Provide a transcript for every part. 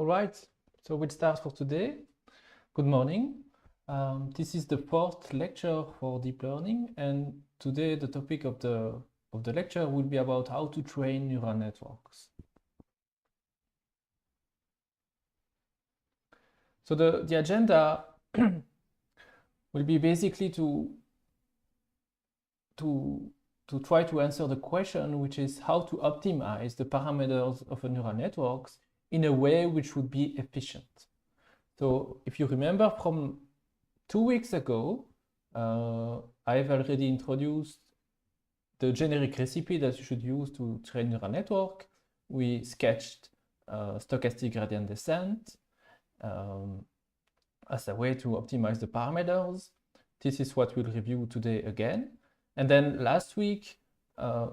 All right, so we'll start for today. Good morning. This is the fourth lecture for deep learning, and today the topic of the lecture will be about how to train neural networks. So the agenda will be basically to try to answer the question, which is how to optimize the parameters of a neural networks in a way which would be efficient. So if you remember from 2 weeks ago, I've already introduced the generic recipe that you should use to train neural network. We sketched stochastic gradient descent as a way to optimize the parameters. This is what we'll review today again. And then last week,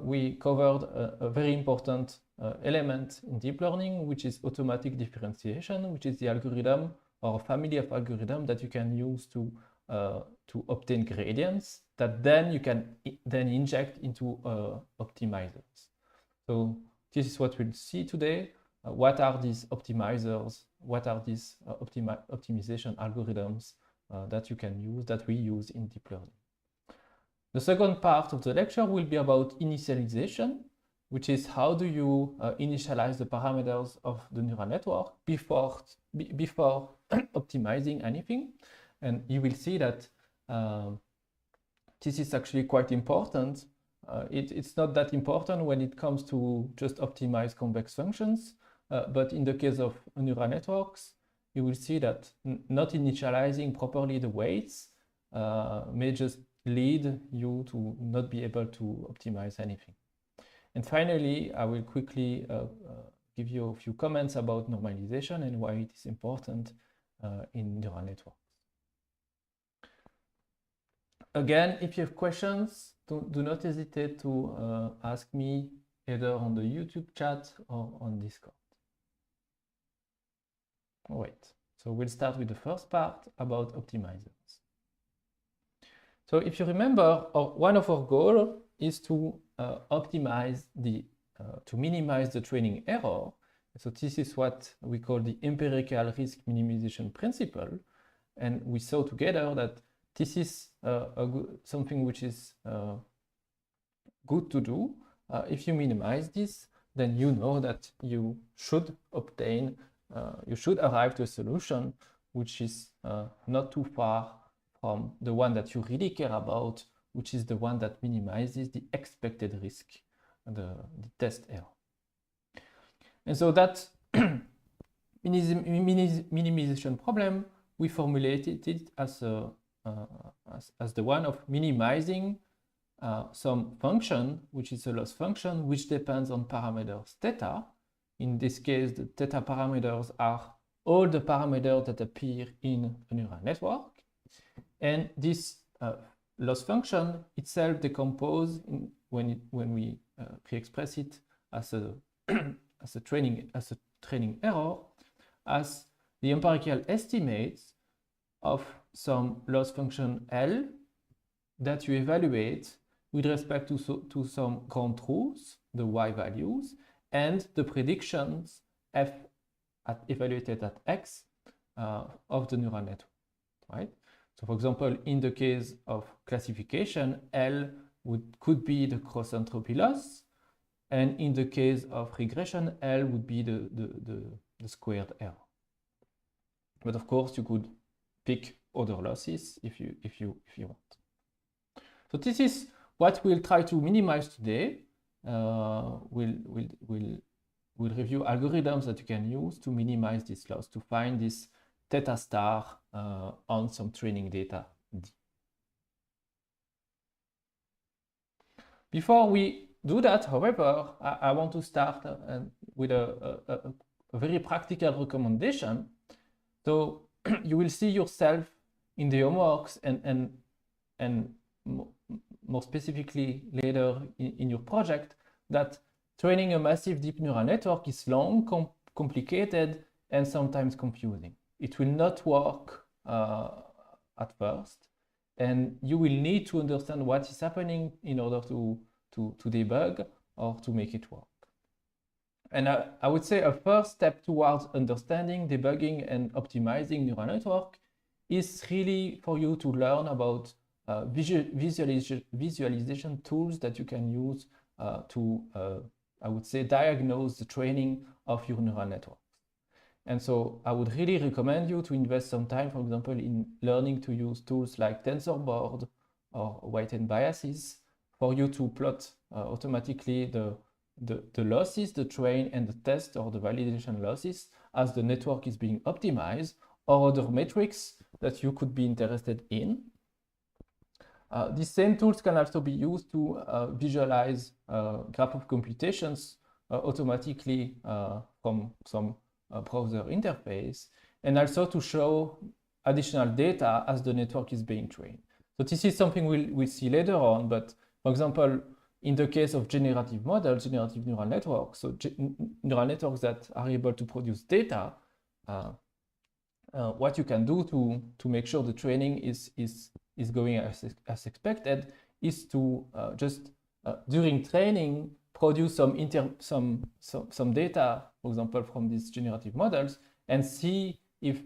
we covered a very important element in deep learning, which is automatic differentiation, which is the algorithm or a family of algorithms that you can use to obtain gradients that then you can inject into optimizers. So this is what we'll see today. What are these optimizers? What are these optimization algorithms that you can use, that we use in deep learning? The second part of the lecture will be about initialization, which is how do you initialize the parameters of the neural network before optimizing anything. And you will see that this is actually quite important. It's not that important when it comes to just optimize convex functions, but in the case of neural networks, you will see that not initializing properly the weights may just lead you to not be able to optimize anything. And finally, I will quickly give you a few comments about normalization and why it is important in neural networks. Again, if you have questions, do not hesitate to ask me either on the YouTube chat or on Discord. All right, so we'll start with the first part about optimizers. So if you remember, one of our goals is to optimize to minimize the training error. So this is what we call the empirical risk minimization principle. And we saw together that this is something which is good to do. If you minimize this, then you know that you should arrive to a solution which is not too far from the one that you really care about, which is the one that minimizes the expected risk, the test error. And so that minimization problem, we formulated it as the one of minimizing some function, which is a loss function, which depends on parameters theta. In this case, the theta parameters are all the parameters that appear in a neural network. And this loss function itself decomposes when we re-express it as a training error as the empirical estimates of some loss function L that you evaluate with respect to some ground truths, the Y values, and the predictions F evaluated at X of the neural network, right? So for example, in the case of classification, L could be the cross entropy loss, and in the case of regression, L would be the squared error. But of course, you could pick other losses if you want. So this is what we'll try to minimize today. We'll review algorithms that you can use to minimize this loss, to find this theta star on some training data D. Before we do that, however, I want to start with a very practical recommendation. So you will see yourself in the homeworks and more specifically later in your project that training a massive deep neural network is long, complicated, and sometimes confusing. It will not work at first, and you will need to understand what is happening in order to debug or to make it work. And I would say a first step towards understanding, debugging, and optimizing neural network is really for you to learn about visualization tools that you can use to, I would say, diagnose the training of your neural networks. And so I would really recommend you to invest some time, for example, in learning to use tools like TensorBoard or weighted biases for you to plot automatically the losses, the train and the test or the validation losses as the network is being optimized, or other metrics that you could be interested in. These same tools can also be used to visualize graph of computations automatically from some browser interface, and also to show additional data as the network is being trained. So this is something we'll see later on, but for example, in the case of generative models, generative neural networks, so neural networks that are able to produce data, what you can do to make sure the training is going as expected is to just during training produce some data, for example, from these generative models, and see if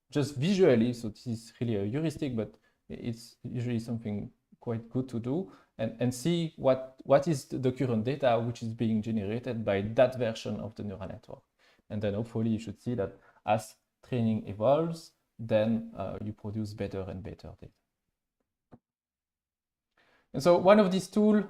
just visually, so this is really a heuristic, but it's usually something quite good to do, and see what is the current data which is being generated by that version of the neural network. And then hopefully you should see that as training evolves, then you produce better and better data. And so one of these tools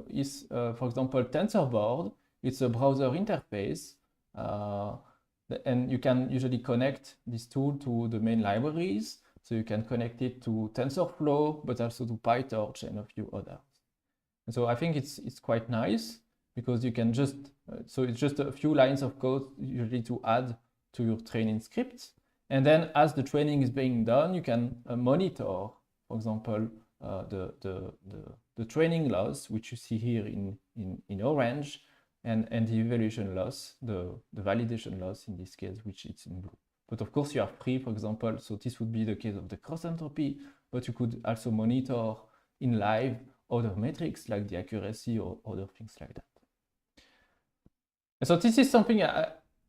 is, for example, TensorBoard. It's a browser interface, and you can usually connect this tool to the main libraries. So you can connect it to TensorFlow, but also to PyTorch and a few others. And so I think it's quite nice because you can just, so it's just a few lines of code usually to add to your training script. And then as the training is being done, you can monitor, for example, the training loss, which you see here in orange, and the evaluation loss, the validation loss in this case, which is in blue. But of course you are free, for example, so this would be the case of the cross entropy, but you could also monitor in live other metrics like the accuracy or other things like that. And so this is something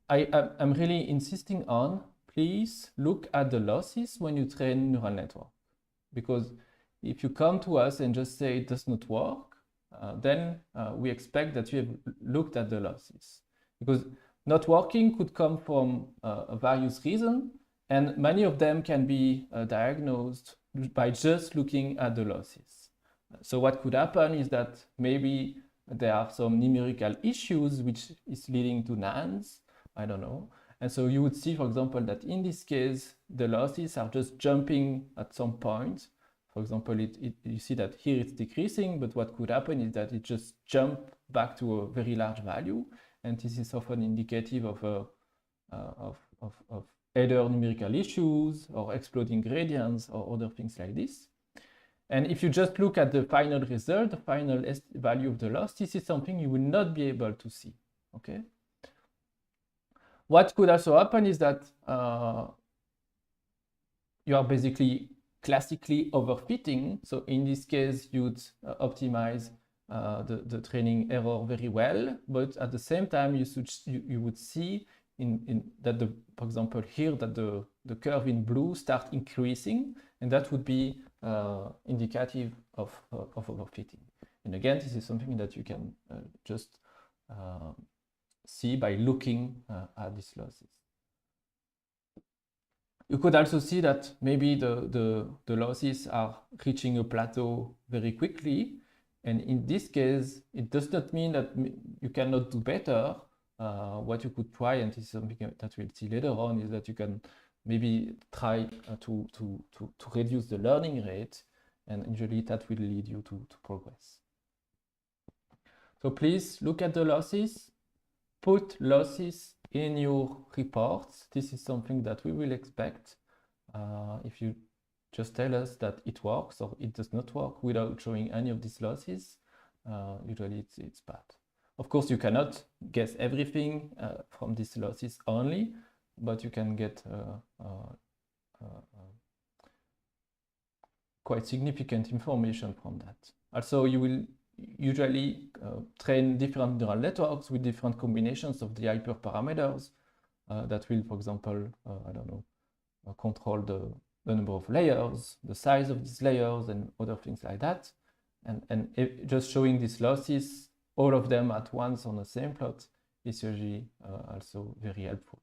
I'm really insisting on. Please look at the losses when you train neural network, because if you come to us and just say it does not work, then we expect that you have looked at the losses, because not working could come from various reasons, and many of them can be diagnosed by just looking at the losses. So what could happen is that maybe there are some numerical issues which is leading to nans, I don't know. And so you would see, for example, that in this case, the losses are just jumping at some point. For example, you see that here it's decreasing, but what could happen is that it just jumps back to a very large value. And this is often indicative of either numerical issues or exploding gradients or other things like this. And if you just look at the final result, the final value of the loss, this is something you will not be able to see, okay? What could also happen is that you are basically classically overfitting. So in this case, you'd optimize the training error very well, but at the same time, you would see that for example, here that the curve in blue start increasing, and that would be indicative of overfitting. And again, this is something that you can just see by looking at these losses. You could also see that maybe the losses are reaching a plateau very quickly. And in this case, it does not mean that you cannot do better. What you could try, and this is something that we'll see later on, is that you can maybe try to reduce the learning rate, and usually that will lead you to progress. So please look at the losses, put losses in your reports. This is something that we will expect if you just tell us that it works or it does not work without showing any of these losses. Usually it's bad. Of course, you cannot guess everything from these losses only, but you can get quite significant information from that. Also, you usually train different neural networks with different combinations of the hyperparameters that will, for example, I don't know, control the number of layers, the size of these layers, and other things like that. And just showing these losses, all of them at once on the same plot, is usually also very helpful.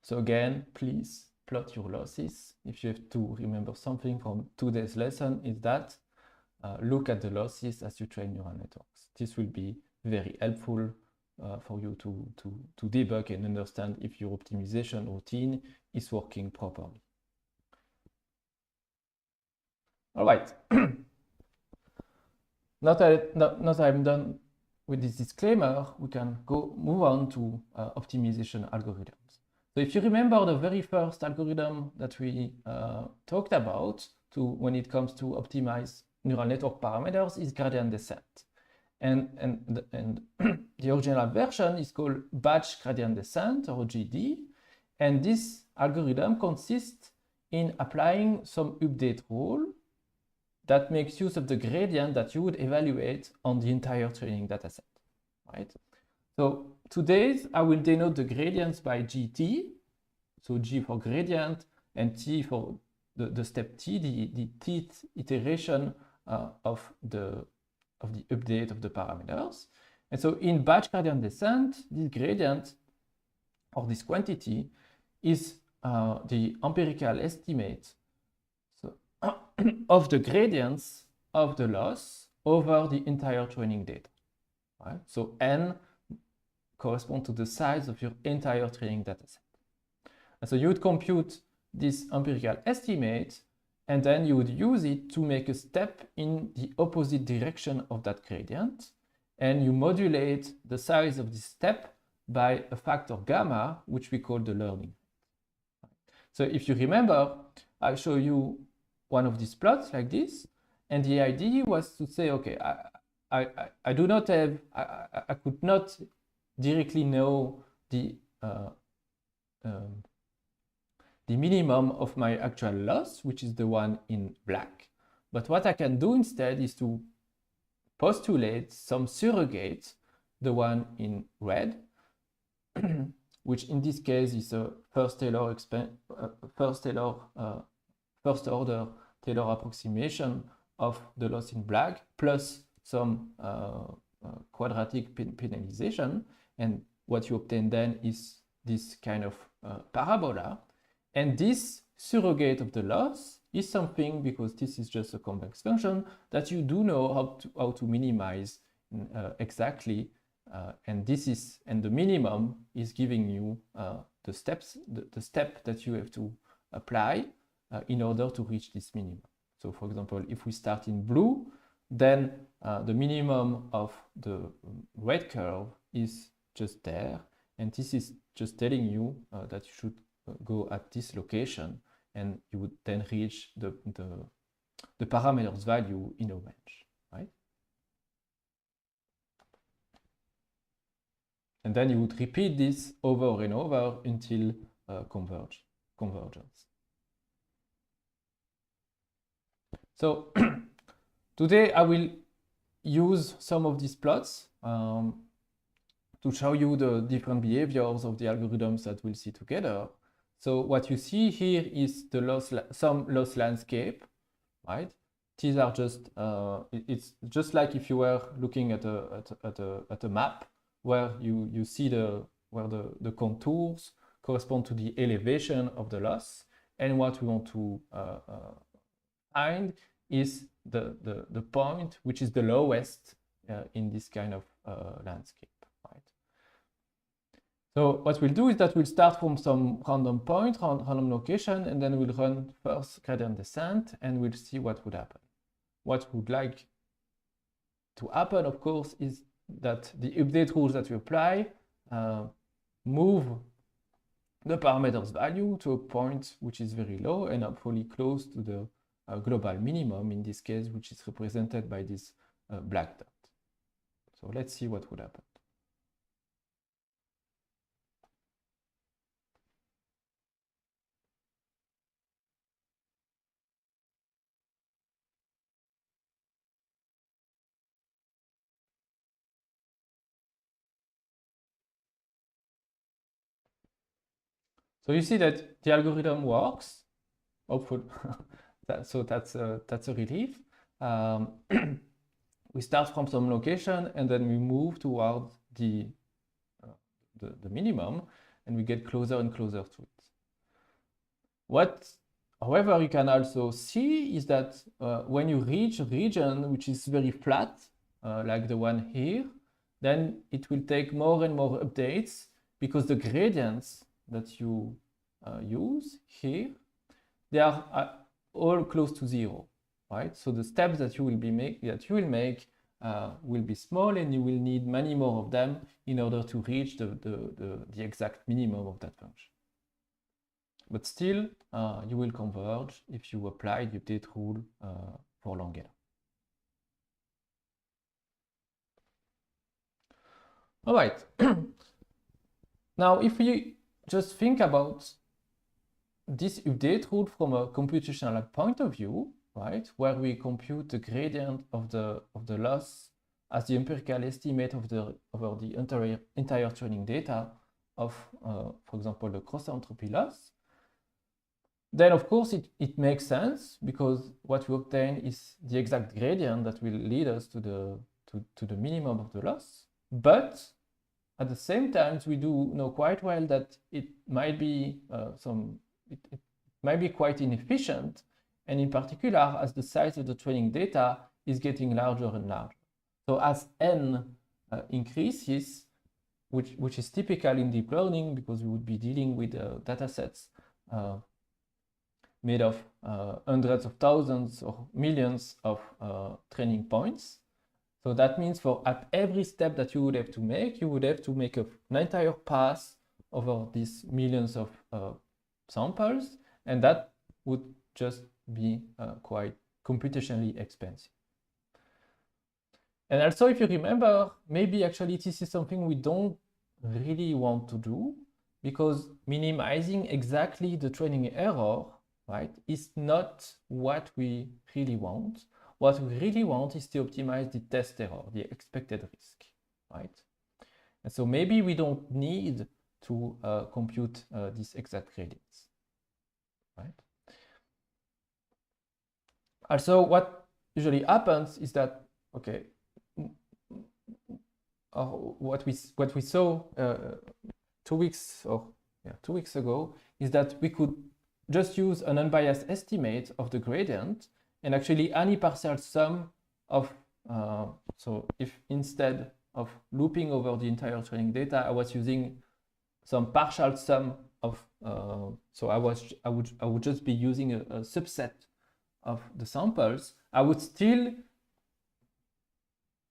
So again, please plot your losses. If you have to remember something from today's lesson, is that look at the losses as you train neural networks. This will be very helpful for you to debug and understand if your optimization routine is working properly. All right. Now that I'm done with this disclaimer, we can move on to optimization algorithms. So if you remember the very first algorithm that we talked about when it comes to optimize neural network parameters is gradient descent. And the original version is called batch gradient descent, or GD. And this algorithm consists in applying some update rule that makes use of the gradient that you would evaluate on the entire training dataset, right? So today I will denote the gradients by GT. So G for gradient and T for the step T, the Tth iteration of the update of the parameters. And so in batch gradient descent, this gradient or this quantity is the empirical estimate of the gradients of the loss over the entire training data. Right? So N corresponds to the size of your entire training dataset. And so you would compute this empirical estimate, and then you would use it to make a step in the opposite direction of that gradient, and you modulate the size of this step by a factor gamma, which we call the learning. So if you remember, I show you one of these plots like this, and the idea was to say, okay, I do not have, I could not directly know the minimum of my actual loss, which is the one in black. But what I can do instead is to postulate some surrogate, the one in red, which in this case is a first order Taylor approximation of the loss in black plus some quadratic penalization. And what you obtain then is this kind of parabola. And this surrogate of the loss is something, because this is just a convex function, that you do know how to minimize exactly. And the minimum is giving you the steps, the step that you have to apply in order to reach this minimum. So for example, if we start in blue, then the minimum of the red curve is just there. And this is just telling you that you should go at this location, and you would then reach the parameters value in orange, right? And then you would repeat this over and over until convergence. So today I will use some of these plots to show you the different behaviors of the algorithms that we'll see together. So what you see here is the some loss landscape, right? These are just, it's just like if you were looking at a map where you see where the contours correspond to the elevation of the loss. And what we want to find is the point which is the lowest in this kind of landscape, right? So what we'll do is that we'll start from some random point, random location, and then we'll run first gradient descent, and we'll see what would happen. What would like to happen, of course, is that the update rules that we apply move the parameters value to a point which is very low and hopefully close to the global minimum in this case, which is represented by this black dot. So let's see what would happen. So you see that the algorithm works, hopefully. So that's a relief. We start from some location and then we move towards the minimum, and we get closer and closer to it. What, however, you can also see is that when you reach a region which is very flat, like the one here, then it will take more and more updates because the gradients that you use here, they are all close to zero, right? So the steps that you will make will be small, and you will need many more of them in order to reach the exact minimum of that function. But still, you will converge if you apply the update rule for long L. All right. Now, if we just think about this update rule from a computational point of view, right, where we compute the gradient of the loss as the empirical estimate over the entire training data of, for example, the cross-entropy loss, then of course it makes sense, because what we obtain is the exact gradient that will lead us to the minimum of the loss. But at the same time, we do know quite well that it might be it might be quite inefficient, and in particular as the size of the training data is getting larger and larger. So as n increases, which is typical in deep learning, because we would be dealing with data sets made of hundreds of thousands or millions of training points. So that means at every step that you would have to make, an entire pass over these millions of samples, and that would just be quite computationally expensive. And also, if you remember, maybe actually this is something we don't really want to do, because minimizing exactly the training error, right, is not what we really want. What we really want is to optimize the test error, the expected risk, right? And so maybe we don't need to compute these exact gradients, right? Also, what usually happens is that, okay, what we saw 2 weeks ago is that we could just use an unbiased estimate of the gradient, and actually any partial sum of, so if instead of looping over the entire training data, I was using some partial sum of, so I would just be using a subset of the samples, I would still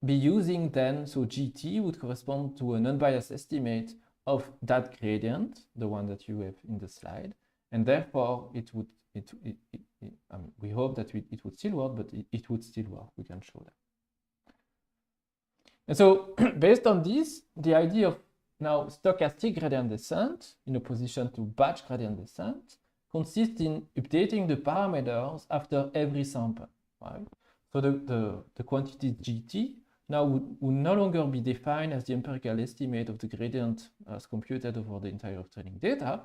be using then, so GT would correspond to an unbiased estimate of that gradient, the one that you have in the slide, and therefore we hope that it would still work, but it would still work. We can show that. And so based on this, the idea of now stochastic gradient descent in opposition to batch gradient descent consists in updating the parameters after every sample, right? So the quantity GT now would no longer be defined as the empirical estimate of the gradient as computed over the entire training data,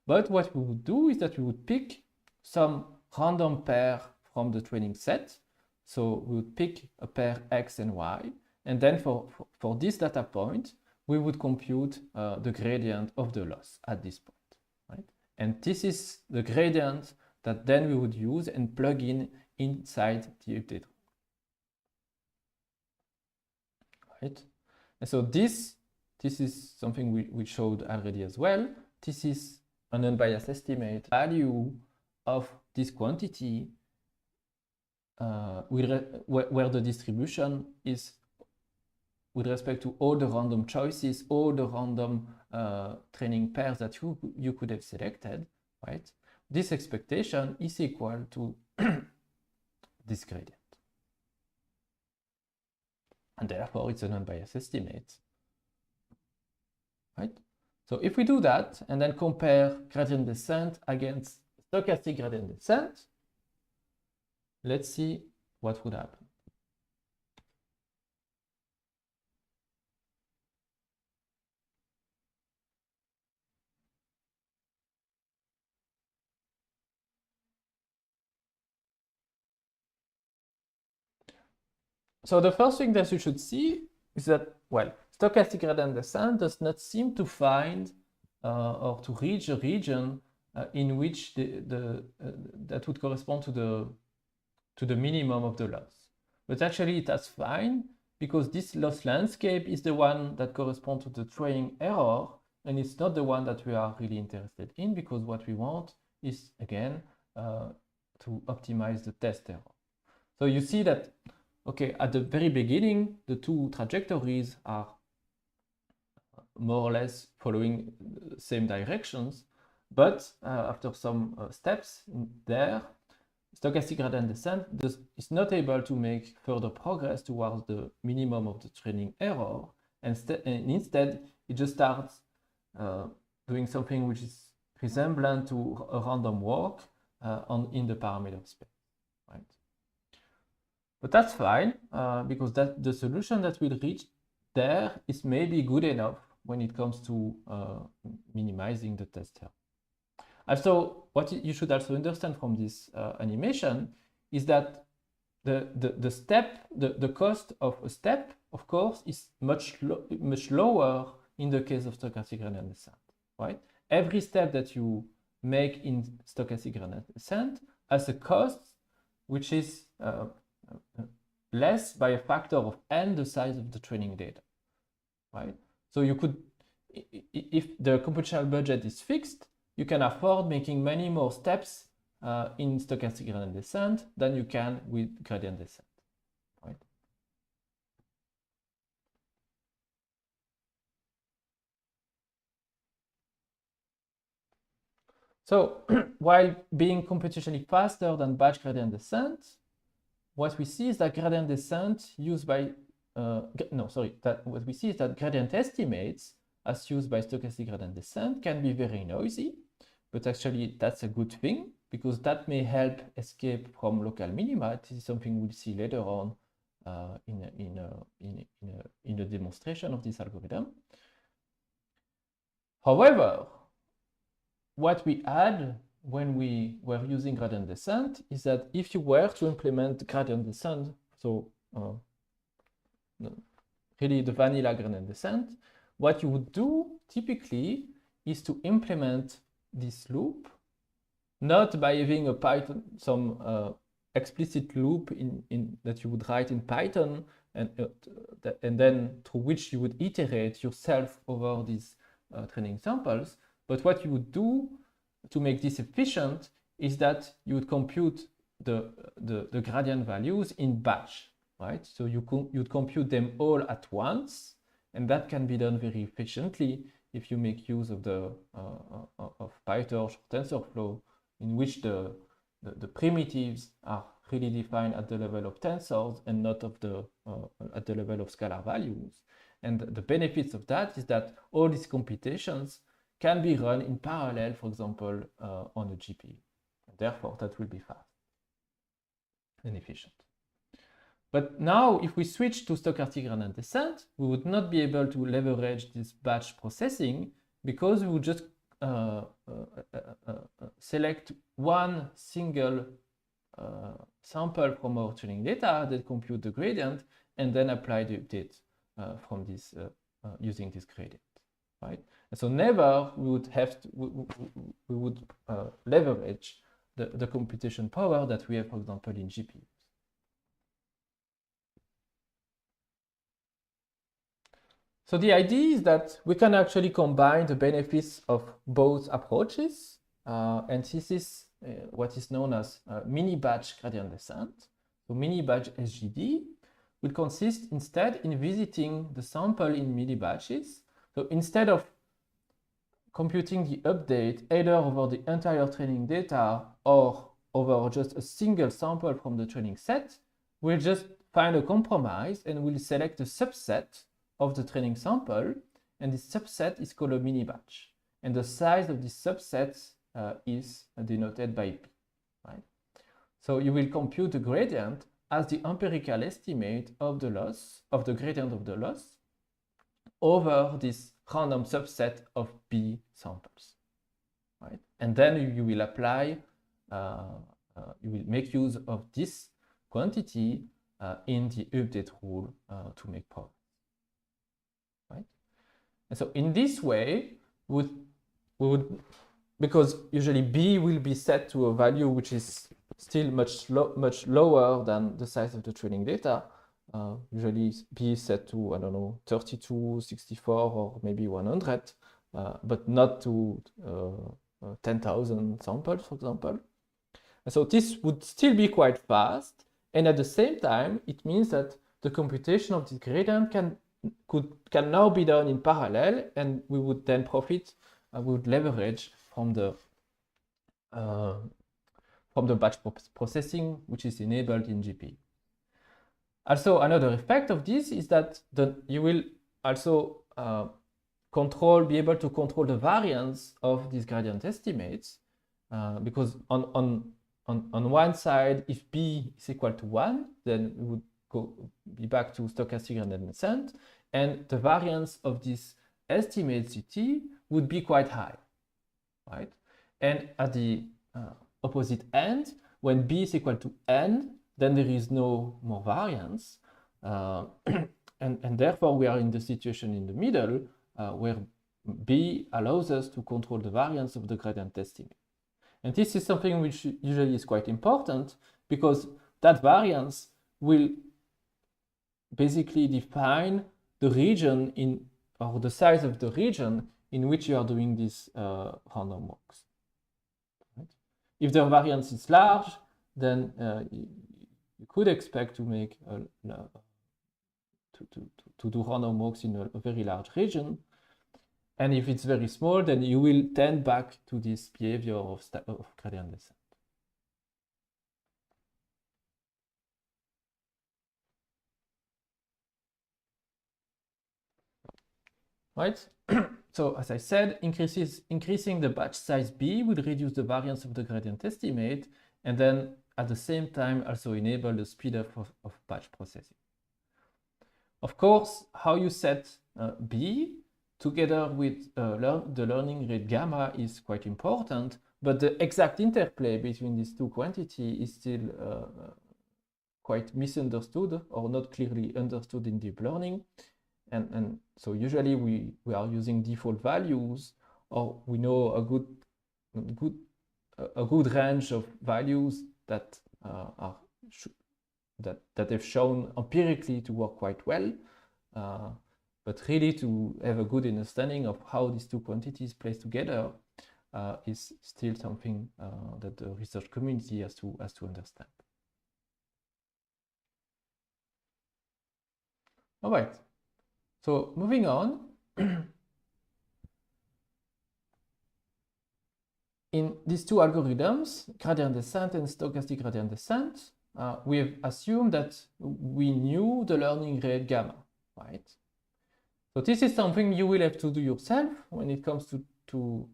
but what we would do is that we would pick some random pair from the training set. So we would pick a pair X and Y, and then for this data point, we would compute the gradient of the loss at this point, right? And this is the gradient that then we would use and plug in inside the update, right? And so this is something we showed already as well. This is an unbiased estimate value of this quantity where the distribution is with respect to all the random choices, all the random training pairs that you could have selected, right? This expectation is equal to this gradient. And therefore, it's an unbiased estimate, right? So if we do that and then compare gradient descent against stochastic gradient descent, let's see what would happen. So the first thing that you should see is that, well, stochastic gradient descent does not seem to find or to reach a region in which that would correspond to the minimum of the loss. But actually that's fine, because this loss landscape is the one that corresponds to the training error, and it's not the one that we are really interested in, because what we want is, again, to optimize the test error. So you see that, okay, at the very beginning, the two trajectories are more or less following the same directions, but after some steps there, stochastic gradient descent is not able to make further progress towards the minimum of the training error, and instead it just starts doing something which is resemblant to a random walk in the parameter space, right? But that's fine, because the solution that we'll reach there is maybe good enough when it comes to minimizing the test error. Also, what you should also understand from this animation is that the cost of a step, of course, is much lower in the case of stochastic gradient descent, right? Every step that you make in stochastic gradient descent has a cost which is less by a factor of n the size of the training data, right? So you could, if the computational budget is fixed, you can afford making many more steps in stochastic gradient descent than you can with gradient descent, right? So while being computationally faster than batch gradient descent, what we see is that gradient descent used by, what we see is that gradient estimates as used by stochastic gradient descent can be very noisy, but actually that's a good thing, because that may help escape from local minima. This is something we'll see later on in a demonstration of this algorithm. However, what we add when we were using gradient descent is that if you were to implement gradient descent, so really the vanilla gradient descent, what you would do typically is to implement this loop, not by having a Python, some explicit loop that you would write in Python, and then through which you would iterate yourself over these training samples. But what you would do to make this efficient is that you would compute the gradient values in batch, right? So you'd compute them all at once, and that can be done very efficiently if you make use of of PyTorch or TensorFlow, in which the primitives are really defined at the level of tensors and not at the level of scalar values. And the benefits of that is that all these computations can be run in parallel, for example, on a GPU. Therefore, that will be fast and efficient. But now, if we switch to stochastic gradient descent, we would not be able to leverage this batch processing, because we would just select one single sample from our training data that compute the gradient, and then apply the update from this using this gradient, right? And so never we would have to, we would leverage the computation power that we have, for example, in GPUs. So the idea is that we can actually combine the benefits of both approaches, and this is what is known as mini batch gradient descent. So mini batch SGD will consist instead in visiting the sample in mini batches. So instead of computing the update either over the entire training data or over just a single sample from the training set, we'll just find a compromise and we'll select a subset of the training sample, and this subset is called a mini batch. And the size of this subset is denoted by P, right? So you will compute the gradient as the empirical estimate of the loss, of the gradient of the loss, over this random subset of P samples, right? And then you will apply, you will make use of this quantity in the update rule to make progress, right? And so in this way, we would, because usually B will be set to a value which is still much lower than the size of the training data. Usually B is set to, I don't know, 32, 64, or maybe 100, but not to 10,000 samples, for example. And so this would still be quite fast. And at the same time, it means that the computation of this gradient can now be done in parallel, and we would then profit, we would leverage from the batch processing, which is enabled in GP. Also, another effect of this is that you will also be able to control the variance of these gradient estimates, because on one side, if B is equal to 1, then we would be back to stochastic gradient descent, and the variance of this estimate CT would be quite high, right? And at the opposite end, when B is equal to n, then there is no more variance, and therefore we are in the situation in the middle where B allows us to control the variance of the gradient estimate. And this is something which usually is quite important, because that variance will basically define the region or the size of the region in which you are doing these random walks. Right? If the variance is large, then you could expect to make to do random walks in a very large region. And if it's very small, then you will tend back to this behavior of gradient descent. Right? So as I said, increasing the batch size B would reduce the variance of the gradient estimate, and then at the same time also enable the speed up of batch processing. Of course, how you set B together with the learning rate gamma is quite important, but the exact interplay between these two quantities is still quite misunderstood or not clearly understood in deep learning. And so usually we are using default values, or we know a good range of values that that have shown empirically to work quite well. But really, to have a good understanding of how these two quantities place together is still something that the research community has to understand. All right. So moving on, in these two algorithms, gradient descent and stochastic gradient descent, we have assumed that we knew the learning rate gamma, right? So this is something you will have to do yourself when it comes to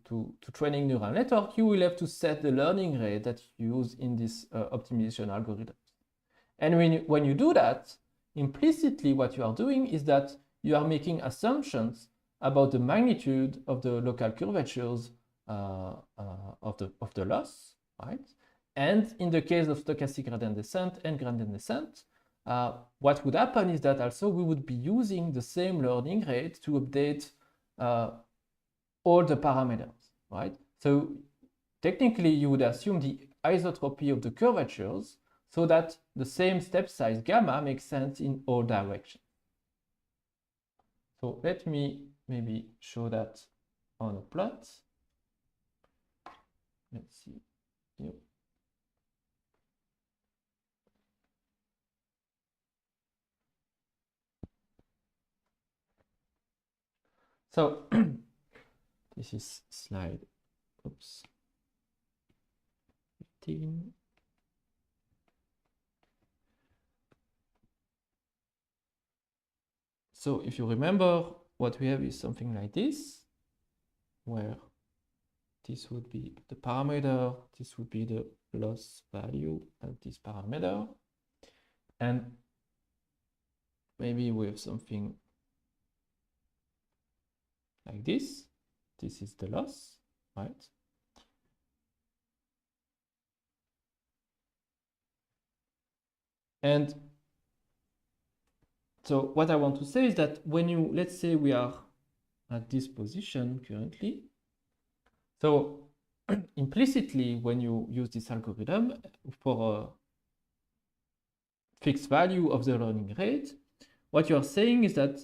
training neural network. You will have to set the learning rate that you use in this optimization algorithms. And when you do that, implicitly what you are doing is that you are making assumptions about the magnitude of the local curvatures of the loss, right? And in the case of stochastic gradient descent and gradient descent, what would happen is that also we would be using the same learning rate to update all the parameters, right? So technically you would assume the isotropy of the curvatures so that the same step size gamma makes sense in all directions. So let me maybe show that on a plot. Let's see. Yep. So this is slide, oops, 15. So if you remember, what we have is something like this, where this would be the parameter, this would be the loss value at this parameter, and maybe we have something like this. This is the loss, right? And So what I want to say is that when you, let's say we are at this position currently, so implicitly when you use this algorithm for a fixed value of the learning rate, what you are saying is that,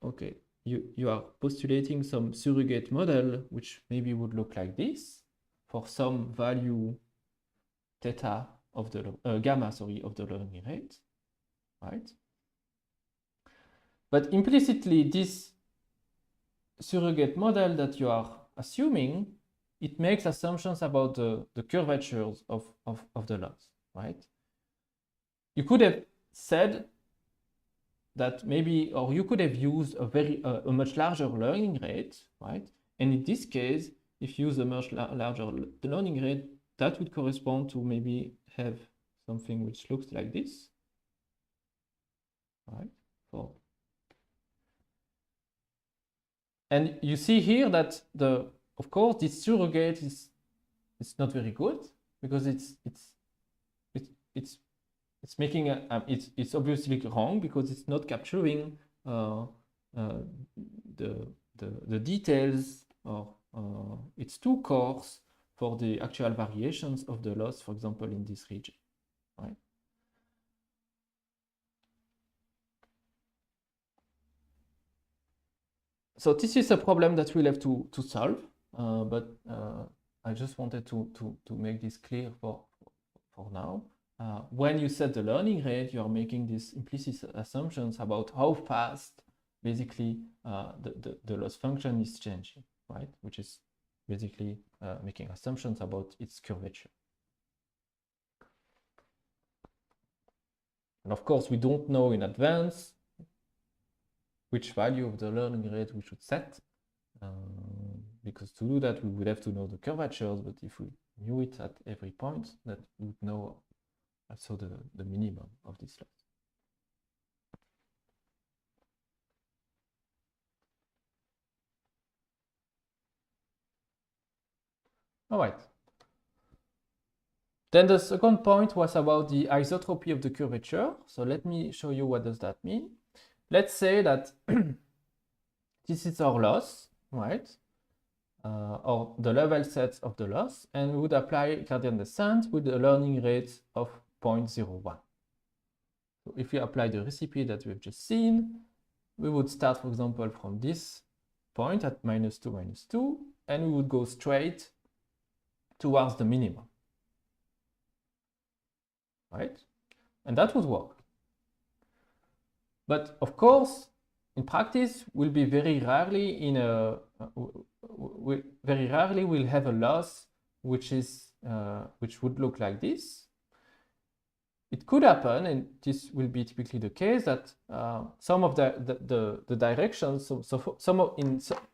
okay, you are postulating some surrogate model, which maybe would look like this for some value theta of the gamma, sorry, of the learning rate, right? But implicitly, this surrogate model that you are assuming, it makes assumptions about the curvatures of the loss, right? You could have said that maybe, or you could have used a much larger learning rate, right? And in this case, if you use a much larger learning rate, that would correspond to maybe have something which looks like this, right? And you see here that of course, this surrogate is not very good because it's making it's obviously wrong because it's not capturing the details, or it's too coarse for the actual variations of the loss, for example, in this region, right? So this is a problem that we'll have to solve, but I just wanted to make this clear for now. When you set the learning rate, you are making these implicit assumptions about how fast basically the loss function is changing, right? Which is basically making assumptions about its curvature. And of course, we don't know in advance which value of the learning rate we should set, because to do that, we would have to know the curvatures, but if we knew it at every point, that we would know also the minimum of this loss. All right. Then the second point was about the isotropy of the curvature. So let me show you what does that mean. Let's say that this is our loss, right? Or the level sets of the loss, and we would apply gradient descent with a learning rate of 0.01. So if we apply the recipe that we've just seen, we would start, for example, from this point at -2, -2, and we would go straight towards the minimum, right? And that would work. But of course, in practice, we'll be very rarely in a very rarely we'll have a loss which is which would look like this. It could happen, and this will be typically the case, that some of the directions, so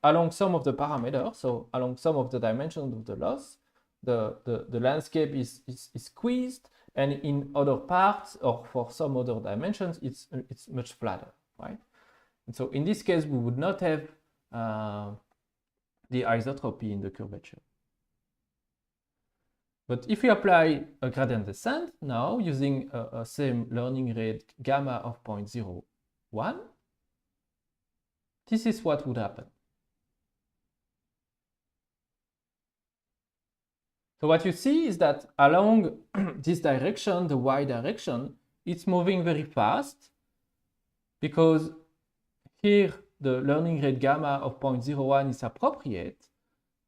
along some of the parameters, so along some of the dimensions of the loss, the landscape is squeezed, and in other parts or for some other dimensions, it's much flatter, right? And so in this case, we would not have the isotropy in the curvature. But if we apply a gradient descent now using a same learning rate gamma of 0.01, this is what would happen. So what you see is that along this direction, the y direction, it's moving very fast because here the learning rate gamma of 0.01 is appropriate,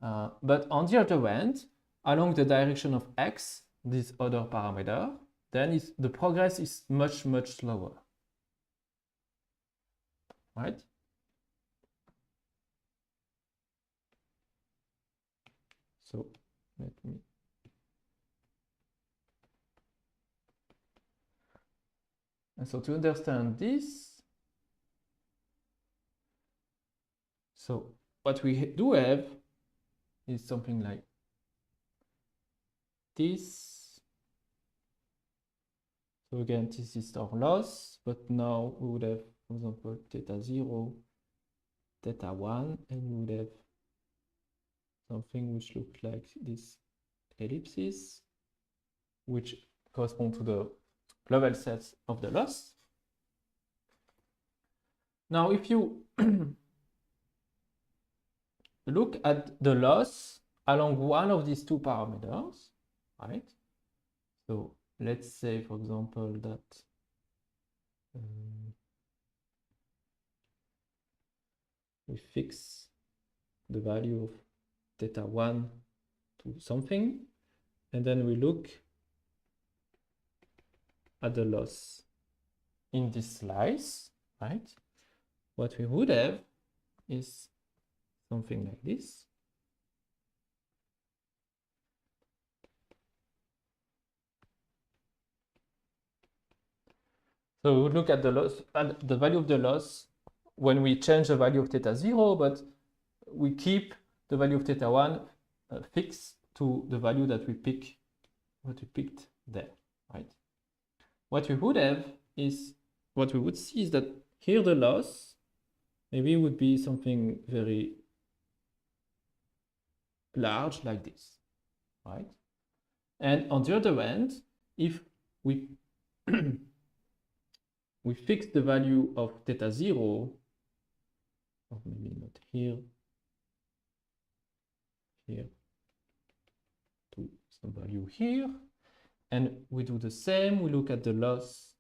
but on the other end, along the direction of x, this other parameter, then the progress is much, much slower, right? So let me. And so to understand this, so what we do have is something like this. So again, this is our loss, but now we would have, for example, theta 0, theta 1, and we would have something which looks like this ellipsis, which correspond to the level sets of the loss. Now, if you look at the loss along one of these two parameters, right? So let's say, for example, that we fix the value of theta 1 to something, and then we look at the loss in this slice, right? What we would have is something like this. So we would look at the loss, at the value of the loss when we change the value of theta 0, but we keep the value of theta 1 fixed to the value that we picked there, right? What we would have is, what we would see is that here the loss maybe would be something very large like this, right? And on the other end, if we we fix the value of theta 0, or maybe not here, to some value here, and we do the same, we look at the loss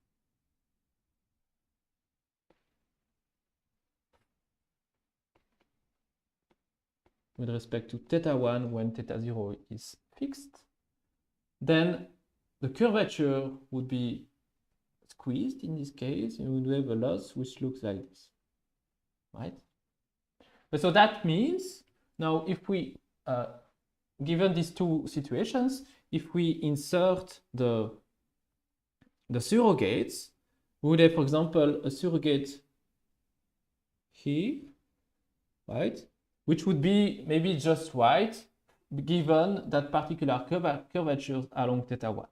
with respect to theta 1 when theta 0 is fixed, then the curvature would be squeezed in this case, and we would have a loss which looks like this, right? But so that means, now if we, given these two situations, if we insert the surrogates, we would have, for example, a surrogate here, right? Which would be maybe just right, given that particular curvature along theta 1,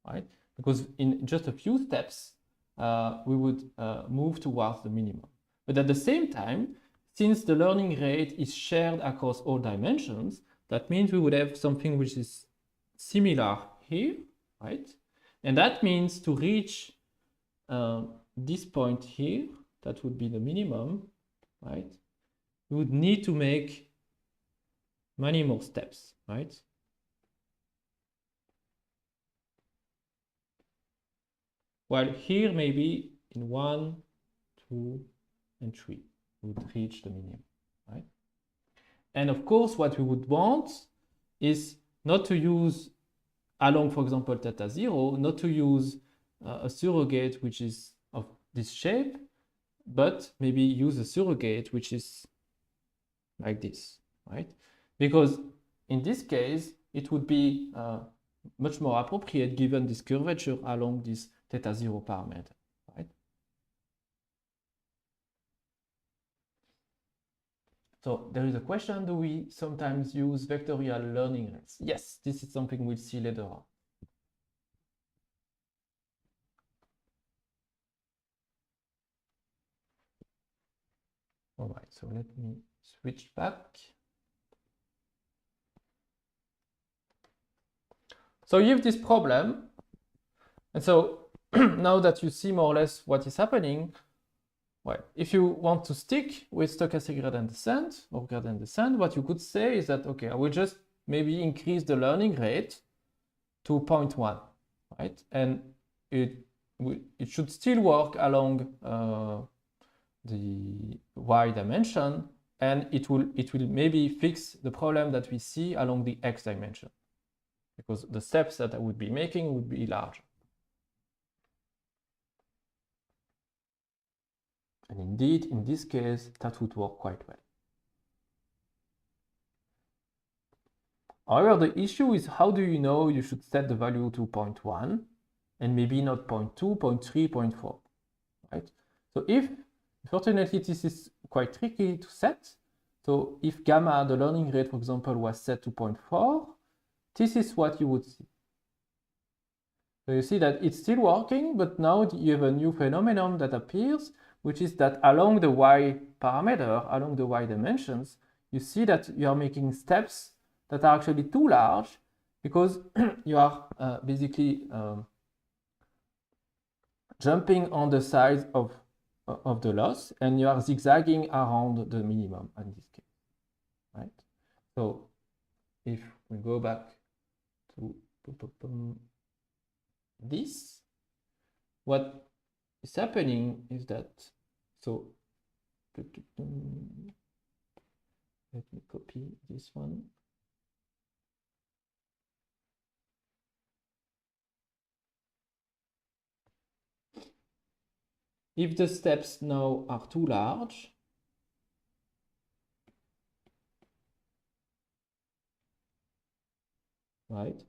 right? Because in just a few steps, we would move towards the minimum. But at the same time, since the learning rate is shared across all dimensions, that means we would have something which is similar here, right? And that means to reach this point here, that would be the minimum, right? We would need to make many more steps, right? While here, maybe in 1, 2, and 3, we would reach the minimum, right? And of course, what we would want is not to use, along, for example, theta 0, not to use a surrogate which is of this shape, but maybe use a surrogate which is like this, right? Because in this case, it would be much more appropriate given this curvature along this theta 0 parameter, right? So there is a question, do we sometimes use vectorial learning rates? Yes, this is something we'll see later on. All right, so let me switch back. So you have this problem. And so now that you see more or less what is happening, well, if you want to stick with stochastic gradient descent or gradient descent, what you could say is that, okay, I will just maybe increase the learning rate to 0.1, right? And it should still work along the y dimension, and it will maybe fix the problem that we see along the x dimension, because the steps that I would be making would be larger. And indeed, in this case, that would work quite well. However, the issue is, how do you know you should set the value to 0.1 and maybe not 0.2, 0.3, 0.4, right? So unfortunately, this is quite tricky to set. So if gamma, the learning rate, for example, was set to 0.4, this is what you would see. So you see that it's still working, but now you have a new phenomenon that appears, which is that along the y parameter, along the y dimensions, you see that you are making steps that are actually too large, because you are basically jumping on the sides of of the loss, and you are zigzagging around the minimum in this case, right? So if we go back to this, what is happening is that, so let me copy this one. If the steps now are too large, right,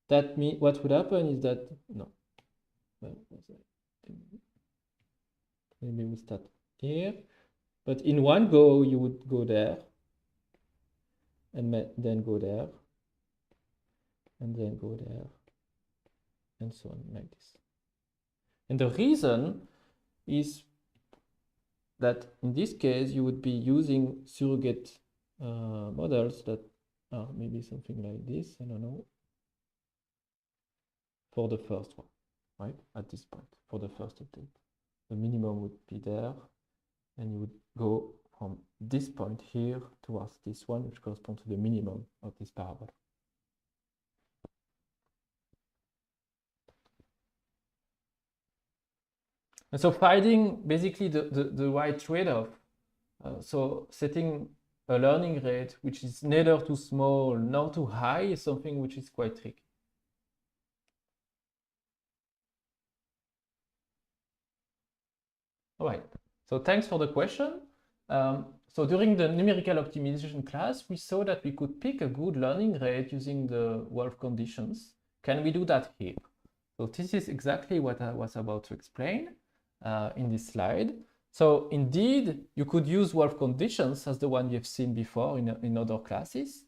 that means what would happen is that, no, well, maybe we start here, but in one go you would go there, and then go there, and then go there, and so on, like this. And the reason is that in this case you would be using surrogate models that are maybe something like this, I don't know, for the first one, right? At this point, for the first update, the minimum would be there, and you would go from this point here towards this one, which corresponds to the minimum of this parabola. And so finding basically the right trade-off, so setting a learning rate which is neither too small nor too high is something which is quite tricky. All right, so thanks for the question. So during the numerical optimization class, we saw that we could pick a good learning rate using the Wolf conditions. Can we do that here? So this is exactly what I was about to explain in this slide. So indeed, you could use Wolf conditions as the one you've seen before in other classes,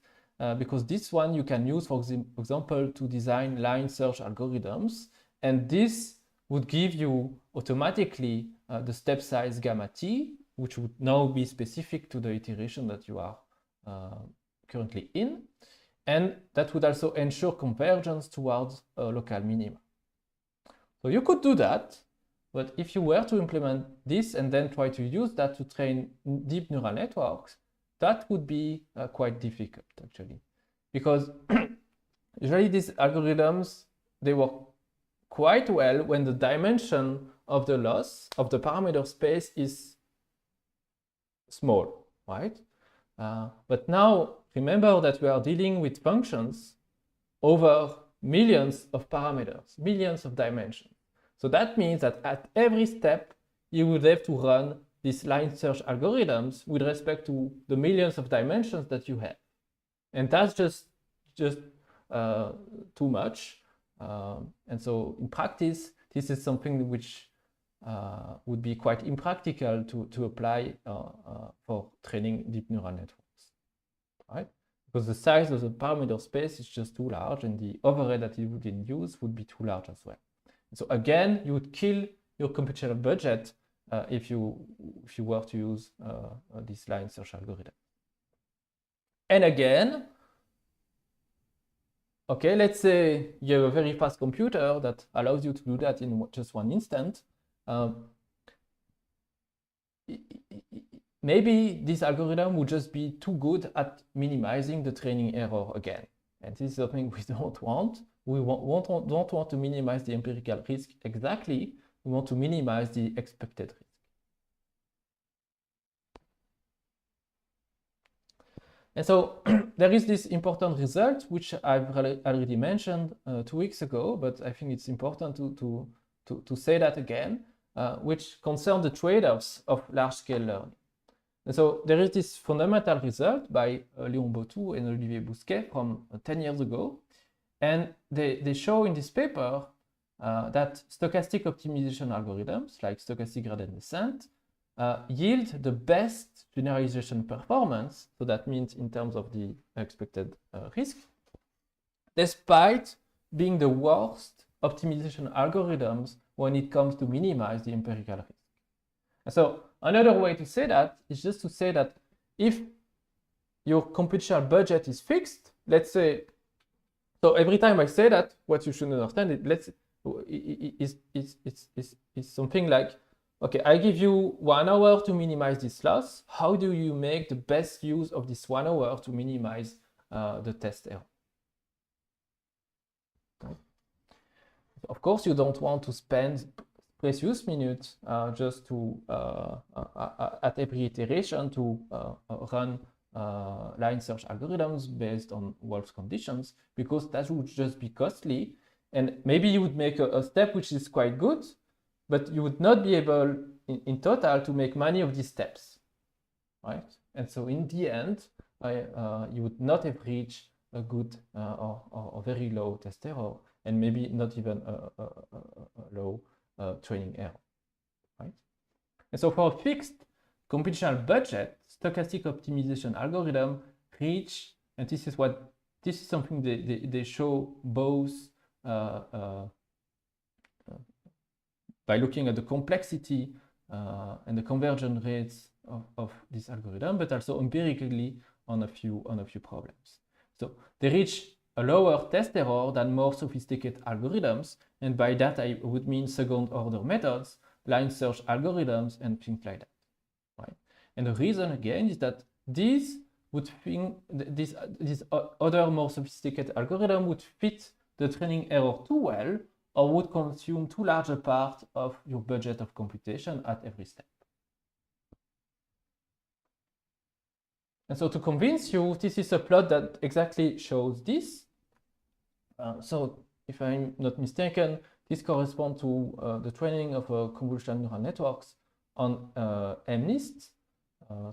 because this one you can use, for example, to design line search algorithms. And this would give you automatically the step size gamma t, which would now be specific to the iteration that you are currently in. And that would also ensure convergence towards a local minima. So you could do that, but if you were to implement this and then try to use that to train deep neural networks, that would be quite difficult actually. Because usually these algorithms, they work quite well when the dimension of the loss of the parameter space is small, right? But now remember that we are dealing with functions over millions of parameters, millions of dimensions. So that means that at every step, you would have to run these line search algorithms with respect to the millions of dimensions that you have. And that's just too much. And so in practice, this is something which would be quite impractical to apply for training deep neural networks, right? Because the size of the parameter space is just too large, and the overhead that it would induce would be too large as well. So again, you would kill your computational budget if you were to use this line search algorithm. And again, okay, let's say you have a very fast computer that allows you to do that in just one instant. Maybe this algorithm would just be too good at minimizing the training error again. And this is something we don't want. We don't want to minimize the empirical risk exactly. We want to minimize the expected risk. And so there is this important result, which I've already mentioned 2 weeks ago, but I think it's important to say that again, which concerns the trade-offs of large-scale learning. And so there is this fundamental result by Léon Bottou and Olivier Bousquet from 10 years ago. And they show in this paper that stochastic optimization algorithms, like stochastic gradient descent, yield the best generalization performance, so that means in terms of the expected risk, despite being the worst optimization algorithms when it comes to minimize the empirical risk. And so another way to say that is just to say that if your computational budget is fixed, let's say, so every time I say that, what you should understand is something like, okay, I give you 1 hour to minimize this loss. How do you make the best use of this 1 hour to minimize the test error? Right. Of course, you don't want to spend precious minutes just to at every iteration to run line search algorithms based on Wolf's conditions, because that would just be costly. And maybe you would make a step which is quite good, but you would not be able in total to make many of these steps, right? And so in the end, you would not have reached a good or very low test error, and maybe not even a low training error, right? And so for a fixed computational budget, stochastic optimization algorithm reach, and this is something they show both by looking at the complexity and the conversion rates of this algorithm, but also empirically on a few problems. So they reach a lower test error than more sophisticated algorithms, and by that I would mean second-order methods, line search algorithms, and things like that, right? And the reason again is that this other more sophisticated algorithm would fit the training error too well, or would consume too large a part of your budget of computation at every step. And so to convince you, this is a plot that exactly shows this. So if I'm not mistaken, this corresponds to the training of convolutional neural networks on MNIST.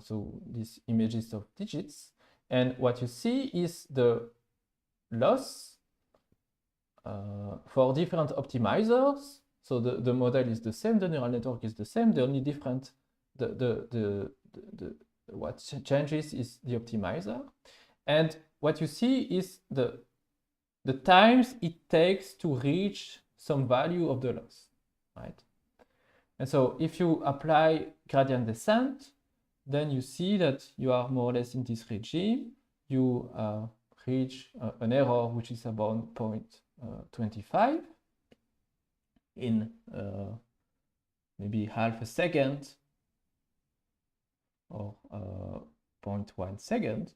So these images of digits. And what you see is the loss for different optimizers. So the model is the same, the neural network is the same, the only different, what changes is the optimizer. And what you see is the times it takes to reach some value of the loss, right? And so if you apply gradient descent, then you see that you are more or less in this regime. You reach an error which is about 0.25 in maybe half a second or 0.1 second,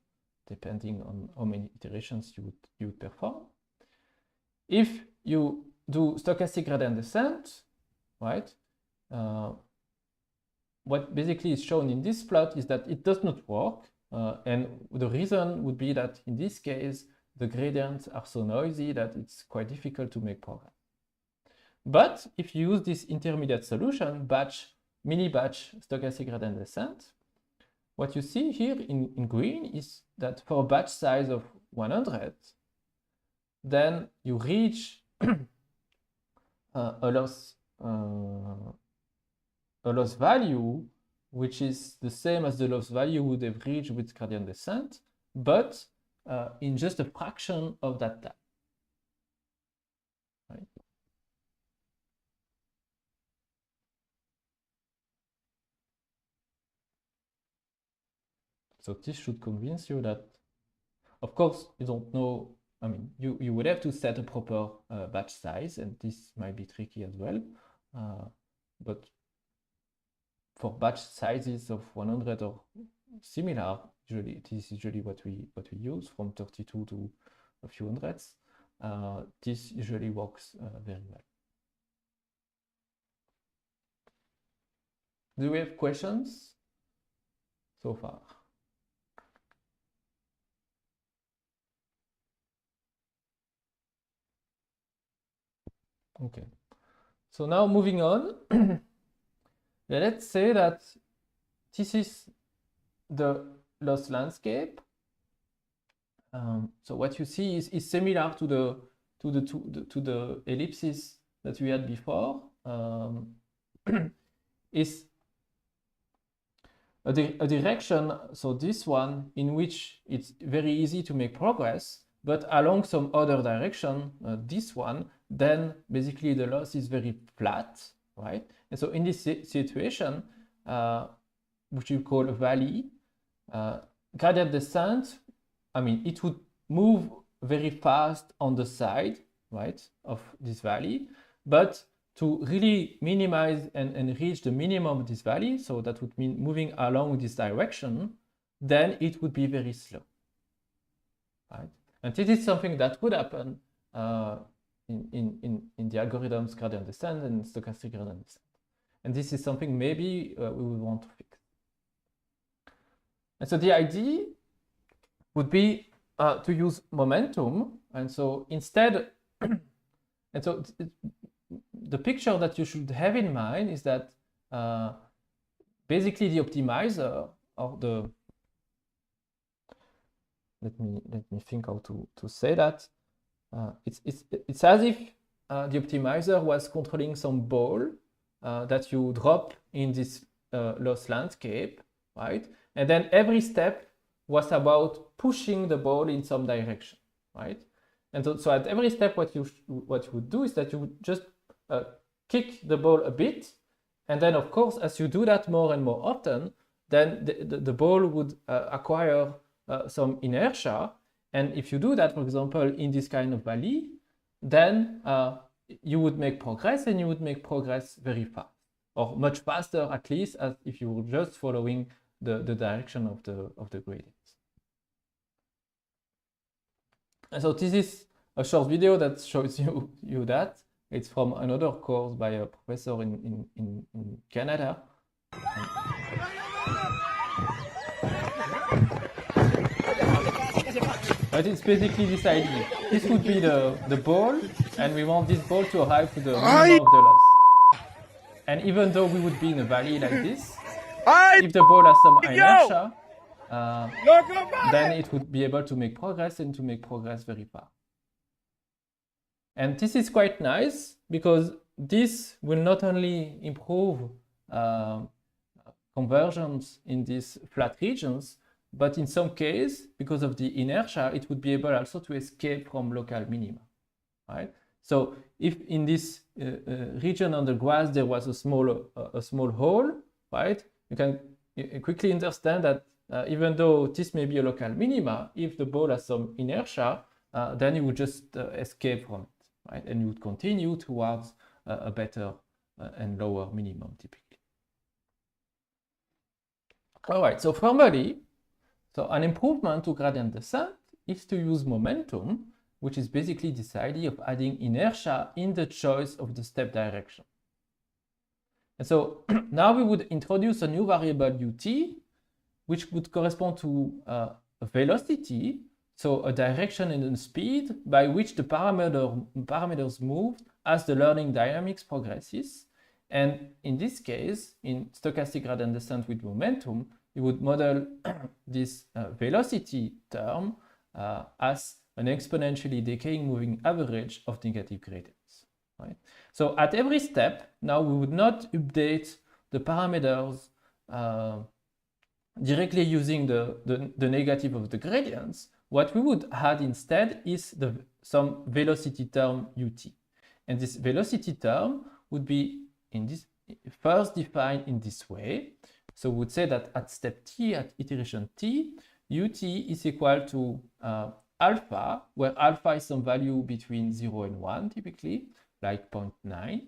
depending on how many iterations you would perform. If you do stochastic gradient descent, right, what basically is shown in this plot is that it does not work. And the reason would be that in this case, the gradients are so noisy that it's quite difficult to make progress. But if you use this intermediate solution, mini batch stochastic gradient descent, what you see here in green is that for a batch size of 100, then you reach a loss value which is the same as the loss value you would have reached with gradient descent, but in just a fraction of that time. Right? So this should convince you that, of course, you don't know. I mean, you would have to set a proper batch size, and this might be tricky as well. But for batch sizes of 100 or similar, usually this is usually what we use, from 32 to a few hundreds. This usually works very well. Do we have questions so far? Okay, so now moving on, let's say that this is the loss landscape. So what you see is similar to the ellipses that we had before. Is a direction, so this one, in which it's very easy to make progress, but along some other direction, this one, then basically the loss is very flat, right? And so in this situation, which you call a valley, gradient descent, I mean, it would move very fast on the side, right, of this valley, but to really minimize and reach the minimum of this value, so that would mean moving along this direction, then it would be very slow, right? And this is something that would happen in the algorithms gradient descent and stochastic gradient descent. And this is something maybe we would want to fix. And so the idea would be to use momentum. And so instead, and so the picture that you should have in mind is that basically the optimizer, or the, let me think how to say that. It's as if the optimizer was controlling some ball that you drop in this loss landscape, right? And then every step was about pushing the ball in some direction, right? And so at every step, what you would do is that you would just kick the ball a bit, and then of course, as you do that more and more often, then the ball would acquire some inertia. And if you do that, for example, in this kind of valley, then you would make progress, and you would make progress very fast, or much faster at least, as if you were just following the direction of the gradients. And so this is a short video that shows you that. It's from another course by a professor in Canada. But it's basically this idea. This would be the ball, and we want this ball to arrive to the minimum of the loss. And even though we would be in a valley like this, if the ball has some inertia, then it would be able to make progress, and to make progress very fast. And this is quite nice, because this will not only improve convergence in these flat regions, but in some case, because of the inertia, it would be able also to escape from local minima, right? So if in this region on the grass there was a small hole, right? You can quickly understand that even though this may be a local minima, if the ball has some inertia, then you would just escape from it, right? And you would continue towards a better and lower minimum typically. All right, so formally, so an improvement to gradient descent is to use momentum, which is basically this idea of adding inertia in the choice of the step direction. And so now we would introduce a new variable ut, which would correspond to a velocity, so a direction and a speed by which the parameters move as the learning dynamics progresses. And in this case, in stochastic gradient descent with momentum, you would model this velocity term as an exponentially decaying moving average of negative gradients, right? So at every step, now we would not update the parameters directly using the negative of the gradients. What we would add instead is some velocity term ut. And this velocity term would be first defined in this way. So we would say that at step t, at iteration t, ut is equal to alpha, where alpha is some value between 0 and 1 typically, like 0.9,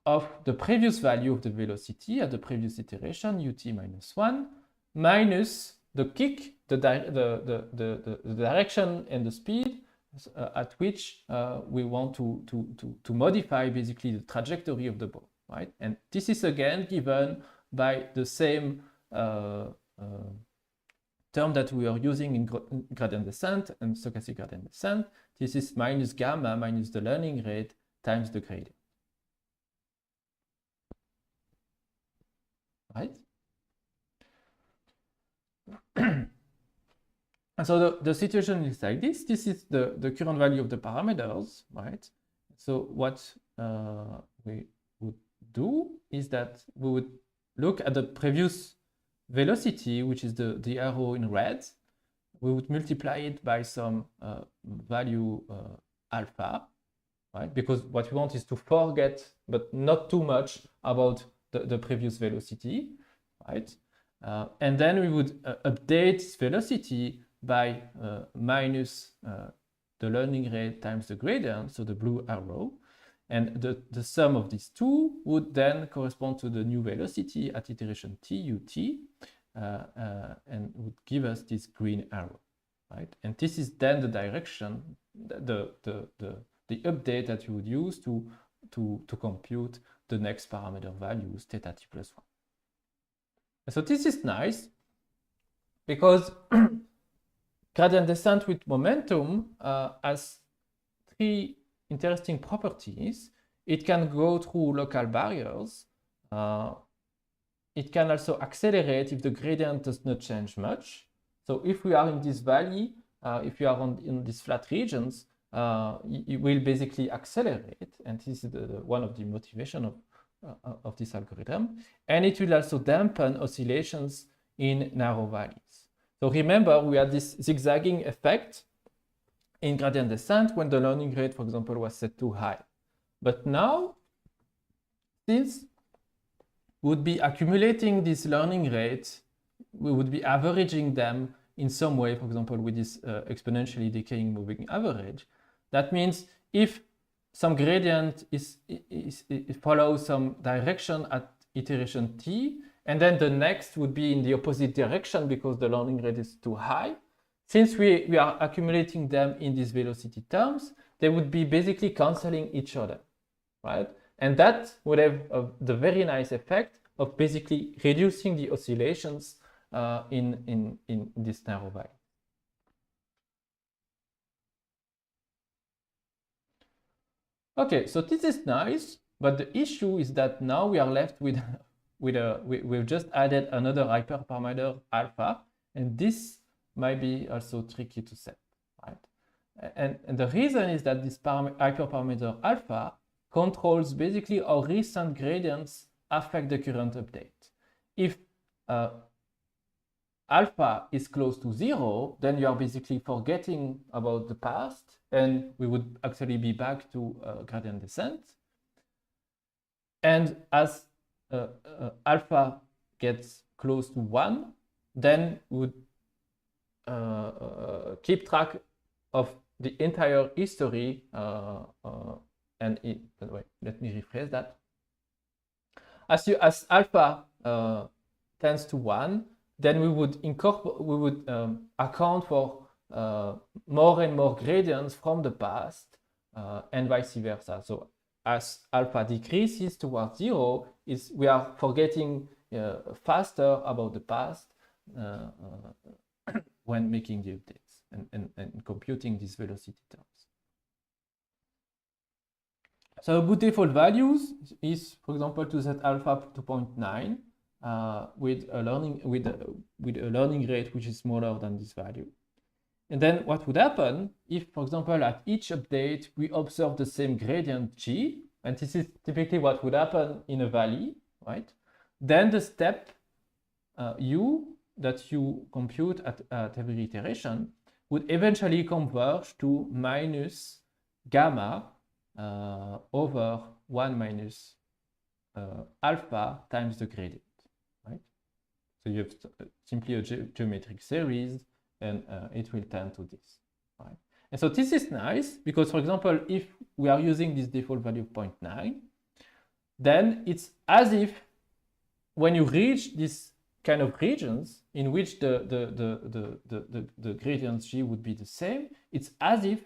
of the previous value of the velocity at the previous iteration, ut minus 1, minus the kick, the direction and the speed at which we want to modify basically the trajectory of the ball, right? And this is again given by the same term that we are using in gradient descent and stochastic gradient descent. This is minus gamma minus the learning rate times the gradient, right? And so the situation is like this. This is the current value of the parameters, right? So what we would do is that we would look at the previous velocity, which is the arrow in red. We would multiply it by some value alpha, right? Because what we want is to forget, but not too much, about the previous velocity, right? And then we would update this velocity by minus the learning rate times the gradient, so the blue arrow. And the sum of these two would then correspond to the new velocity at iteration t, ut, and would give us this green arrow, right? And this is then the direction, the update that you would use to compute the next parameter values, theta t plus 1. And so this is nice because gradient descent with momentum has three interesting properties. It can go through local barriers. It can also accelerate if the gradient does not change much. So if we are in this valley, if you are in these flat regions, it will basically accelerate. And this is one of the motivation of this algorithm. And it will also dampen oscillations in narrow valleys. So remember, we had this zigzagging effect in gradient descent when the learning rate, for example, was set too high. But now, since we would be accumulating this learning rate, we would be averaging them in some way, for example, with this exponentially decaying moving average. That means if some gradient it follows some direction at iteration t, and then the next would be in the opposite direction because the learning rate is too high. Since we are accumulating them in these velocity terms, they would be basically canceling each other, right? And that would have the very nice effect of basically reducing the oscillations in this narrow valley. Okay, so this is nice, but the issue is that now we are left with we've just added another hyperparameter alpha, and this might be also tricky to set, right? And the reason is that this hyperparameter alpha controls basically how recent gradients affect the current update. If alpha is close to 0, then you are basically forgetting about the past, and we would actually be back to gradient descent. And as alpha gets close to 1, then we would keep track of the entire history. And wait, let me rephrase that. As alpha tends to 1, then we would account for more and more gradients from the past, and vice versa. So as alpha decreases towards 0, we are forgetting faster about the past when making the updates and computing these velocity terms. So a good default values is, for example, to set alpha to 0.9 with a learning rate which is smaller than this value. And then what would happen if, for example, at each update we observe the same gradient g, and this is typically what would happen in a valley, right? Then the step u that you compute at every iteration would eventually converge to minus gamma over 1 minus alpha times the gradient, right? So you have simply a geometric series, and it will tend to this, right? And so this is nice because, for example, if we are using this default value of 0.9, then it's as if when you reach this kind of regions in which the gradients g would be the same, it's as if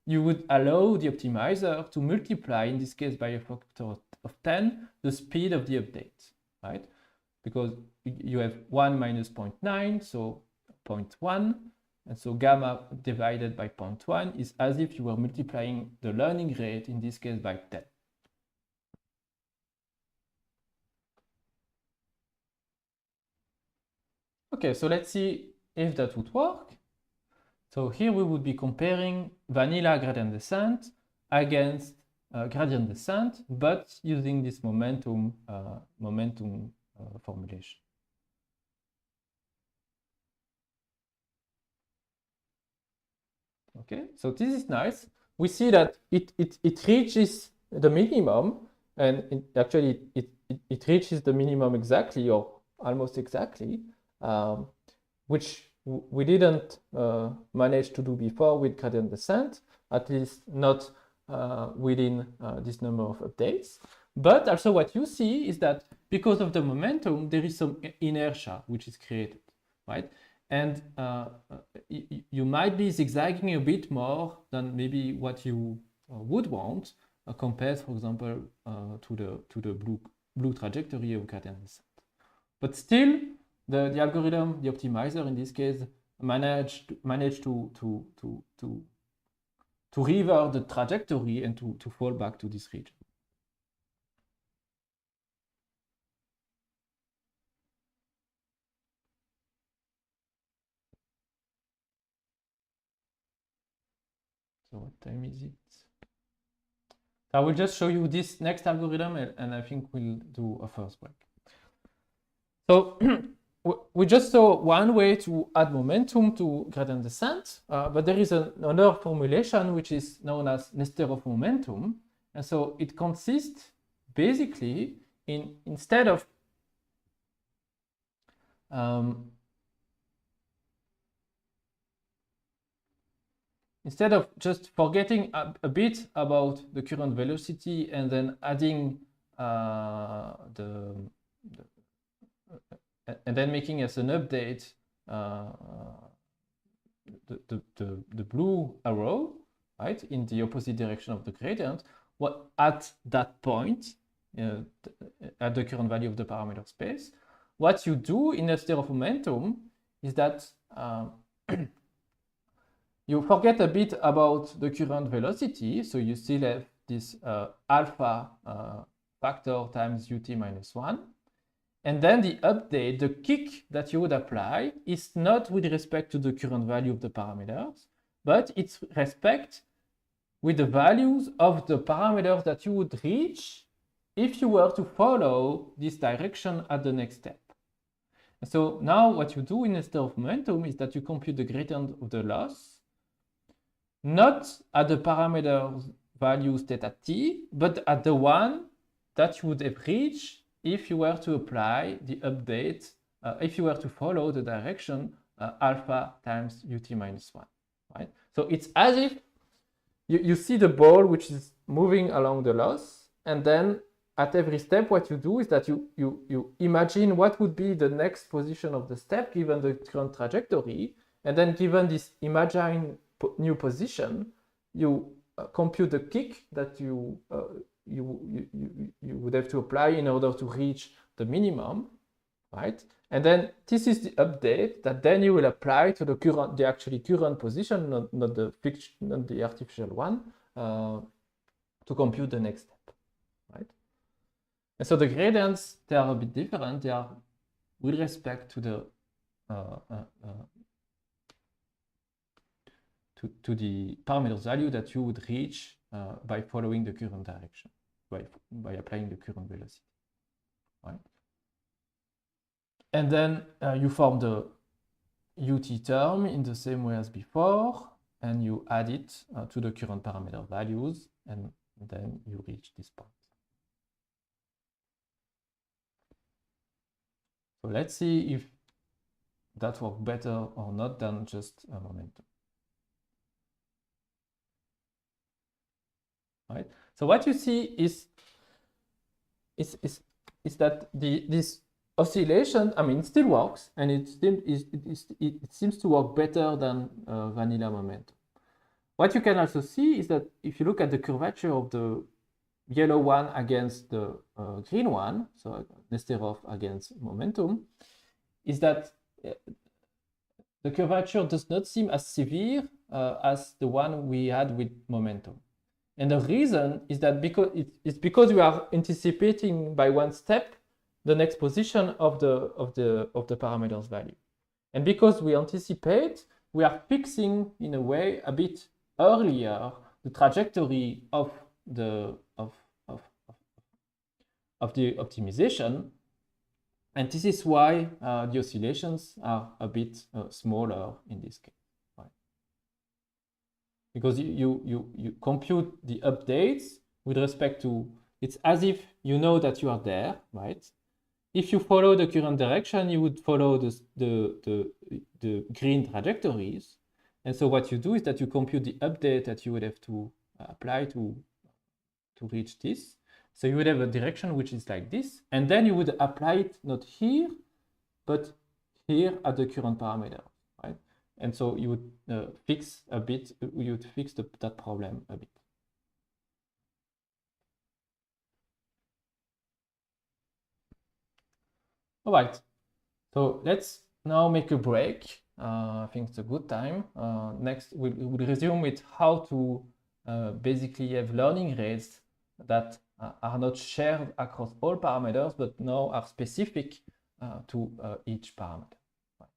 you would allow the optimizer to multiply, in this case by a factor of 10, the speed of the update, right? Because you have 1 minus 0.9, so 0.1, and so gamma divided by 0.1 is as if you were multiplying the learning rate, in this case by 10. Okay, so let's see if that would work. So here we would be comparing vanilla gradient descent against gradient descent, but using this momentum formulation. Okay, so this is nice. We see that it reaches the minimum, and actually it reaches the minimum exactly, or almost exactly, which we didn't manage to do before with gradient descent, at least not within this number of updates. But also what you see is that because of the momentum, there is some inertia which is created, right? And you might be zigzagging a bit more than maybe what you would want compared, for example, to the blue trajectory of gradient descent. But still, the algorithm, the optimizer in this case, managed to revert the trajectory and to fall back to this region. So what time is it? I will just show you this next algorithm, and I think we'll do a first break. So we just saw one way to add momentum to gradient descent, but there is another formulation which is known as Nesterov momentum. And so it consists basically in instead of just forgetting a bit about the current velocity and then adding and then making as an update the blue arrow, right, in the opposite direction of the gradient, what at that point, at the current value of the parameter space, what you do in a state of momentum is that you forget a bit about the current velocity, so you still have this alpha factor times ut minus 1. And then the update, the kick that you would apply is not with respect to the current value of the parameters, but it's respect with the values of the parameters that you would reach if you were to follow this direction at the next step. And so now what you do in a state of momentum is that you compute the gradient of the loss, not at the parameter values theta t, but at the one that you would have reached if you were to apply the update, if you were to follow the direction alpha times ut minus 1, right? So it's as if you see the ball which is moving along the loss, and then at every step what you do is that you imagine what would be the next position of the step given the current trajectory, and then given this imagined new position, you compute the kick that you would have to apply in order to reach the minimum, right? And then this is the update that then you will apply to the actually current position, not the artificial one, to compute the next step, right? And so the gradients, they are a bit different. They are with respect to the to the parameter value that you would reach by following the current direction, by applying the current velocity, right? And then you form the ut term in the same way as before, and you add it to the current parameter values, and then you reach this point. So let's see if that works better or not than just a momentum. Right. So what you see is that this oscillation, I mean, it still works, and it seems to work better than vanilla momentum. What you can also see is that if you look at the curvature of the yellow one against the green one, so Nesterov against momentum, is that the curvature does not seem as severe as the one we had with momentum. And the reason is that because we are anticipating by one step the next position of the parameter's value. And because we anticipate, we are fixing in a way a bit earlier the trajectory of the optimization. And this is why the oscillations are a bit smaller in this case. Because you compute the updates with respect to, it's as if you know that you are there, right? If you follow the current direction, you would follow the green trajectories. And so what you do is that you compute the update that you would have to apply to reach this. So you would have a direction which is like this, and then you would apply it not here, but here at the current parameter, right? And so you would fix a bit, you would fix that problem a bit. All right, so let's now make a break. I think it's a good time. Next, we'll resume with how to basically have learning rates that are not shared across all parameters, but now are specific to each parameter. Right.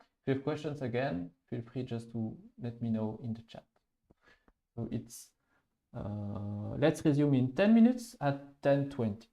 If you have questions again, feel free just to let me know in the chat. So it's, let's resume in 10 minutes at 10:20.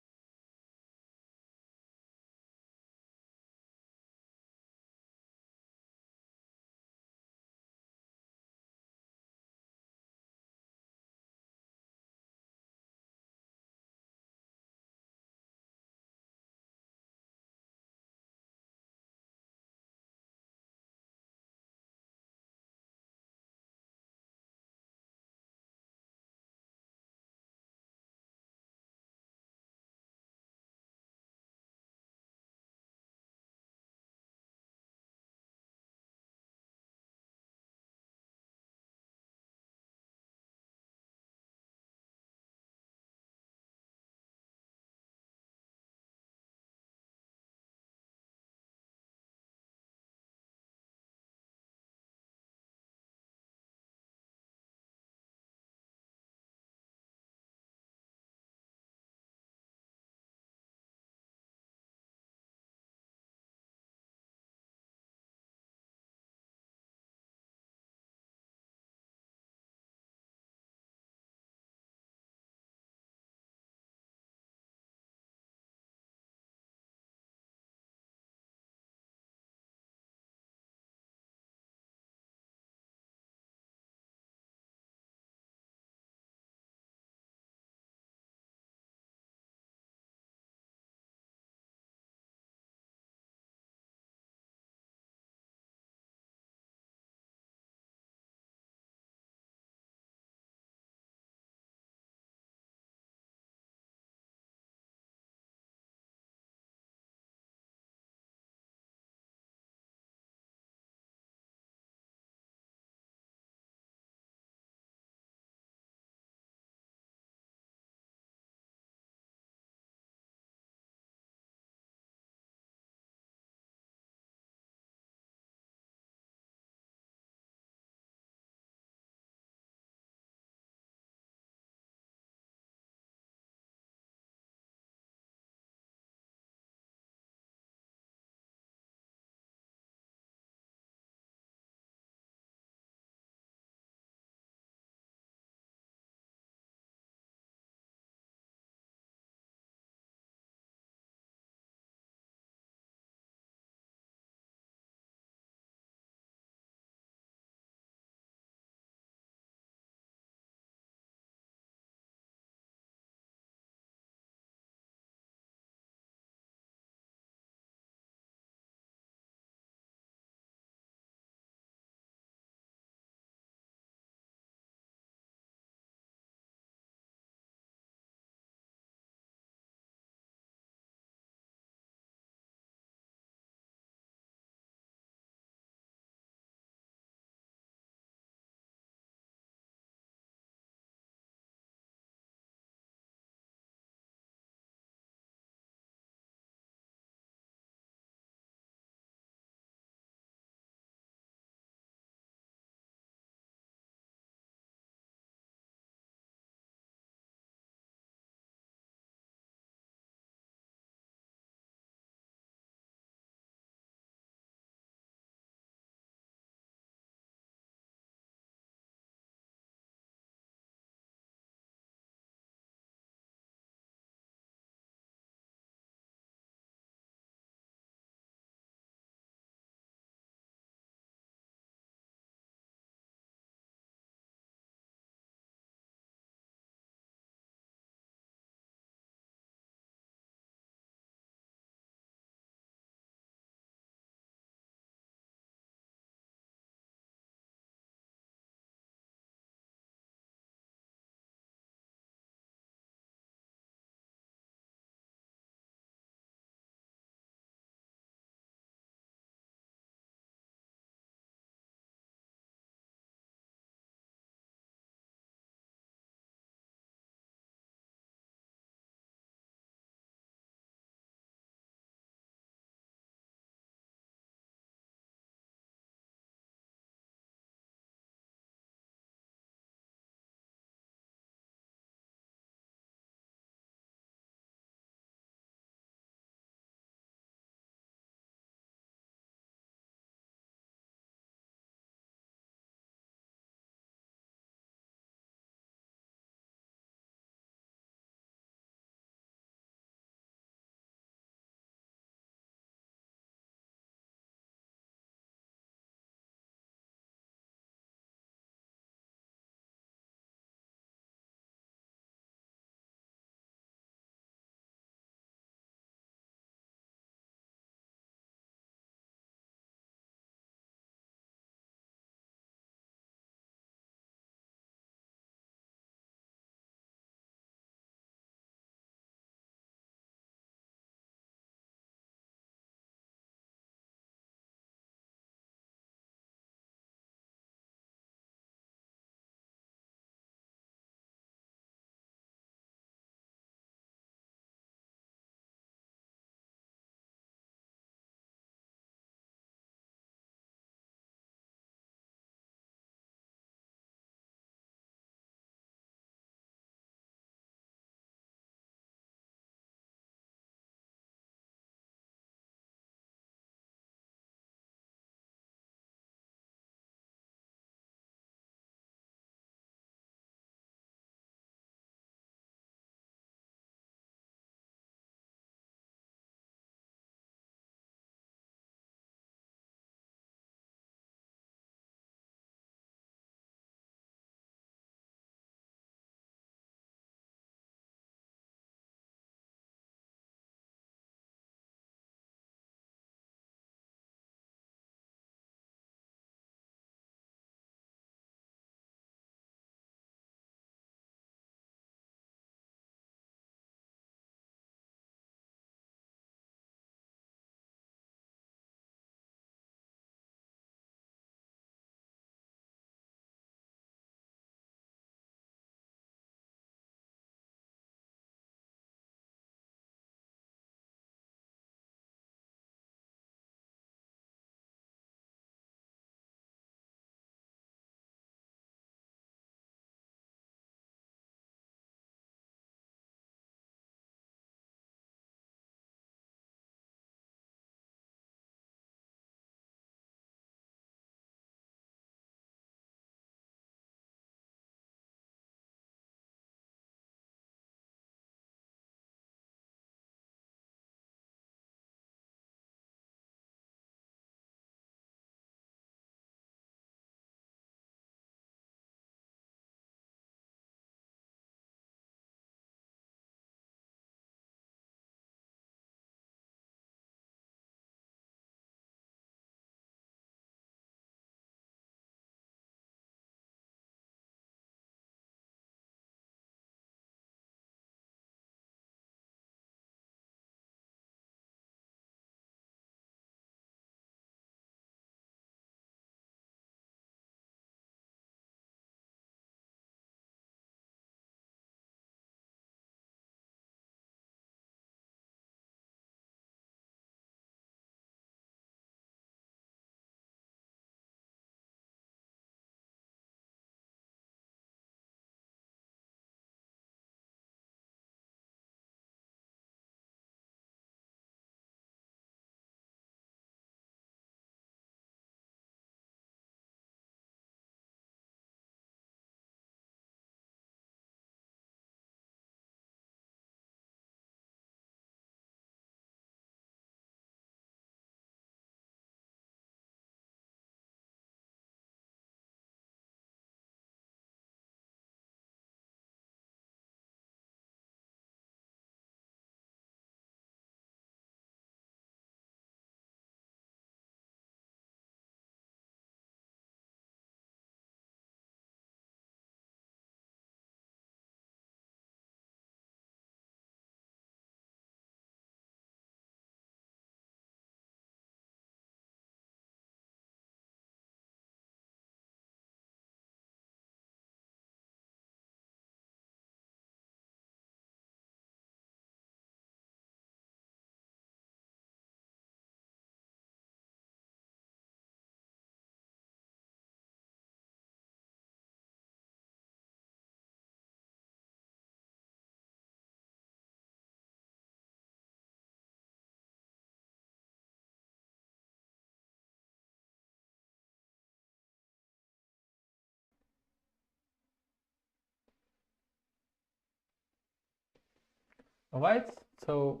All right, so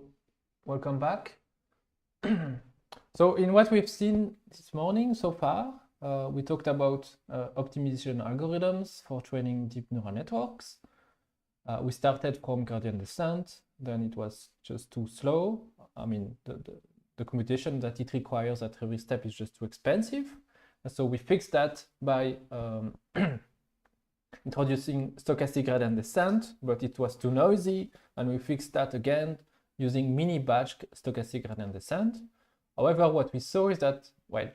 welcome back. So in what we've seen this morning so far, we talked about optimization algorithms for training deep neural networks. We started from gradient descent, then it was just too slow. I mean, the computation that it requires at every step is just too expensive. And so we fixed that by introducing stochastic gradient descent, but it was too noisy, and we fixed that again using mini batch stochastic gradient descent. However, what we saw is that, well,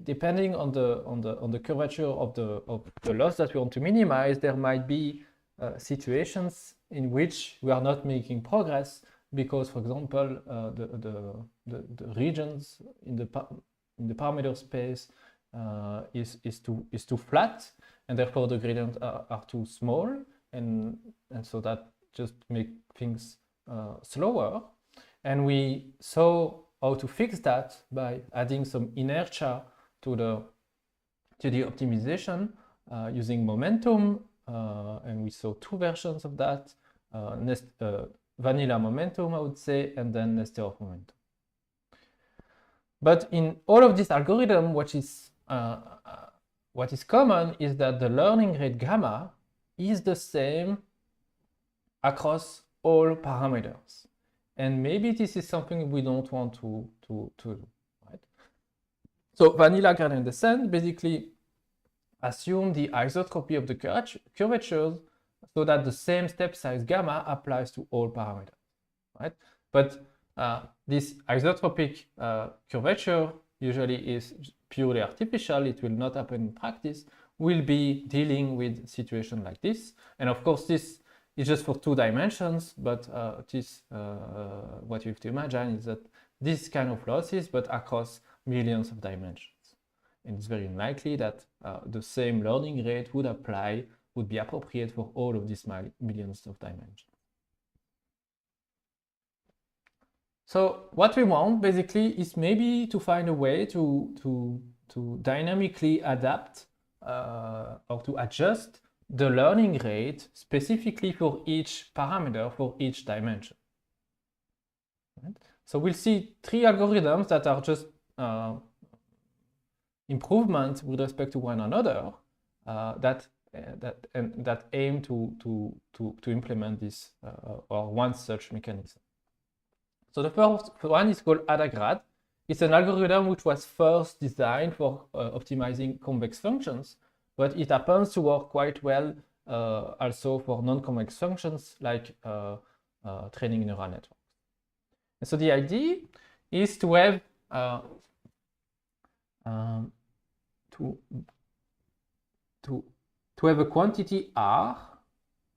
depending on the curvature of the loss that we want to minimize, there might be situations in which we are not making progress because, for example, the regions in the parameter space is too flat, and therefore the gradients are too small, and so that just make things slower. And we saw how to fix that by adding some inertia to the optimization using momentum, and we saw two versions of that: vanilla momentum, I would say, and then Nesterov momentum. But in all of this algorithm, what is common is that the learning rate gamma is the same across all parameters. And maybe this is something we don't want to do, right? So vanilla gradient descent basically assume the isotropy of the curvatures so that the same step size gamma applies to all parameters, right? But this isotropic curvature usually is purely artificial. It will not happen in practice. We'll be dealing with situations like this. And of course, this is just for 2 dimensions, but what you have to imagine is that this kind of losses, but across millions of dimensions. And it's very unlikely that the same learning rate would be appropriate for all of these millions of dimensions. So what we want basically is maybe to find a way to dynamically adapt or to adjust the learning rate specifically for each parameter, for each dimension. Right? So we'll see 3 algorithms that are just improvements with respect to one another that aim to implement this or one such mechanism. So the first one is called ADAGRAD. It's an algorithm which was first designed for optimizing convex functions, but it happens to work quite well also for non-convex functions like training neural networks. And so the idea is to have to have a quantity R,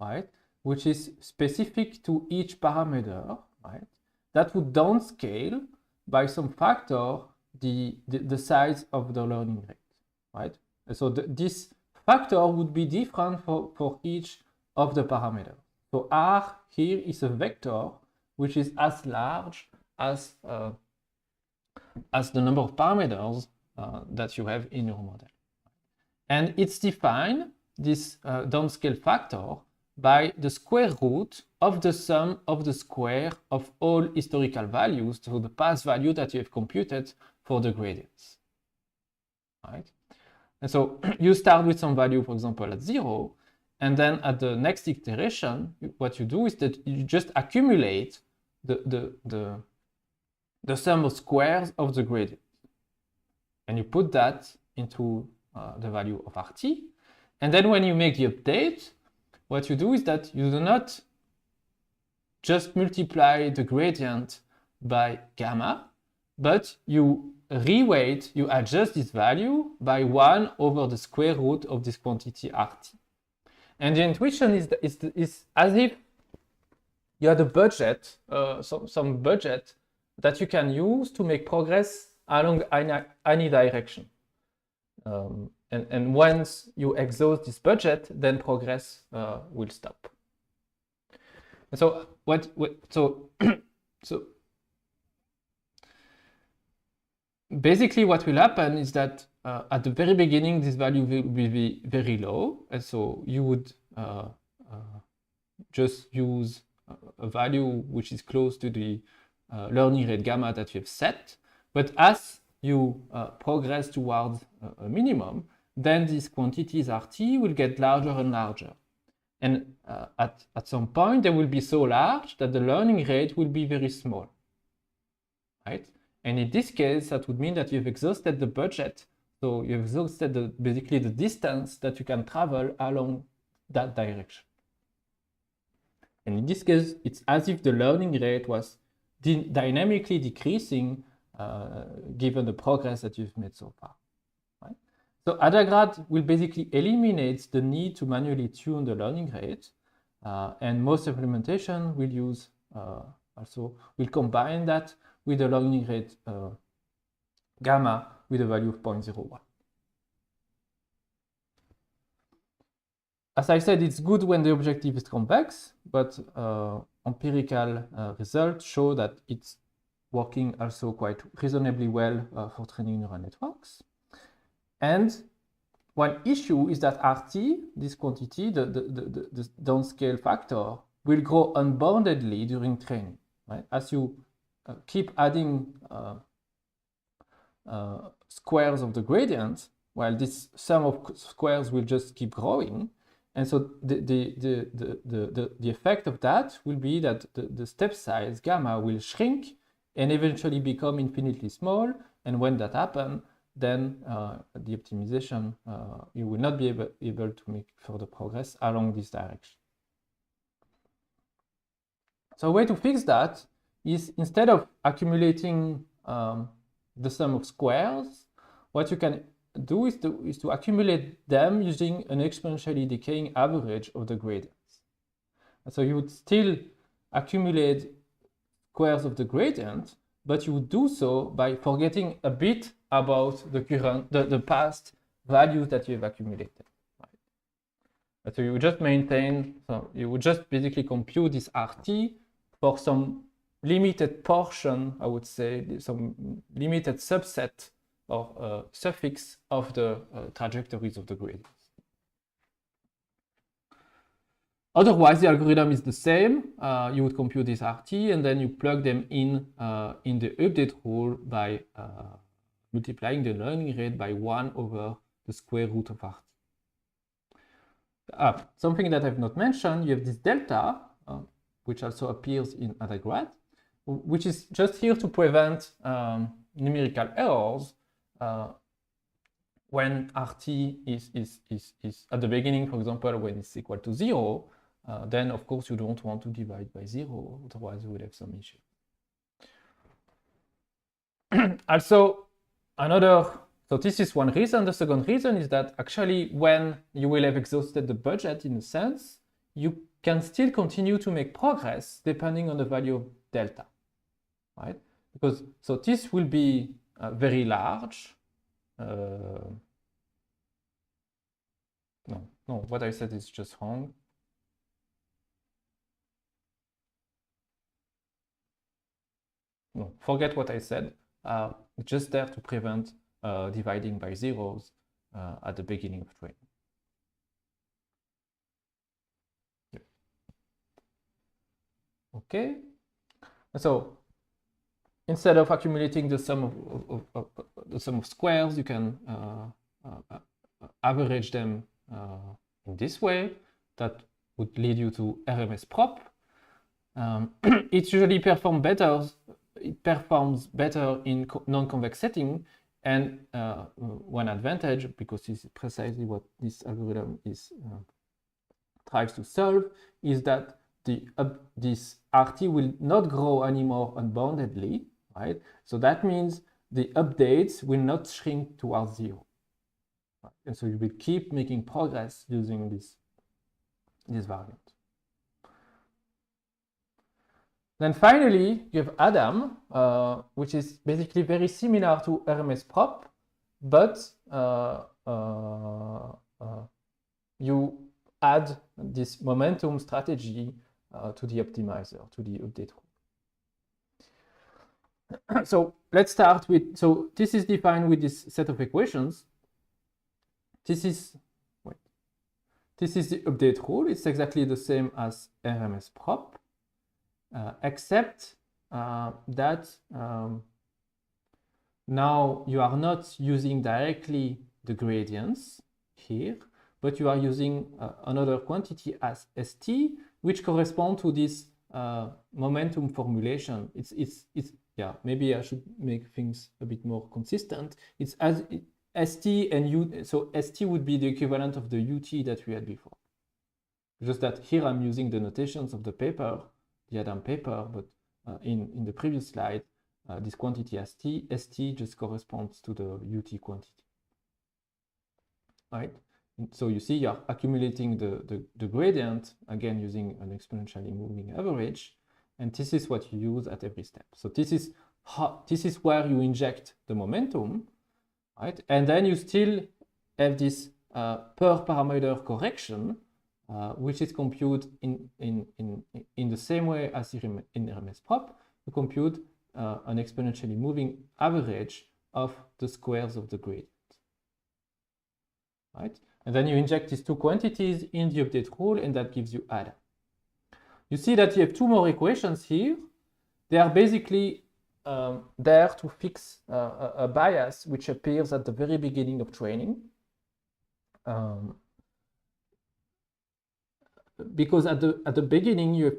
right, which is specific to each parameter, right, that would downscale by some factor the size of the learning rate, right? And so this factor would be different for each of the parameters. So R here is a vector which is as large as the number of parameters that you have in your model. And it's defined, this downscale factor, by the square root of the sum of the square of all historical values, so the past value that you have computed for the gradients. Right? And so you start with some value, for example, at 0, and then at the next iteration, what you do is that you just accumulate the sum of squares of the gradient. And you put that into the value of RT. And then when you make the update, what you do is that you do not just multiply the gradient by gamma, but you reweight, you adjust this value by 1 over the square root of this quantity RT. And the intuition is as if you had a budget, some budget that you can use to make progress along any direction. And once you exhaust this budget, then progress will stop. And so so basically what will happen is that at the very beginning this value will be very low, and so you would just use a value which is close to the learning rate gamma that you have set. But as you progress towards a minimum, then these quantities RT will get larger and larger. And at some point, they will be so large that the learning rate will be very small, right? And in this case, that would mean that you've exhausted the budget. So you've exhausted basically the distance that you can travel along that direction. And in this case, it's as if the learning rate was dynamically decreasing given the progress that you've made so far. Right? So AdaGrad will basically eliminate the need to manually tune the learning rate, and most implementation will use will combine that with the learning rate gamma with a value of 0.01. As I said, it's good when the objective is convex, but empirical results show that it's working also quite reasonably well for training neural networks. And one issue is that RT, this quantity, the downscale factor, will grow unboundedly during training. Right? As you keep adding squares of the gradient, while this sum of squares will just keep growing. And so the effect of that will be that the step size gamma will shrink and eventually become infinitely small. And when that happens, then the optimization, you will not be able to make further progress along this direction. So a way to fix that is, instead of accumulating the sum of squares, what you can do is to accumulate them using an exponentially decaying average of the gradients. And so you would still accumulate squares of the gradient, but you would do so by forgetting a bit about the past values that you've accumulated. Right? So you would just maintain, so you would just basically compute this RT for some limited portion, I would say, some limited subset or suffix of the trajectories of the gradients. Otherwise, the algorithm is the same. You would compute this RT and then you plug them in the update rule by multiplying the learning rate by 1 over the square root of RT. Something that I've not mentioned, you have this delta, which also appears in AdaGrad, which is just here to prevent numerical errors when RT is at the beginning, for example, when it's equal to 0, then of course you don't want to divide by 0, otherwise you will have some issue. Also, so this is one reason. The second reason is that actually when you will have exhausted the budget, in a sense, you can still continue to make progress depending on the value of delta, right? Because so this will be very large. No, what I said is just wrong. No, forget what I said. Just there to prevent dividing by zeros at the beginning of training. Yeah. Okay, so instead of accumulating the sum of squares, you can average them in this way. That would lead you to RMS prop. It usually performs better in non-convex setting, and one advantage, because this is precisely what this algorithm tries to solve, is that this RT will not grow anymore unboundedly, right? So that means the updates will not shrink towards 0. Right? And so you will keep making progress using this variant. Then finally, you have Adam, which is basically very similar to RMS prop, but you add this momentum strategy to the optimizer, to the update rule. So let's start with, so this is defined with this set of equations. This is the update rule. It's exactly the same as RMS prop. except that now you are not using directly the gradients here, but you are using another quantity as st, which corresponds to this momentum formulation. Yeah, maybe I should make things a bit more consistent. It's as st and u, so st would be the equivalent of the ut that we had before. Just that here I'm using the notations of the paper, the Adam paper, but in the previous slide, this quantity st just corresponds to the ut quantity. Right? So you see you're accumulating the gradient, again using an exponentially moving average, and this is what you use at every step. So this is where you inject the momentum, right? And then you still have this per parameter correction, which is computed in the same way as in RMS prop. You compute an exponentially moving average of the squares of the gradient, right? And then you inject these two quantities in the update rule, and that gives you Adam. You see that you have two more equations here. They are basically there to fix a bias which appears at the very beginning of training. Because at the beginning you have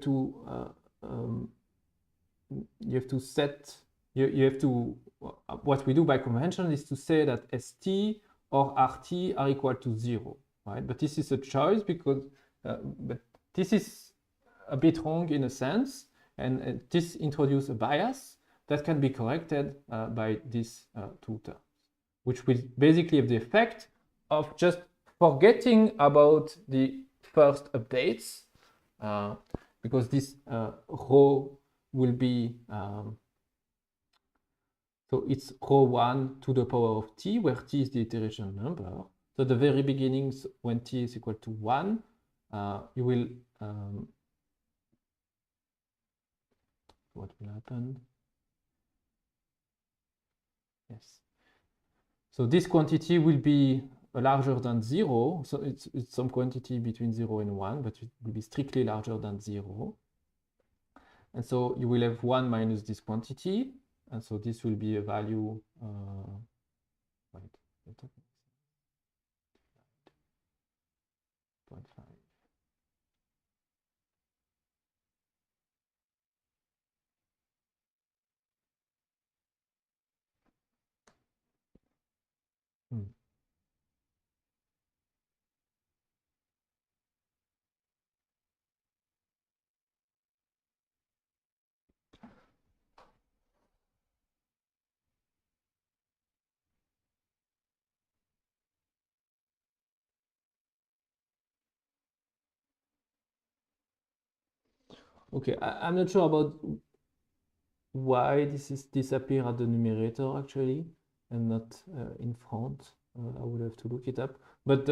to set, what we do by convention is to say that st or rt are equal to 0, right? But this is a choice because but this is a bit wrong in a sense, and this introduces a bias that can be corrected by these two terms, which will basically have the effect of just forgetting about the first updates, because this row will be so it's row 1 to the power of t, where t is the iteration number. So at the very beginning, when t is equal to 1, you will what will happen? Yes. So this quantity will be larger than 0. So it's some quantity between 0 and 1, but it will be strictly larger than 0. And so you will have 1 minus this quantity. And so this will be a value, wait, 0.5. Okay, I'm not sure about why this is disappear at the numerator actually, and not in front. I would have to look it up, but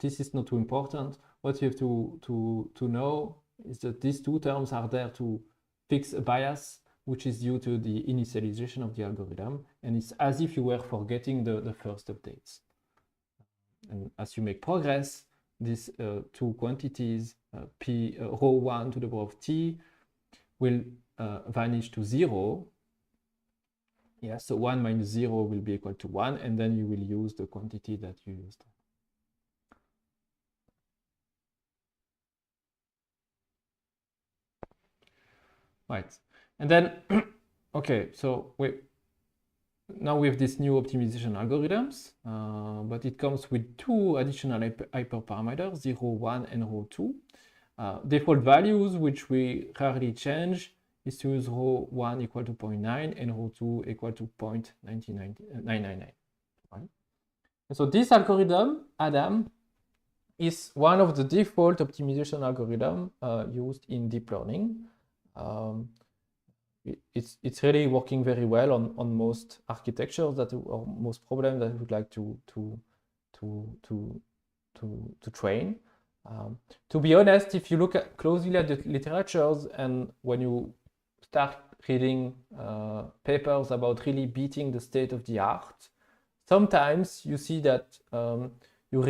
this is not too important. What you have to know is that these two terms are there to fix a bias which is due to the initialization of the algorithm, and it's as if you were forgetting the first updates. And as you make progress, these two quantities, rho 1 to the power of t, will vanish to 0. Yeah, so 1 minus 0 will be equal to 1, and then you will use the quantity that you used. Right, and then, okay, so now we have these new optimization algorithms, but it comes with two additional hyperparameters, 0, 1, and rho 2. Default values, which we rarely change, is to use rho 1 equal to 0.9 and rho 2 equal to 0.999. Right? And so this algorithm, Adam, is one of the default optimization algorithms used in deep learning. It's really working very well on most architectures or most problems that we would like to train. To be honest, if you look closely at the literatures, and when you start reading papers about really beating the state of the art, sometimes you see that you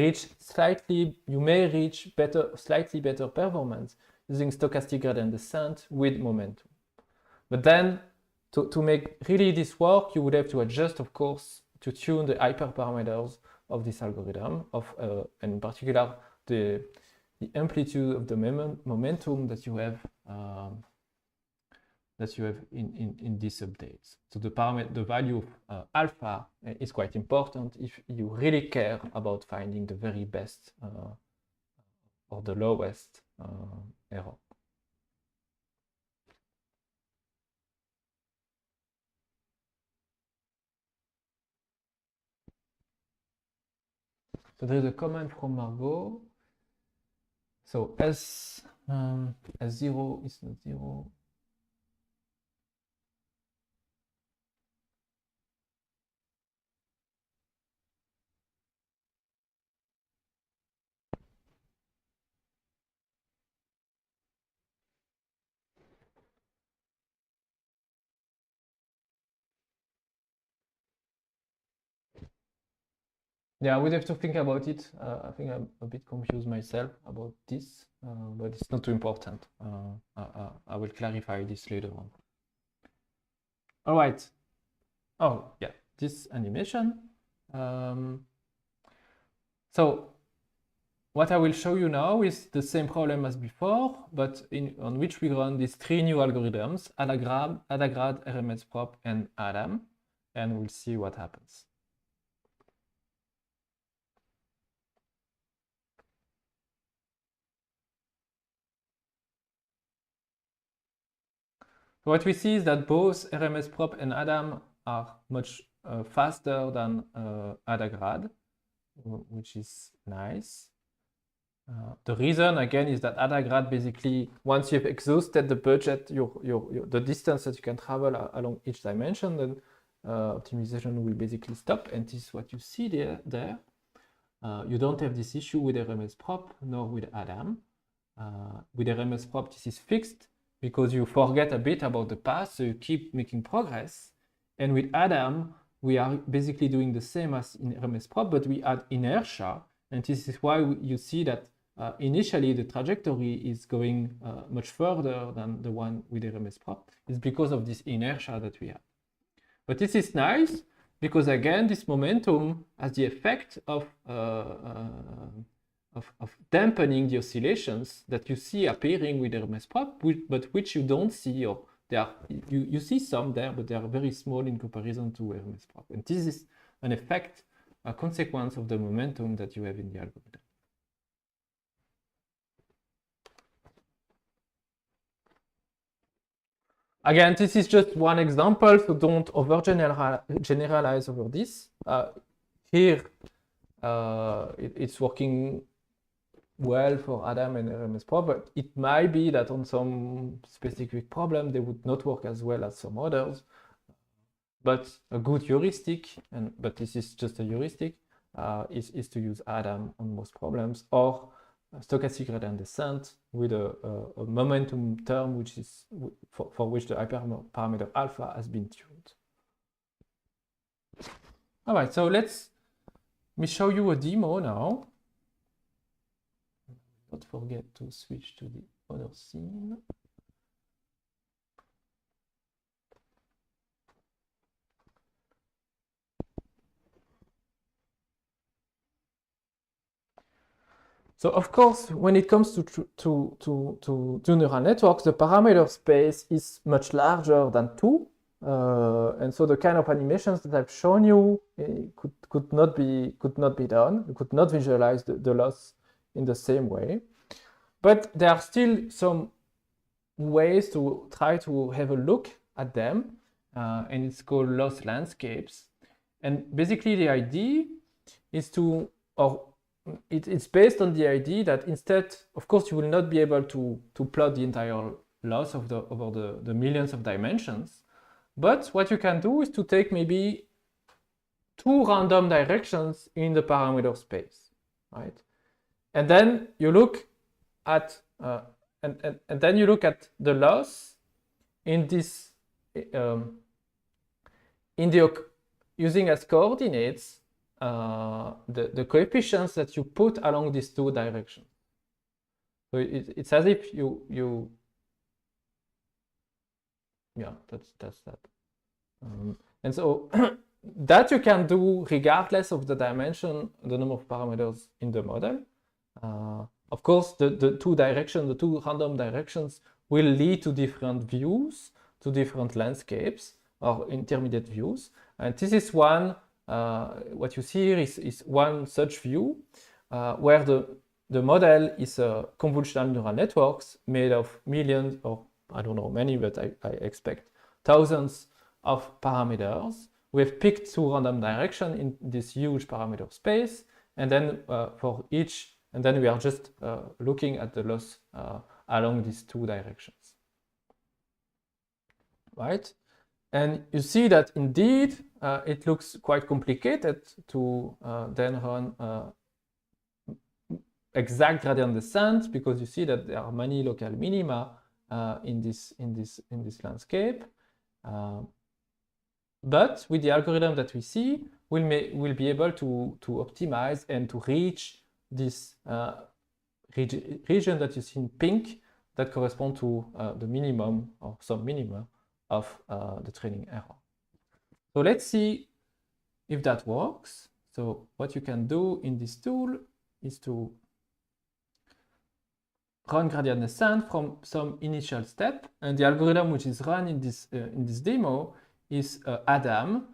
may reach slightly better performance using stochastic gradient descent with momentum. But then to make really this work, you would have to adjust, of course, to tune the hyperparameters of this algorithm, and in particular the amplitude of the momentum that you have in these updates. So the value of alpha is quite important if you really care about finding the very best or the lowest error. So there is a comment from Margot. So S0 is not 0. Yeah, we'd have to think about it. I think I'm a bit confused myself about this, but it's not too important. I will clarify this later on. All right. Oh, yeah, this animation. So what I will show you now is the same problem as before, but on which we run these three new algorithms, AdaGrad, RMSprop, and Adam, and we'll see what happens. So what we see is that both RMSprop and Adam are much faster than AdaGrad, which is nice. The reason, again, is that AdaGrad basically, once you've exhausted the budget, the distance that you can travel along each dimension, then optimization will basically stop. And this is what you see there. You don't have this issue with RMSprop nor with Adam. With RMSprop, this is fixed because you forget a bit about the past, so you keep making progress. And with Adam, we are basically doing the same as in RMSprop, but we add inertia. And this is why you see that initially the trajectory is going much further than the one with RMSprop. It's because of this inertia that we have. But this is nice because, again, this momentum has the effect of dampening the oscillations that you see appearing with RMSprop, but which you don't see, or you see some there, but they are very small in comparison to RMSprop. And this is an effect, a consequence of the momentum that you have in the algorithm. Again, this is just one example, so don't overgeneralize over this. Here, it's working well for Adam and RMSprop, but it might be that on some specific problem, they would not work as well as some others. But a good heuristic, but this is just a heuristic, is to use Adam on most problems, or stochastic gradient descent with a momentum term which is for which the hyperparameter alpha has been tuned. All right, so let me show you a demo now. Don't forget to switch to the other scene. So of course, when it comes to neural networks, the parameter space is much larger than 2. And so the kind of animations that I've shown you could not be done. You could not visualize the loss in the same way. But there are still some ways to try to have a look at them. And it's called loss landscapes. And basically the idea is it's based on the idea that instead, of course, you will not be able to plot the entire loss over the millions of dimensions. But what you can do is to take maybe 2 random directions in the parameter space, right? And then you look at and then you look at the loss in this using as coordinates the coefficients that you put along these 2 directions. So it's as if yeah, that's that. And so that you can do regardless of the dimension, the number of parameters in the model. Of course, the two random directions will lead to different views, to different landscapes or intermediate views. And this is one, what you see here is one such view where the model is a convolutional neural networks made of millions, or I don't know, many, but I expect thousands of parameters. We've picked two random directions in this huge parameter space, and then for each, and then we are just looking at the loss along these two directions, right? And you see that indeed it looks quite complicated to then run exact gradient descent, because you see that there are many local minima in this landscape. But with the algorithm that we see, we'll be able to optimize and to reach this region that you see in pink that correspond to the minimum or some minima of the training error. So let's see if that works. So what you can do in this tool is to run gradient descent from some initial step, and the algorithm which is run in this demo is Adam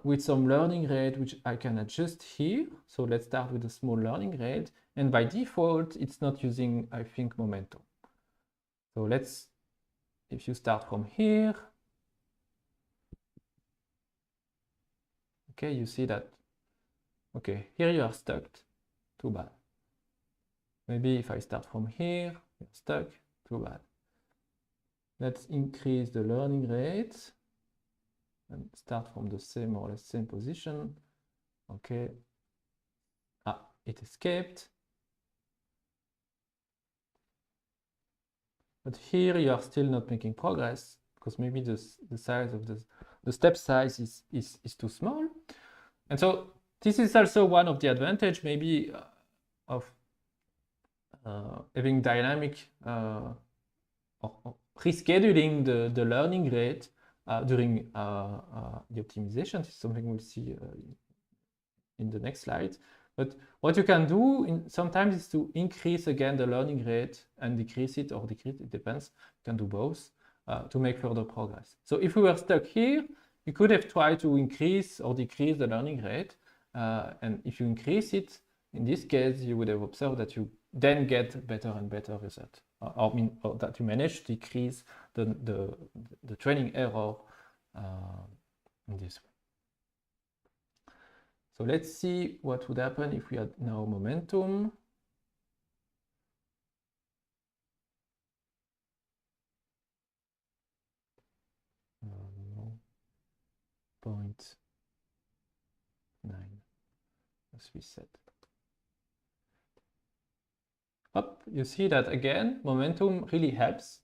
with some learning rate which I can adjust here. So let's start with a small learning rate, and by default it's not using, I think, momentum. So let's, if you start from here, okay, you see that, okay, here you are stuck, too bad. Maybe if I start from here, you're stuck, too bad. Let's increase the learning rate and start from the same or less same position. Okay. Ah, it escaped. But here you are still not making progress because maybe the size of the step size is too small. And so this is also one of the advantage maybe of having dynamic or rescheduling the learning rate during the optimization. This is something we'll see in the next slide. But what you can do sometimes is to increase again the learning rate and decrease it, or decrease it, depends. You can do both to make further progress. So if we were stuck here, you could have tried to increase or decrease the learning rate. And if you increase it, in this case, you would have observed that you then get better and better result, or that you manage to decrease the training error in this way. So let's see what would happen if we had now momentum. .9. Let's reset. Up, you see that again, momentum really helps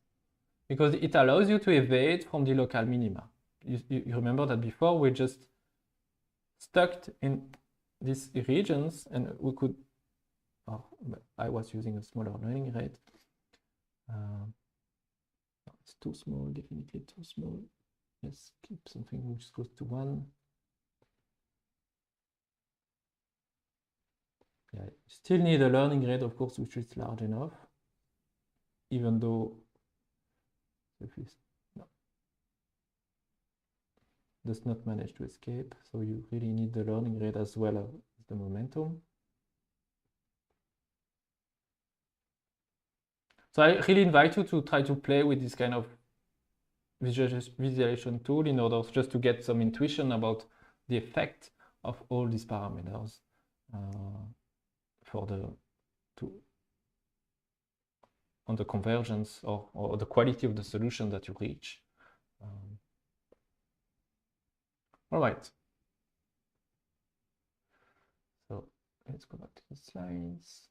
because it allows you to evade from the local minima. You remember that before we just stuck in these regions and we could, I was using a smaller learning rate. It's too small, definitely too small. Let's keep something which is close to 1. Yeah, you still need a learning rate, of course, which is large enough, even though does not manage to escape. So you really need the learning rate as well as the momentum. So I really invite you to try to play with this kind of visualization tool in order just to get some intuition about the effect of all these parameters on the convergence or the quality of the solution that you reach. All right. So let's go back to the slides.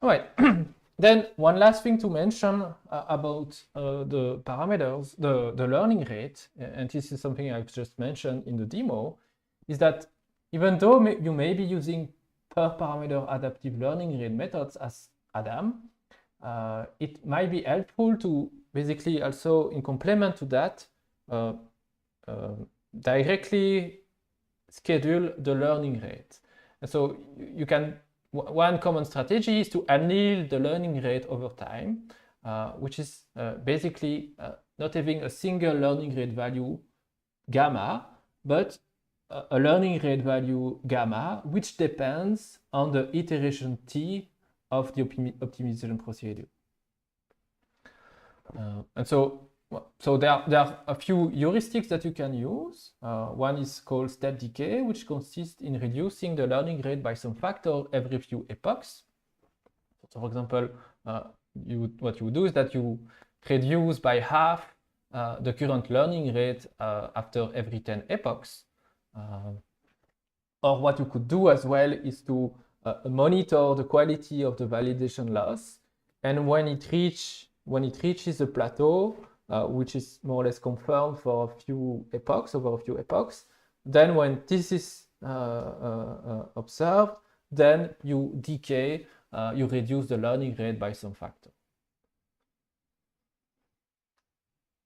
All right. Then one last thing to mention about the parameters, the learning rate, and this is something I've just mentioned in the demo, is that even though you may be using per parameter adaptive learning rate methods as Adam, it might be helpful to basically also, in complement to that, directly schedule the learning rate. And so you can, one common strategy is to anneal the learning rate over time, which is basically not having a single learning rate value gamma, but a learning rate value gamma, which depends on the iteration t of the optimization procedure. And so there are a few heuristics that you can use. One is called step decay, which consists in reducing the learning rate by some factor every few epochs. So for example, what you do is that you reduce by half the current learning rate after every 10 epochs. Or what you could do as well is to monitor the quality of the validation loss. And when it reaches a plateau, which is more or less confirmed for a few epochs, over a few epochs, then when this is observed, then you decay, you reduce the learning rate by some factor.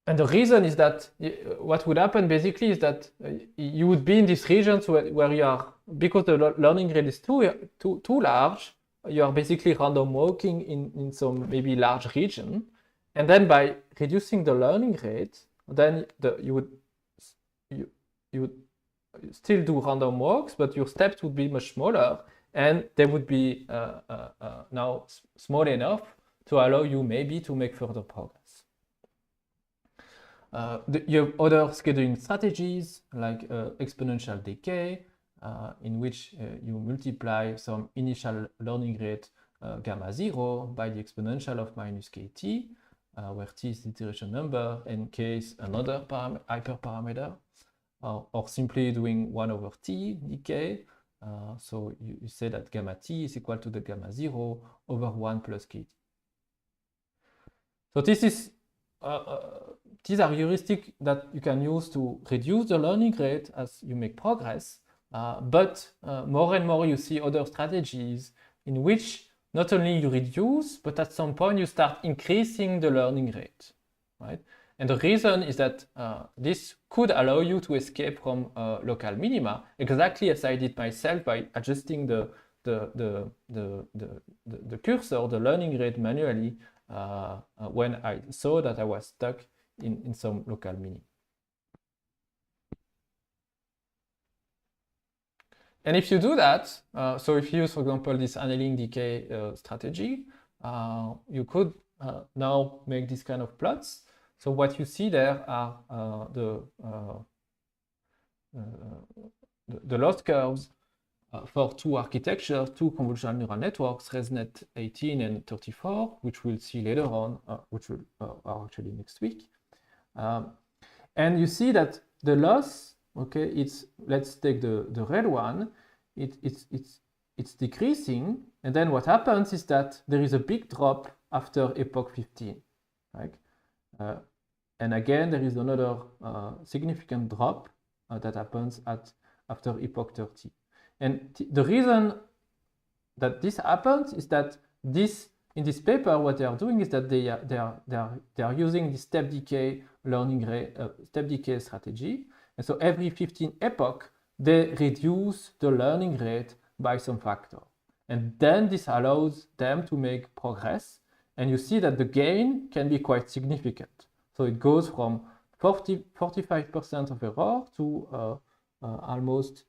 And the reason is that what would happen basically is that you would be in these regions where you are, because the learning rate is too large, you are basically random walking in some maybe large region. And then by reducing the learning rate, then you would still do random walks, but your steps would be much smaller, and they would be now small enough to allow you maybe to make further progress. You have other scheduling strategies like exponential decay, in which you multiply some initial learning rate gamma 0 by the exponential of minus kt, where t is the iteration number and k is another hyperparameter, or simply doing 1 over t decay. So you say that gamma t is equal to the gamma 0 over 1 plus kt. So this is these are heuristics that you can use to reduce the learning rate as you make progress, but more and more you see other strategies in which not only you reduce, but at some point you start increasing the learning rate, right? And the reason is that this could allow you to escape from local minima, exactly as I did myself by adjusting the cursor, the learning rate manually when I saw that I was stuck in some local minimum. And if you do that, so if you use, for example, this annealing decay strategy, you could now make this kind of plots. So what you see there are the loss curves for two architectures, two convolutional neural networks, ResNet 18 and 34, which we'll see later on, which are actually next week. And you see that the loss, okay, it's, let's take the red one, it's decreasing, and then what happens is that there is a big drop after epoch 15, right? And again, there is another significant drop that happens after epoch 30. And the reason that this happens is that in this paper, what they are doing is that they are using the step decay learning rate, step decay strategy. And so every 15 epoch, they reduce the learning rate by some factor. And then this allows them to make progress. And you see that the gain can be quite significant. So it goes from 45% of error to almost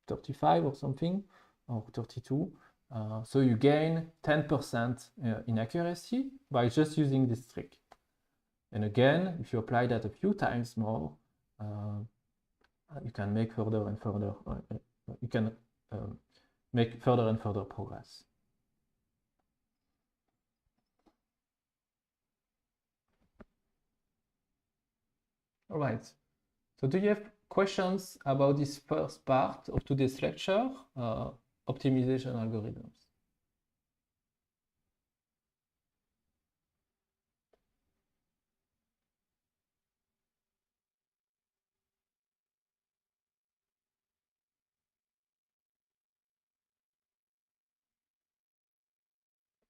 35 or something, or 32. So you gain 10% in accuracy by just using this trick. And again, if you apply that a few times more, you can make further and further, make further and further progress. All right. So do you have questions about this first part of today's lecture, optimization algorithms?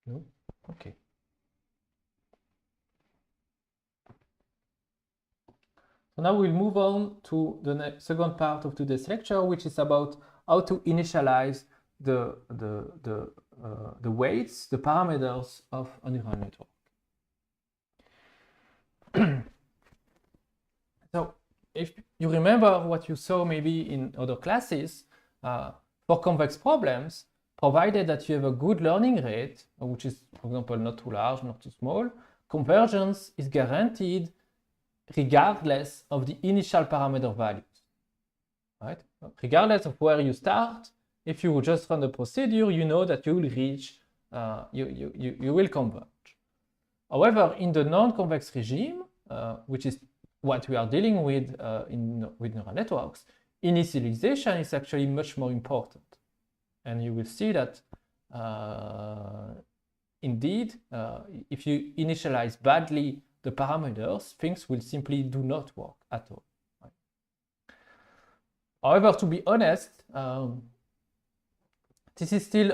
No? Okay. So now we'll move on to the second part of today's lecture, which is about how to initialize the weights, the parameters of a neural network. So if you remember what you saw maybe in other classes, for convex problems, provided that you have a good learning rate, which is, for example, not too large, not too small, convergence is guaranteed regardless of the initial parameter values, right? Regardless of where you start, if you just run the procedure, you know that you will reach, you will converge. However, in the non-convex regime, which is what we are dealing with with neural networks, initialization is actually much more important. And you will see that indeed, if you initialize badly the parameters, things will simply do not work at all. Right? However, to be honest, this is still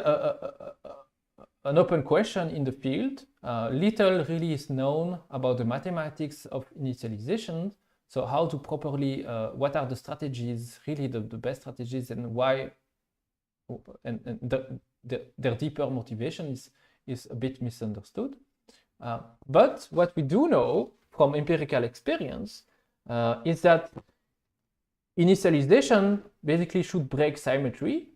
an open question in the field. Little really is known about the mathematics of initialization. So how to properly, what are the strategies, really the best strategies, and why, and their deeper motivation is a bit misunderstood. But what we do know from empirical experience is that initialization basically should break symmetry,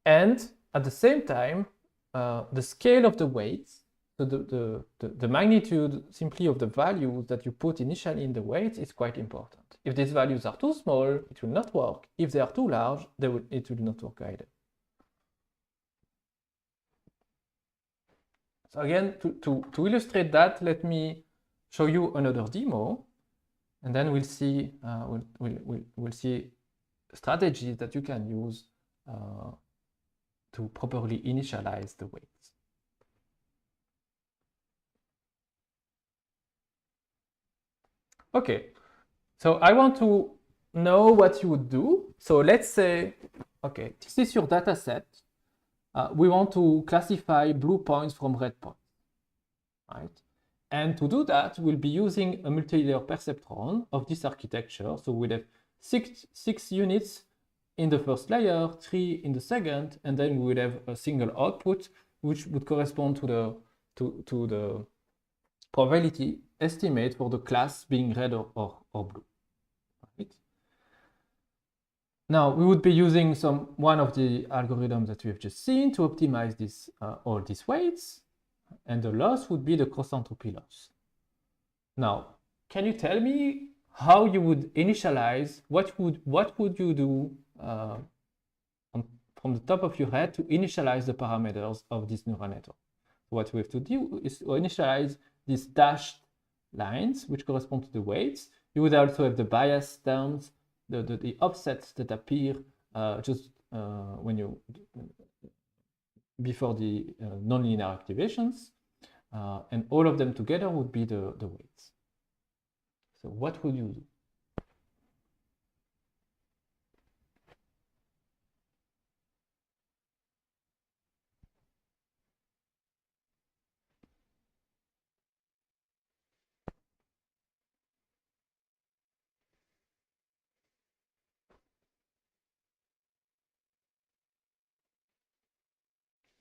and at the same time, the scale of the weights, so the magnitude simply of the values that you put initially in the weights is quite important. If these values are too small, it will not work. If they are too large, it will not work either. So again, to illustrate that, let me show you another demo, and then we'll see we'll see strategies that you can use to properly initialize the weights. Okay, so I want to know what you would do. So let's say, okay, this is your data set. We want to classify blue points from red points, right? And to do that, we'll be using a multi-layer perceptron of this architecture. So we'll have six units in the first layer, 3 in the second, and then we will have a single output, which would correspond to the probability estimate for the class being red or blue. Right? Now we would be using one of the algorithms that we have just seen to optimize this all these weights, and the loss would be the cross-entropy loss. Now, can you tell me how you would initialize? What would you do from the top of your head to initialize the parameters of this neural network? What we have to do is to initialize these dashed lines, which correspond to the weights. You would also have the bias terms, the offsets that appear just when you before the nonlinear activations, and all of them together would be the weights. So what would you do?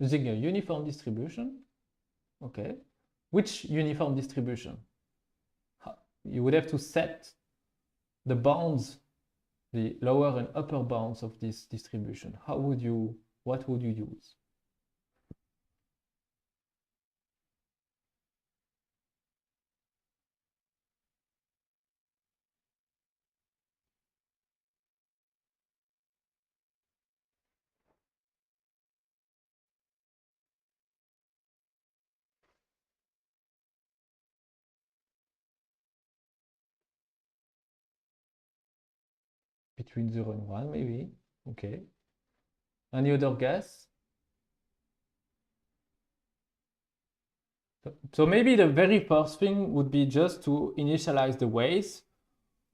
Using a uniform distribution. Okay. Which uniform distribution? You would have to set the bounds, the lower and upper bounds of this distribution. What would you use? Between 0 and 1, maybe. Okay. Any other guess? So maybe the very first thing would be just to initialize the weights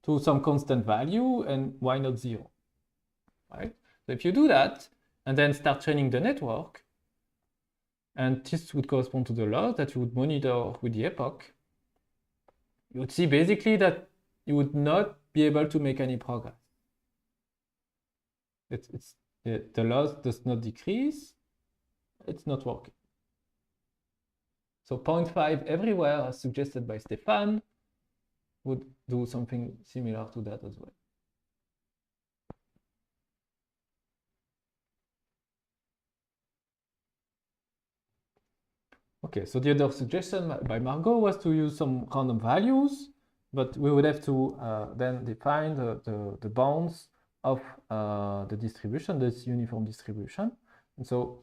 to some constant value, and why not 0? Right? So if you do that and then start training the network, and this would correspond to the loss that you would monitor with the epoch, you would see basically that you would not be able to make any progress. The loss does not decrease, it's not working. So 0.5 everywhere, as suggested by Stefan, would do something similar to that as well. Okay, so the other suggestion by Margot was to use some random values, but we would have to then define the bounds of the distribution, this uniform distribution. And so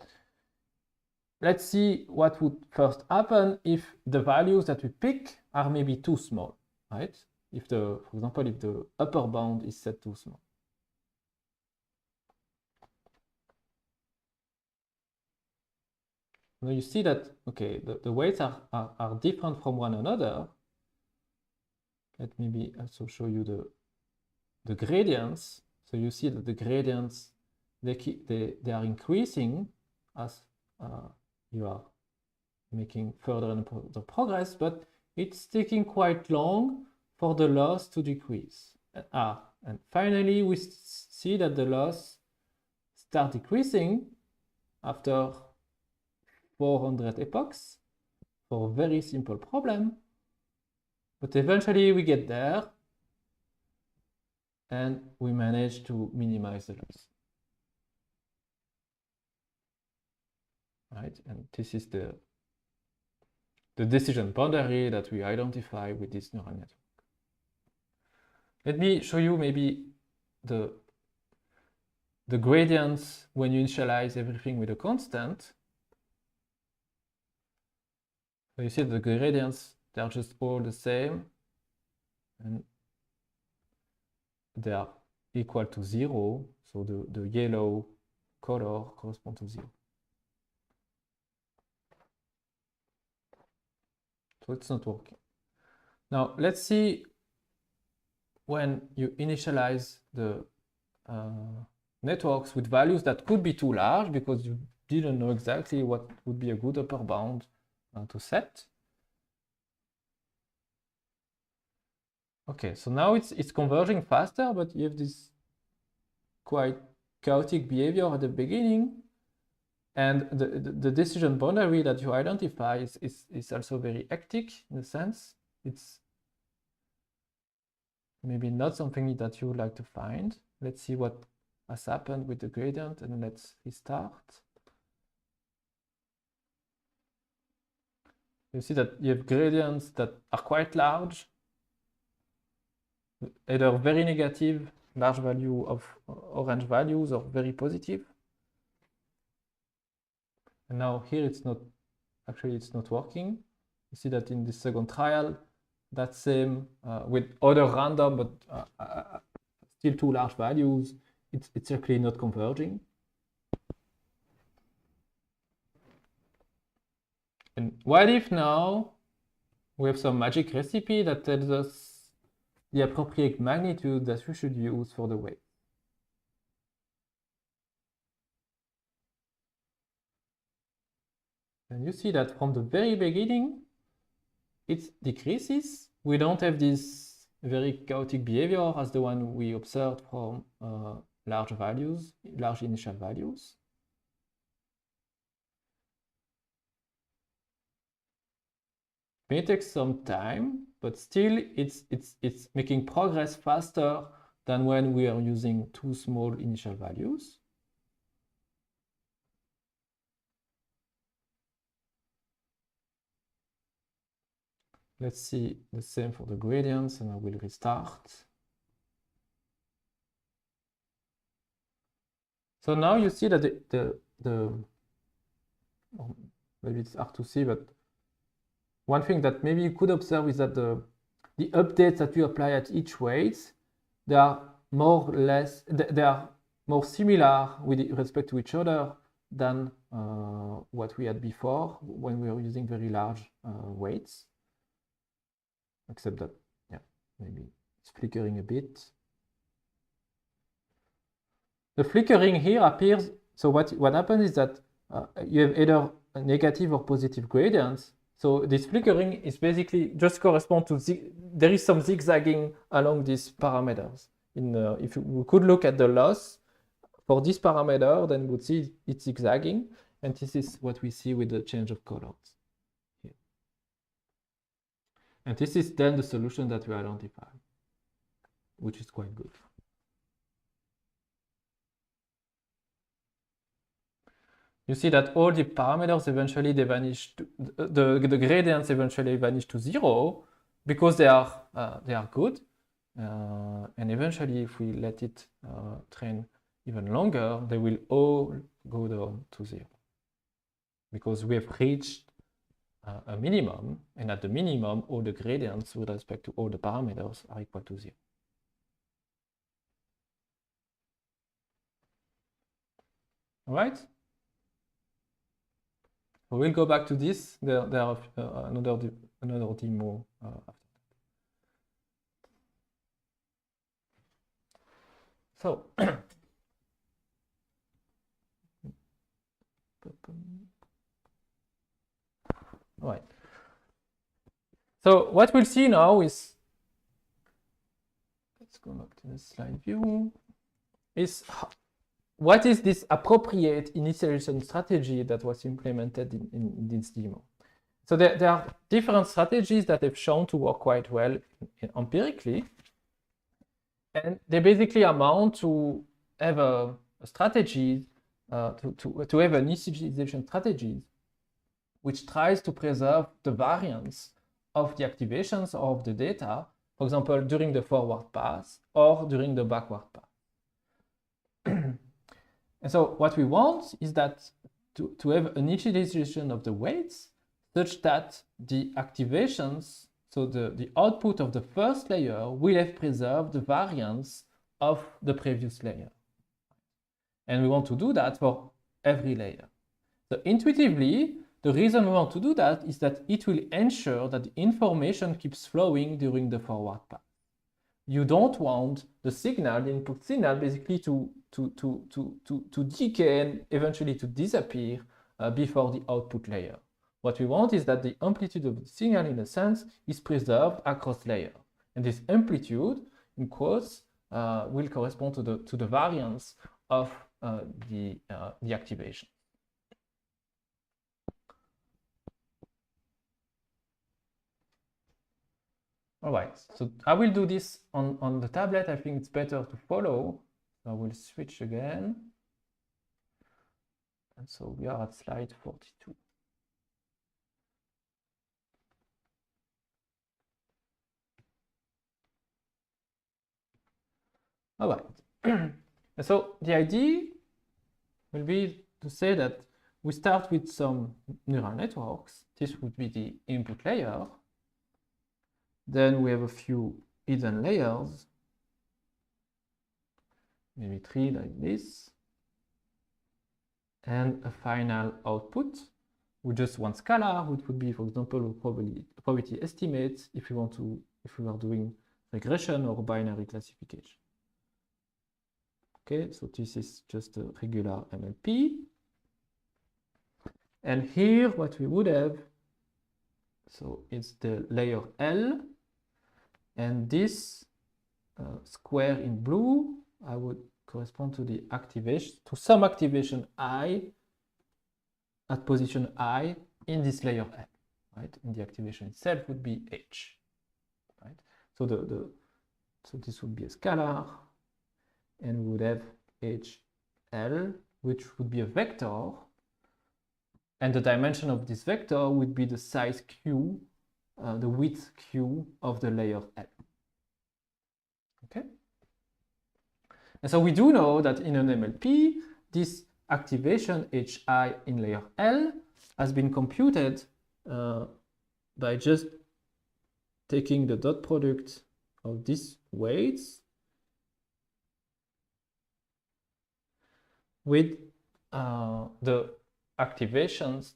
let's see what would first happen if the values that we pick are maybe too small, right? If for example, if the upper bound is set too small. Now you see that, okay, the weights are different from one another. Let me also show you the gradients. So you see that the gradients, they are increasing as you are making further and further progress, but it's taking quite long for the loss to decrease. And finally, we see that the loss start decreasing after 400 epochs for a very simple problem. But eventually we get there and we manage to minimize the loss. Right, and this is the decision boundary that we identify with this neural network. Let me show you maybe the gradients when you initialize everything with a constant. So you see the gradients, they're just all the same and they are equal to 0. So the yellow color corresponds to 0. So it's not working. Now let's see when you initialize the networks with values that could be too large because you didn't know exactly what would be a good upper bound to set. Okay, so now it's converging faster, but you have this quite chaotic behavior at the beginning. And the decision boundary that you identify is also very hectic in a sense. It's maybe not something that you would like to find. Let's see what has happened with the gradient and let's restart. You see that you have gradients that are quite large, either very negative, large value of orange values, or very positive. And now here it's not working. You see that in the second trial, that same with other random but still too large values, it's actually not converging. And what if now we have some magic recipe that tells us the appropriate magnitude that we should use for the weight? And you see that from the very beginning, it decreases. We don't have this very chaotic behavior as the one we observed from large initial values. It may take some time, but still it's making progress faster than when we are using too small initial values. Let's see the same for the gradients, and I will restart. So now you see that maybe it's hard to see, but one thing that maybe you could observe is that the updates that you apply at each weight, they are more similar with respect to each other than what we had before when we were using very large weights. Except that, yeah, maybe it's flickering a bit. The flickering here appears, so what happens is that you have either a negative or positive gradients. So this flickering is basically just correspond to there is some zigzagging along these parameters. If we could look at the loss for this parameter, then we would see it's zigzagging, and this is what we see with the change of colors here. And this is then the solution that we identify, which is quite good. You see that all the parameters eventually they vanish. The gradients eventually vanish to 0 because they are good. And eventually, if we let it train even longer, they will all go down to 0 because we have reached a minimum, and at the minimum, all the gradients with respect to all the parameters are equal to 0. All right. We'll go back to this. There are another demo after. So, all right. So what we'll see now is, let's go back to the slide view, is what is this appropriate initialization strategy that was implemented in this demo. So there are different strategies that have shown to work quite well empirically. And they basically amount to have a strategy, to have an initialization strategy which tries to preserve the variance of the activations of the data, for example, during the forward pass or during the backward pass. And so what we want is that to have an initialization of the weights such that the activations, so the output of the first layer will have preserved the variance of the previous layer. And we want to do that for every layer. So intuitively, the reason we want to do that is that it will ensure that the information keeps flowing during the forward pass. You don't want the signal, the input signal, basically to decay and eventually to disappear before the output layer. What we want is that the amplitude of the signal, in a sense, is preserved across layers. And this amplitude, in quotes, will correspond to the variance of the activation. All right, so I will do this on the tablet. I think it's better to follow. So I will switch again. And so we are at slide 42. All right. And so the idea will be to say that we start with some neural networks. This would be the input layer. Then we have a few hidden layers, maybe 3 like this, and a final output with just one scalar, which would be, for example, a probability estimate if we are doing regression or binary classification. Okay, so this is just a regular MLP. And here what we would have, so it's the layer L, and this square in blue, I would correspond to the activation, to some activation I at position I in this layer L, right? And the activation itself would be H, right? So so this would be a scalar, and we would have HL, which would be a vector, and the dimension of this vector would be the size Q, the width Q of the layer L. Okay? And so we do know that in an MLP, this activation HI in layer L has been computed by just taking the dot product of these weights with the activations,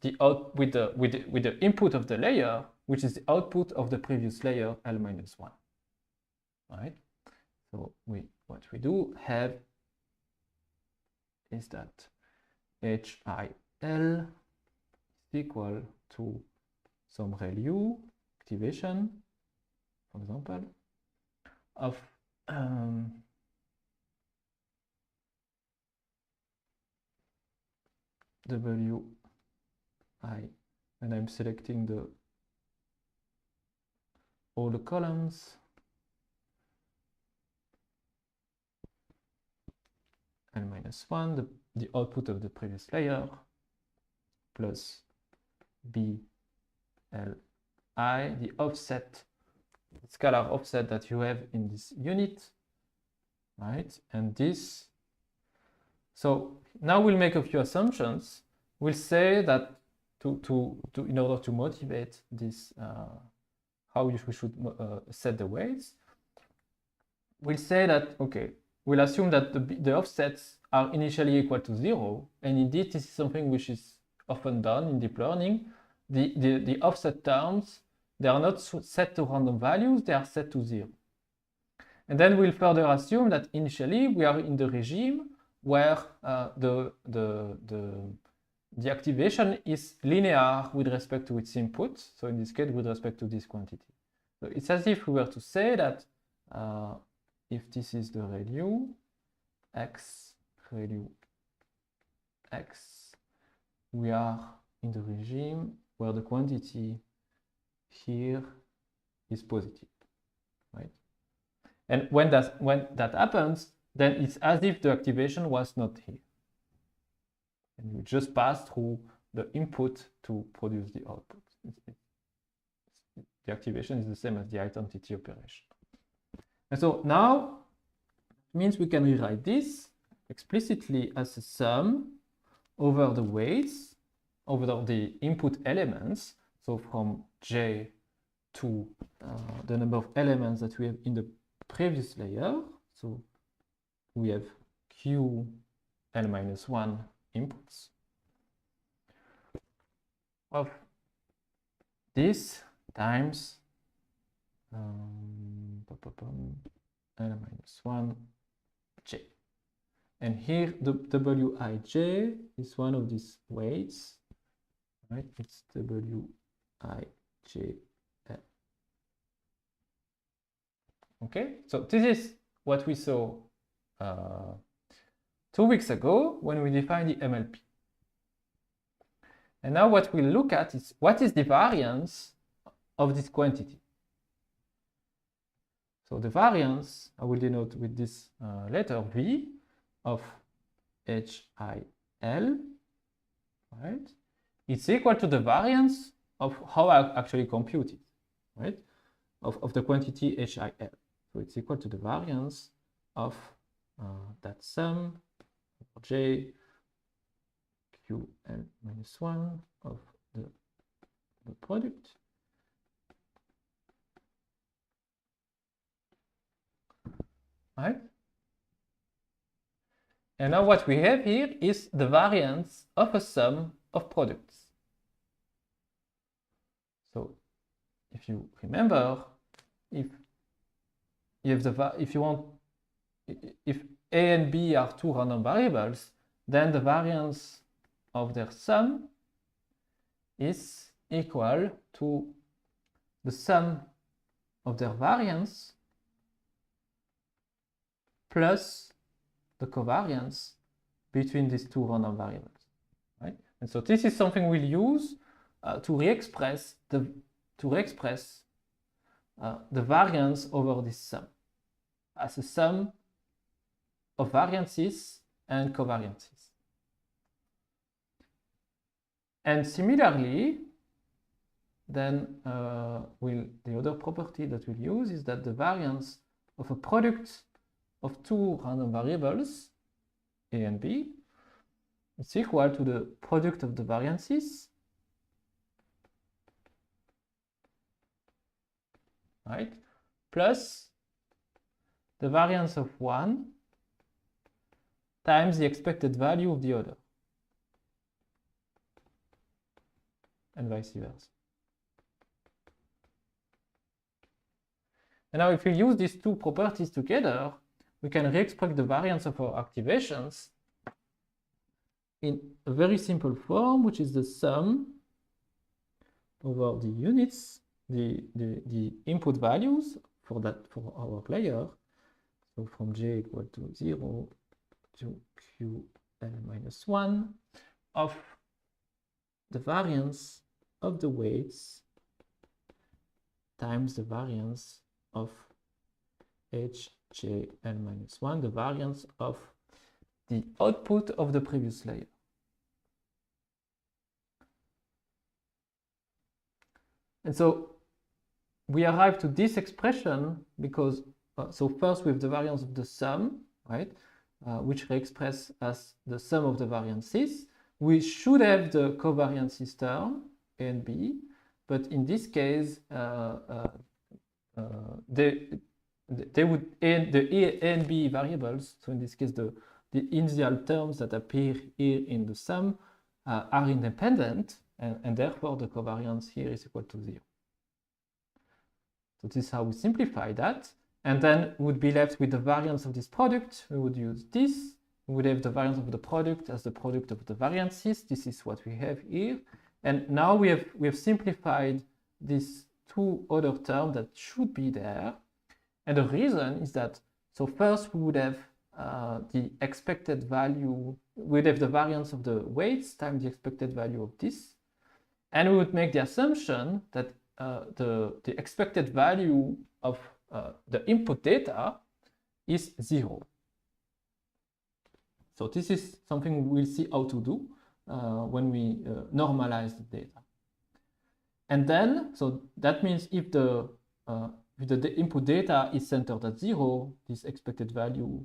with the input of the layer, which is the output of the previous layer L-1. Right? So what we do have is that HIL equal to some ReLU activation, for example, of WI, and I'm selecting all the columns, L-1, the output of the previous layer, plus BLI, the offset, the scalar offset that you have in this unit, right? And this, so now we'll make a few assumptions. We'll say that in order to motivate this, how we should set the weights, we'll say that, okay, we'll assume that the offsets are initially equal to 0, and indeed this is something which is often done in deep learning. The offset terms, they are not set to random values, they are set to 0. And then we'll further assume that initially we are in the regime where the activation is linear with respect to its input, so in this case with respect to this quantity. So it's as if we were to say that if this is the ReLU X, we are in the regime where the quantity here is positive, right? And when that happens, then it's as if the activation was not here. And you just pass through the input to produce the output. The activation is the same as the identity operation. And so now it means we can rewrite this explicitly as a sum over the weights, over the input elements. So from J to the number of elements that we have in the previous layer. So we have Q L-1 inputs of this times L-1 J. And here the Wij is one of these weights, right? It's Wij L. Okay, so this is what we saw 2 weeks ago when we defined the MLP. And now what we'll look at is what is the variance of this quantity. So the variance, I will denote with this letter V of HIL, right? It's equal to the variance of how I actually compute it, right? Of the quantity HIL. So it's equal to the variance of that sum J QL-1 of the product right? And now what we have here is the variance of a sum of products. So if you remember, if A and B are two random variables, then the variance of their sum is equal to the sum of their variance plus the covariance between these two random variables, right? And so this is something we'll use to re-express the variance over this sum as a sum of variances and covariances. And similarly, then the other property that we'll use is that the variance of a product of two random variables, A and B, is equal to the product of the variances, right, plus the variance of one times the expected value of the other, and vice versa. And now if we use these two properties together, we can re-express the variance of our activations in a very simple form, which is the sum over the units, the input values for our player. So from j equal to 0 to qn minus 1 of the variance of the weights times the variance of hjn minus 1, the variance of the output of the previous layer. And so we arrive to this expression because, so first with the variance of the sum, right, which we express as the sum of the variances, we should have the covariances term, A and B, but in this case, they would, the A and B variables, so in this case, the initial terms that appear here in the sum are independent, and therefore the covariance here is equal to 0. So this is how we simplify that. And then we would be left with the variance of this product. We would use this. We would have the variance of the product as the product of the variances. This is what we have here. And now we have simplified these two other terms that should be there. And the reason is that, so first we would have the expected value, we'd have the variance of the weights times the expected value of this. And we would make the assumption that the expected value of the input data is 0. So this is something we'll see how to do when we normalize the data. And then, so that means if the input data is centered at 0, this expected value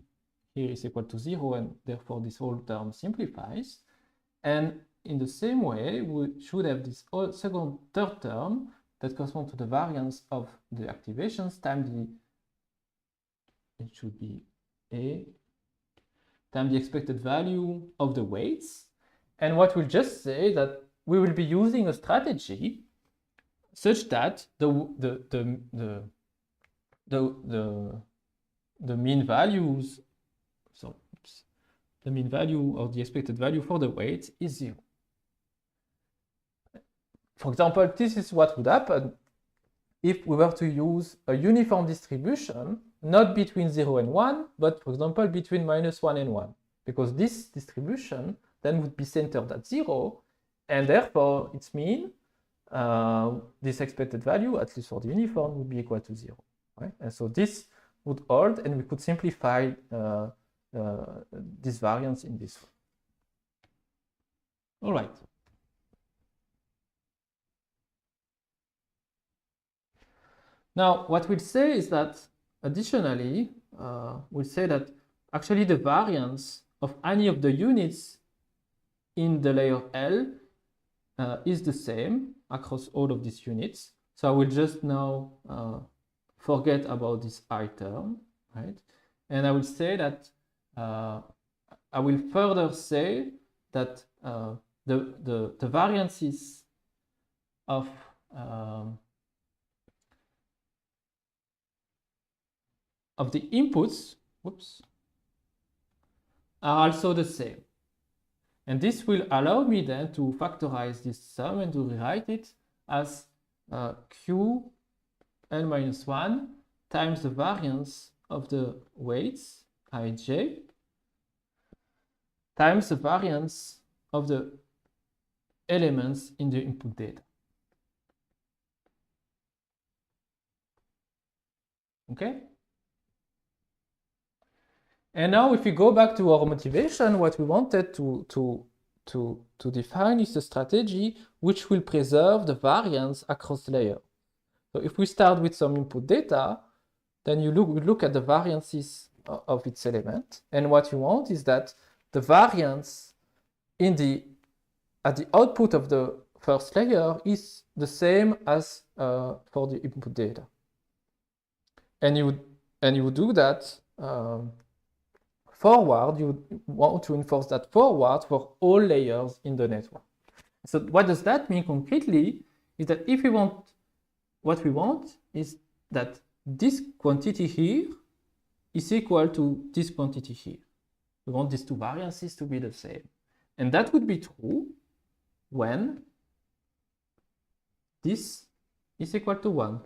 here is equal to 0, and therefore this whole term simplifies. And in the same way, we should have this third term that corresponds to the variance of the activations times it should be A, times the expected value of the weights. And what we'll just say that we will be using a strategy such that the mean values, so the mean value or the expected value for the weight is 0. For example, this is what would happen if we were to use a uniform distribution, not between 0 and 1, but for example, between -1 and 1, because this distribution then would be centered at 0, and therefore its mean, this expected value, at least for the uniform, would be equal to 0. Right? And so this would hold, and we could simplify this variance in this way. All right. Now, what we'll say is that, additionally, we'll say that actually the variance of any of the units in the layer L is the same across all of these units. So I will just now forget about this I term, right? And I will say that, I will further say that the variances of the inputs, are also the same. And this will allow me then to factorize this sum and to rewrite it as Qn minus 1 times the variance of the weights, Ij, times the variance of the elements in the input data. Okay? And now if we go back to our motivation, what we wanted to define is a strategy which will preserve the variance across layers. So if we start with some input data, then we look at the variances of its element. And what you want is that the variance at the output of the first layer is the same as for the input data. And you would do that forward. You want to enforce that forward for all layers in the network. So what does that mean concretely is that if we want, what we want is that this quantity here is equal to this quantity here. We want these two variances to be the same. And that would be true when this is equal to 1.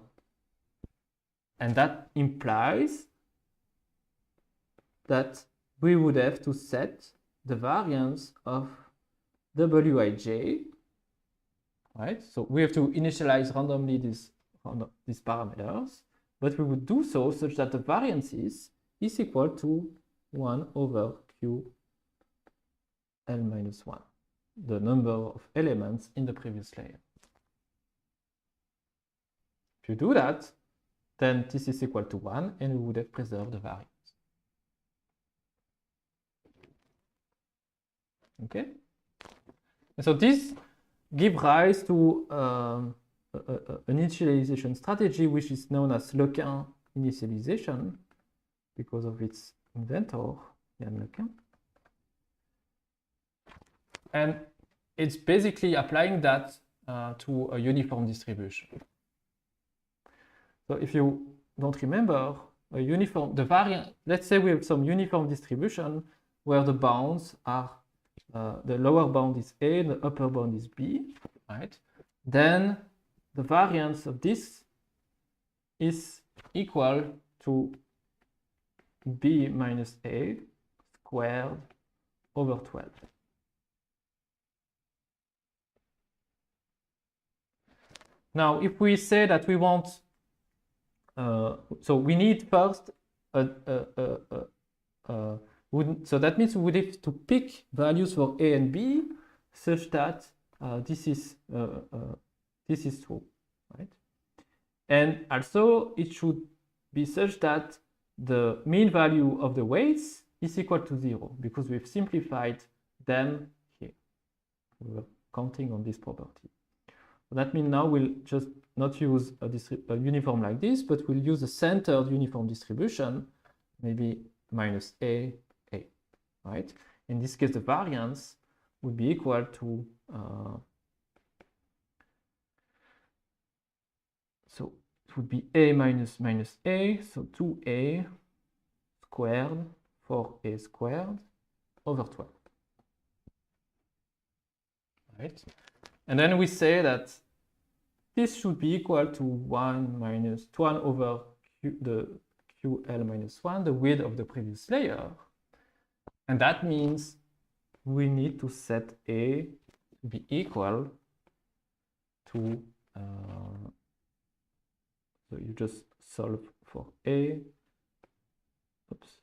And that implies that we would have to set the variance of wij, right? So we have to initialize randomly these parameters, but we would do so such that the variance is equal to 1 over ql minus 1, the number of elements in the previous layer. If you do that, then this is equal to 1, and we would have preserved the variance. Okay? And so this gives rise to an initialization strategy which is known as Lequin initialization because of its inventor, Yann Lequin. And it's basically applying that to a uniform distribution. So if you don't remember, the variant, let's say we have some uniform distribution where the bounds are, the lower bound is A, and the upper bound is B, right? Then the variance of this is equal to B minus A squared over 12. Now, if we say that we want, so we need first, so that means we would have to pick values for A and B such that this is true, right? And also it should be such that the mean value of the weights is equal to 0 because we've simplified them here. We're counting on this property. So that means now we'll just not use a uniform like this, but we'll use a centered uniform distribution, maybe minus A, right? In this case, the variance would be equal to, so it would be A minus A, so 2A squared, 4A squared over 12. Right? And then we say that this should be equal to 1 over the QL minus 1, the width of the previous layer. And that means we need to set A to be equal to, so you just solve for A, oops,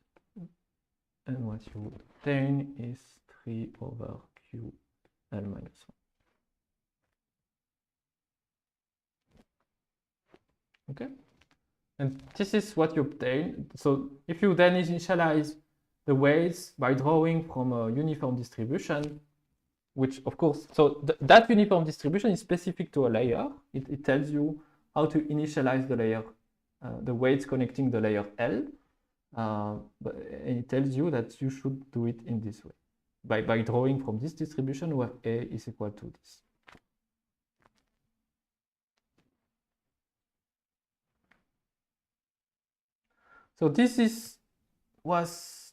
and what you obtain is 3 over QL minus 1. Okay? And this is what you obtain. So if you then initialize the weights by drawing from a uniform distribution, which of course, so that uniform distribution is specific to a layer. It tells you how to initialize the layer, the weights connecting the layer L, but it tells you that you should do it in this way, by drawing from this distribution where A is equal to this. So this was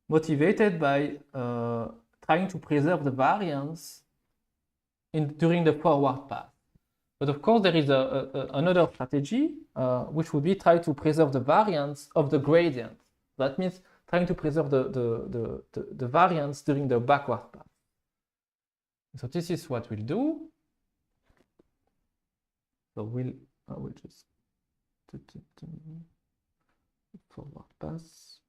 motivated by trying to preserve the variance during the forward path. But of course, there is another strategy, which would be try to preserve the variance of the gradient. That means trying to preserve the variance during the backward path. So this is what we'll do. So I will just forward pass.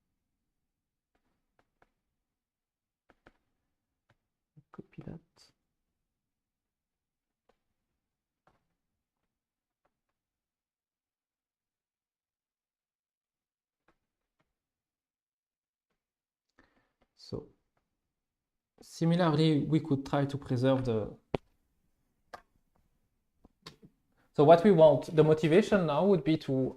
Copy that. So similarly, we could try to preserve so what we want, the motivation now would be to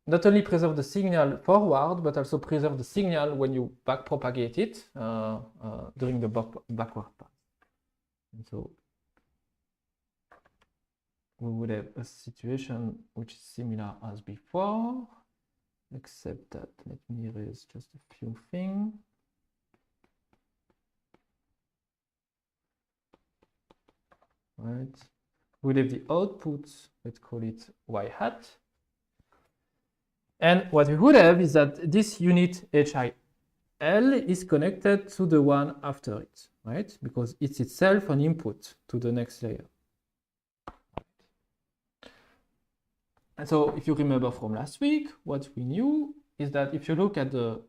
not only preserve the signal forward, but also preserve the signal when you backpropagate it during the backward path. And so we would have a situation which is similar as before, except that, let me erase just a few things. right? We leave the output, let's call it y hat. And what we would have is that this unit HIL is connected to the one after it, right? Because it's itself an input to the next layer. And so if you remember from last week, what we knew is that if you look at the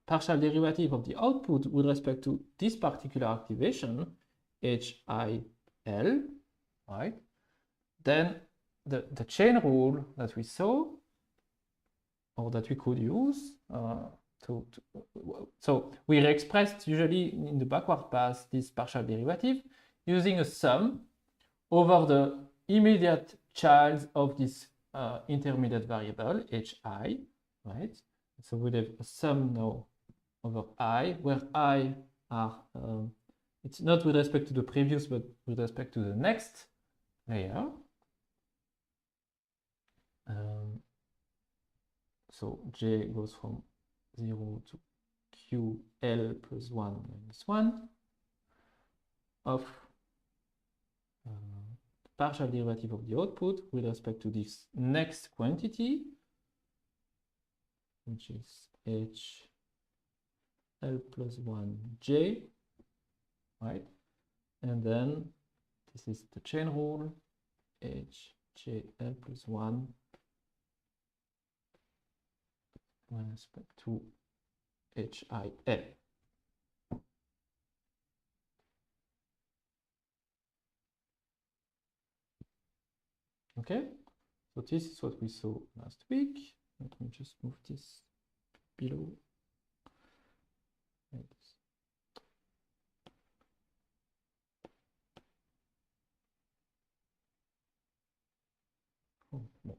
partial derivative of the output with respect to this particular activation, HIL, right? Then the chain rule that we saw, or that we could use, so we expressed usually in the backward pass this partial derivative using a sum over the immediate child of this intermediate variable, hi, right? So we have a sum now over I, where I are, it's not with respect to the previous, but with respect to the next layer. So j goes from 0 to ql plus 1 minus 1 of partial derivative of the output with respect to this next quantity, which is hl plus 1j, right? And then this is the chain rule, hjl plus 1 with respect to HIL. Okay, so this is what we saw last week. Let me just move this below. Oh, no.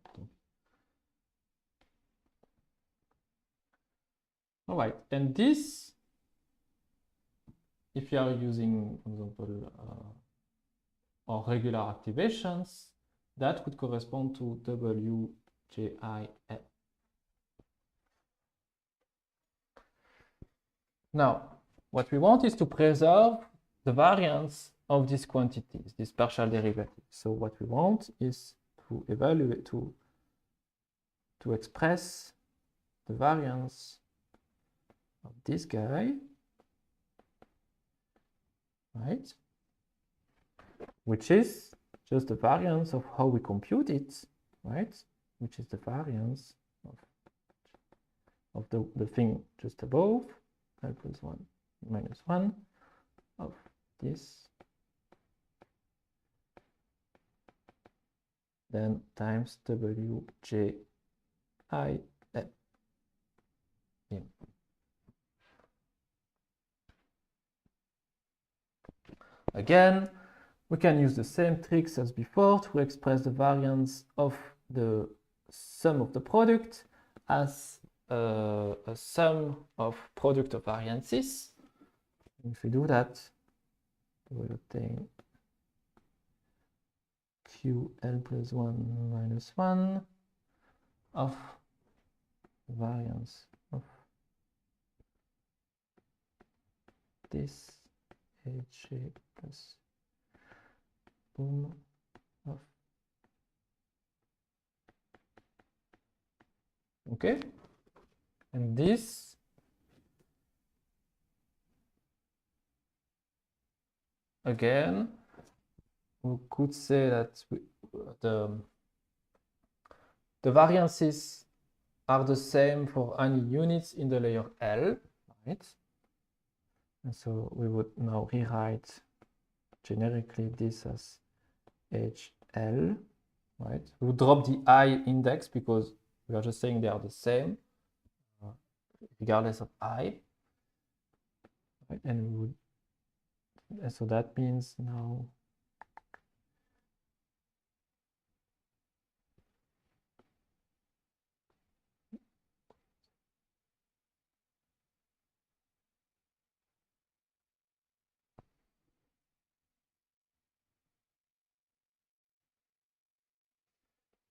All right, and this, if you are using, for example, or regular activations, that would correspond to WJIL. Now, what we want is to preserve the variance of these quantities, these partial derivatives. So what we want is to evaluate, to express the variance of this guy, right? Which is just the variance of how we compute it, right? Which is the variance of the thing just above, L plus 1 minus 1 of this, then times WJIL. Again, we can use the same tricks as before to express the variance of the sum of the product as a sum of product of variances. If we do that, we will obtain QL plus 1 minus 1 of variance of this HJ plus boom of, okay, and this again, we could say that the variances are the same for any units in the layer L, right? And so we would now rewrite generically this as HL, right? We would drop the I index because we are just saying they are the same, regardless of I. Right? And we would, so that means now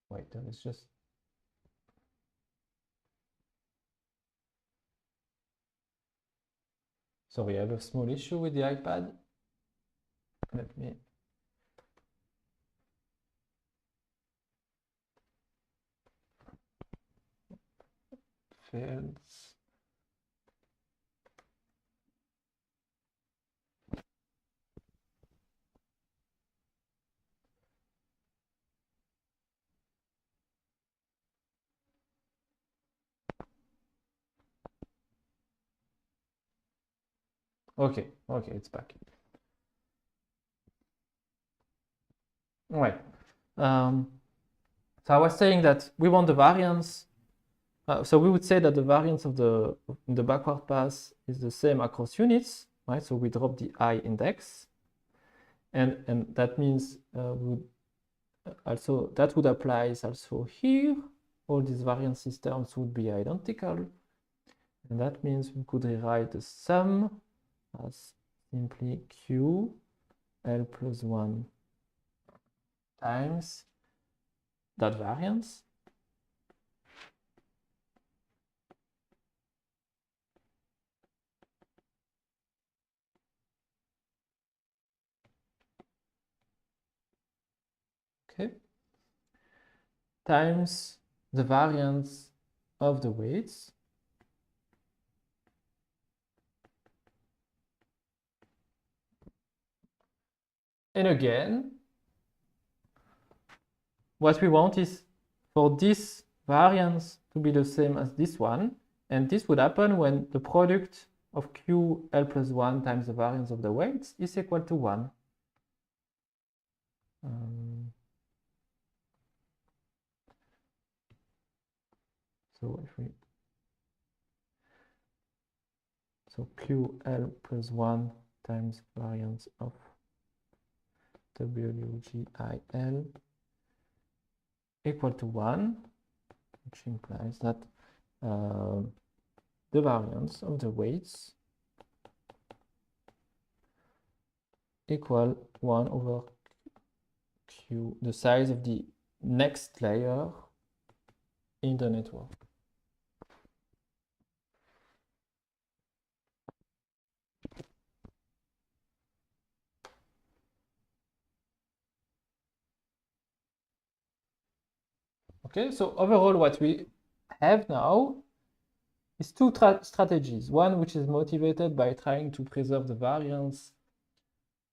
wait, there is just sorry, I have a small issue with the iPad. let me fields. Okay, it's back. Right. So I was saying that we want the variance. So we would say that the variance of the backward pass is the same across units, right? So we drop the I index, and that means also that would apply also here. All these variance terms would be identical, and that means we could rewrite the sum as simply Q L plus 1 times that variance. Okay, times the variance of the weights. And again, what we want is for this variance to be the same as this one. And this would happen when the product of QL plus 1 times the variance of the weights is equal to 1. So QL plus 1 times variance of WGIL equal to 1, which implies that the variance of the weights equal 1 over Q, the size of the next layer in the network. Okay, so overall what we have now is two strategies. One which is motivated by trying to preserve the variance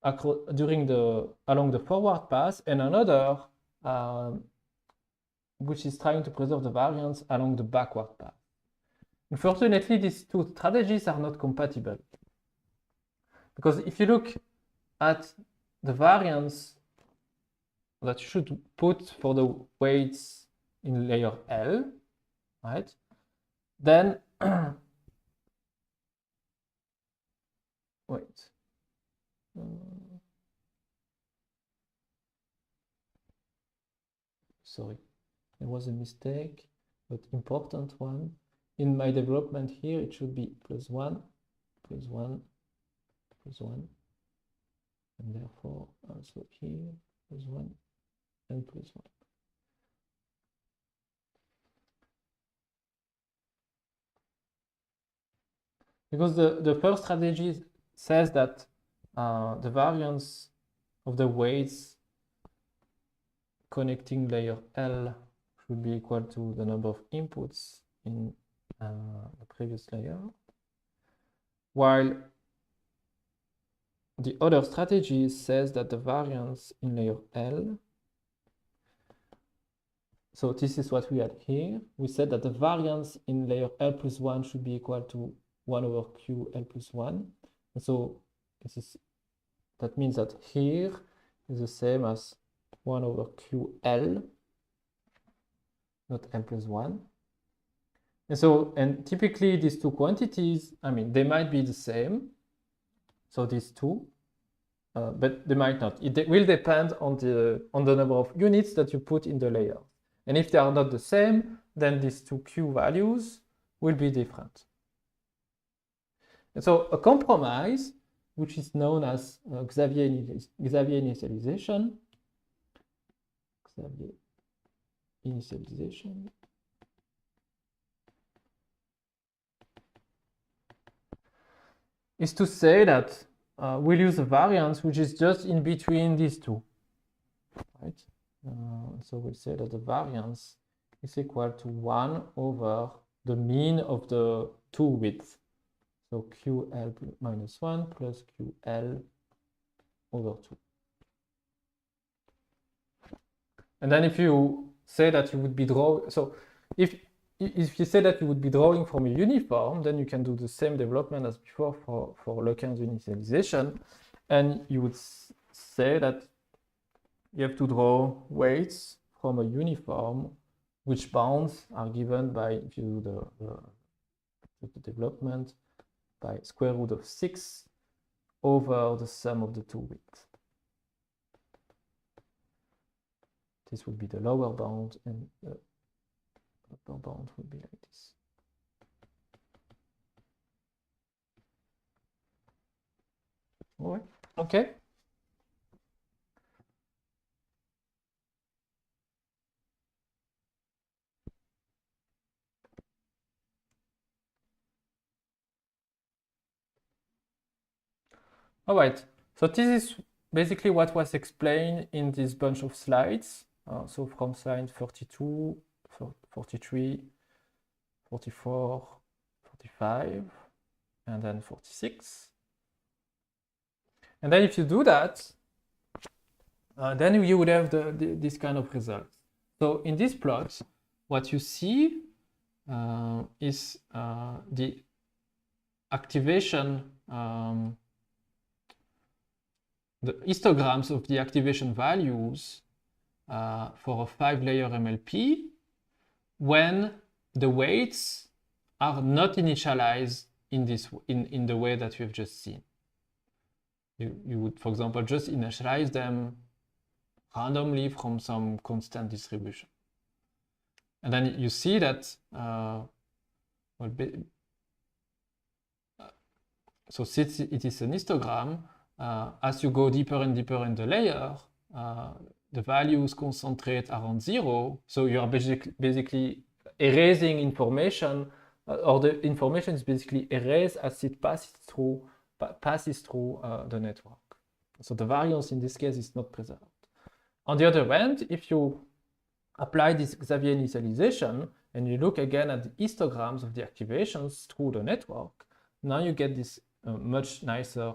along the forward path, and another which is trying to preserve the variance along the backward path. Unfortunately, these two strategies are not compatible. Because if you look at the variance that you should put for the weights in layer L, right? Then, wait. Sorry, there was a mistake, but important one. In my development here, it should be plus 1, plus 1, plus 1. And therefore, also here, plus 1 and plus 1. Because the first strategy says that the variance of the weights connecting layer L should be equal to the number of inputs in the previous layer, while the other strategy says that the variance in layer L, so this is what we had here. We said that the variance in layer L plus 1 should be equal to 1 over Q L plus 1. And so that means that here is the same as 1 over QL, not L plus 1. And typically these two quantities, I mean, they might be the same. So these two, but they might not. It will depend on the number of units that you put in the layer. And if they are not the same, then these two Q values will be different. And so a compromise, which is known as Xavier initialization, is to say that we'll use a variance which is just in between these two, right? So we'll say that the variance is equal to 1 over the mean of the two widths. So QL minus 1 plus QL over 2. And then if you say that you would be drawing, so if you say that you would be drawing from a uniform, then you can do the same development as before for Leclerc's initialization. And you would say that you have to draw weights from a uniform, which bounds are given by, if you do the development, by square root of 6 over the sum of the two widths. This would be the lower bound, and the upper bound would be like this. All right. Okay. All right. So this is basically what was explained in this bunch of slides. So from slide 42, 43, 44, 45, and then 46. And then if you do that, then you would have this kind of result. So in this plot, what you see is the activation, the histograms of the activation values for a 5-layer MLP when the weights are not initialized in the way that you have just seen. You would, for example, just initialize them randomly from some constant distribution. And then you see that, so since it is an histogram, as you go deeper and deeper in the layer, the values concentrate around 0. So you are basically erasing information, or the information is basically erased as it passes through the network. So the variance in this case is not preserved. On the other hand, if you apply this Xavier initialization and you look again at the histograms of the activations through the network, now you get this much nicer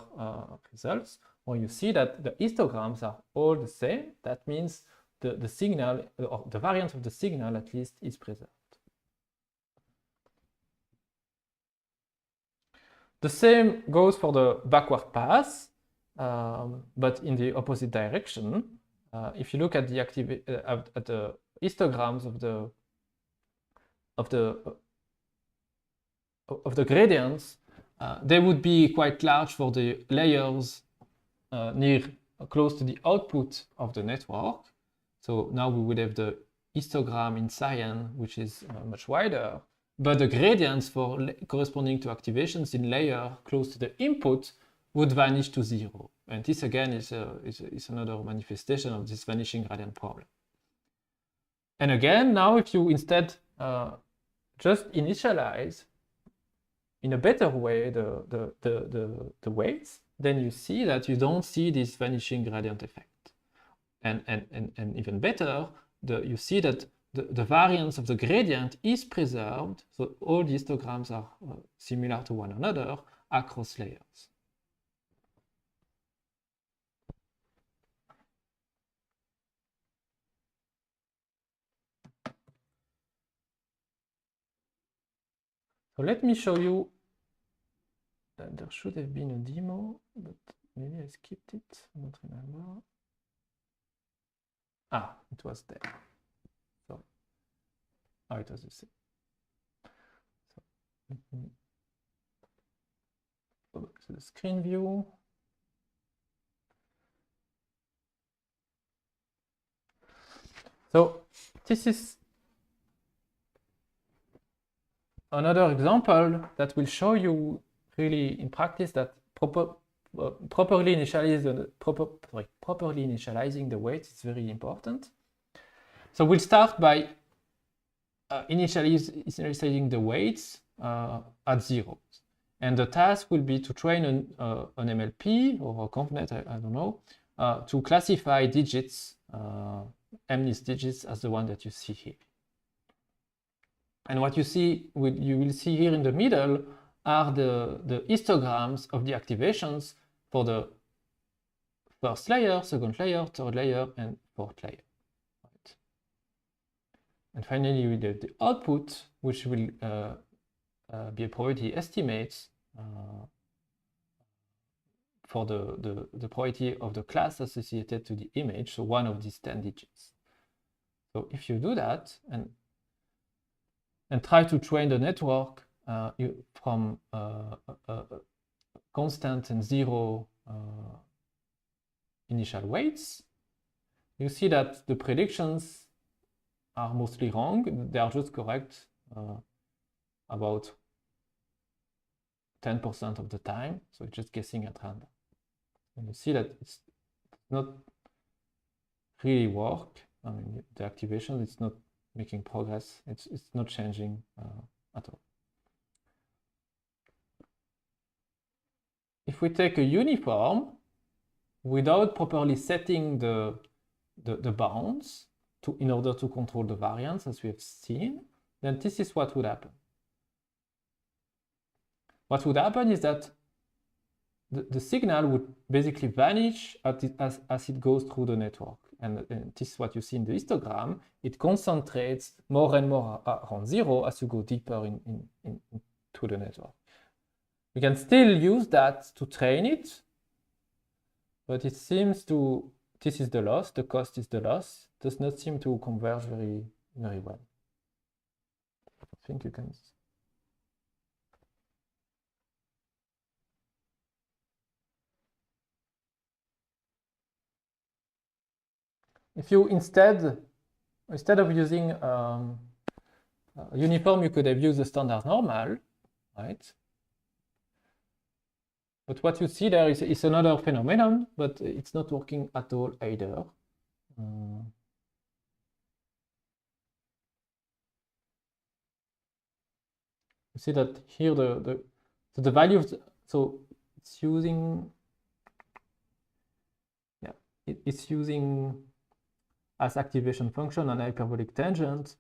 results, where you see that the histograms are all the same. That means the signal, or the variance of the signal at least, is preserved. The same goes for the backward pass, but in the opposite direction. If you look at the at the histograms of the gradients, they would be quite large for the layers close to the output of the network. So now we would have the histogram in cyan, which is much wider, but the gradients for corresponding to activations in layer close to the input would vanish to 0. And this again is another manifestation of this vanishing gradient problem. And again, now if you instead just initialize in a better way the weights, then you see that you don't see this vanishing gradient effect. And even better, you see that the variance of the gradient is preserved, so all the histograms are similar to one another across layers. So let me show you that there should have been a demo, but maybe I skipped it, I don't remember. Ah, it was there. Sorry. Oh, it was the same. So let me go back to the screen view. So this is another example that will show you really in practice that properly initializing the weights is very important. So we'll start by initializing the weights at 0. And the task will be to train an MLP or a ConvNet, I don't know, to classify digits, MNIST digits, as the one that you see here. And what you see, you will see here in the middle are the histograms of the activations for the first layer, second layer, third layer, and fourth layer. Right. And finally, we have the output, which will be a probability estimate for the probability of the class associated to the image, so one of these 10 digits. So if you do that and try to train the network from constant and zero initial weights, you see that the predictions are mostly wrong. They are just correct about 10% of the time. So it's just guessing at random. And you see that it's not really work. I mean, the activation, it's not making progress. It's not changing at all. If we take a uniform without properly setting the bounds in order to control the variance, as we have seen, then this is what would happen. What would happen is that the signal would basically vanish as it goes through the network. And this is what you see in the histogram. It concentrates more and more around zero as you go deeper into the network. We can still use that to train it, but it seems to, this is the loss, the cost is the loss, does not seem to converge very well. I think you can. If you instead of using uniform, you could have used the standard normal, right? But what you see there is another phenomenon, but it's not working at all either. You see that here the value of so it's using it's using as activation function an hyperbolic tangent,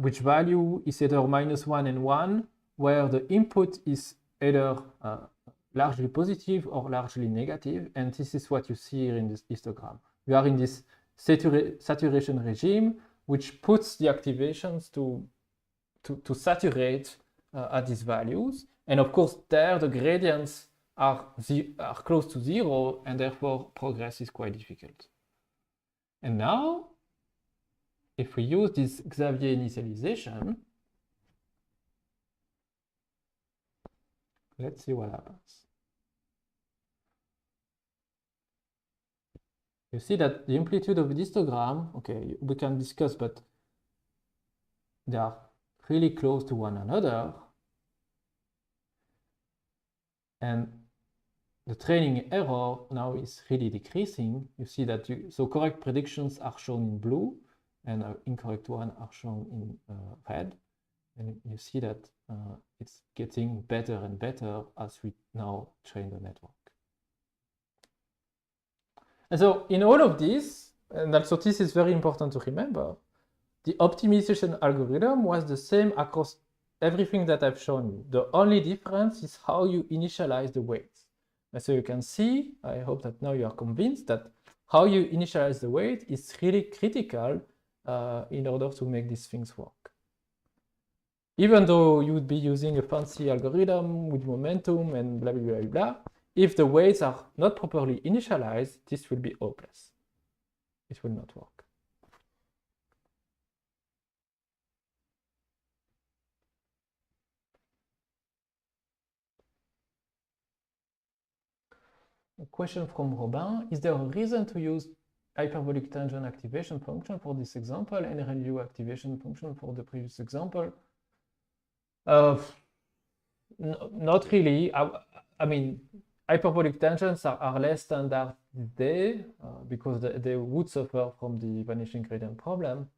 which value is either -1 and 1, where the input is either largely positive or largely negative, and this is what you see here in this histogram. We are in this saturation regime, which puts the activations to saturate at these values, and of course there the gradients are close to zero, and therefore progress is quite difficult. And now, if we use this Xavier initialization, let's see what happens. You see that the amplitude of the histogram, okay, we can discuss, but they are really close to one another. And the training error now is really decreasing. You see that, so correct predictions are shown in blue and incorrect ones are shown in red. And you see that it's getting better and better as we now train the network. And so in all of this, and also this is very important to remember, the optimization algorithm was the same across everything that I've shown you. The only difference is how you initialize the weights. And so you can see, I hope that now you are convinced that how you initialize the weight is really critical in order to make these things work. Even though you would be using a fancy algorithm with momentum and blah, blah, blah, blah, if the weights are not properly initialized, this will be hopeless. It will not work. A question from Robin: is there a reason to use hyperbolic tangent activation function for this example and ReLU activation function for the previous example? Not really. I mean, hyperbolic tangents are less standard today because they would suffer from the vanishing gradient problem.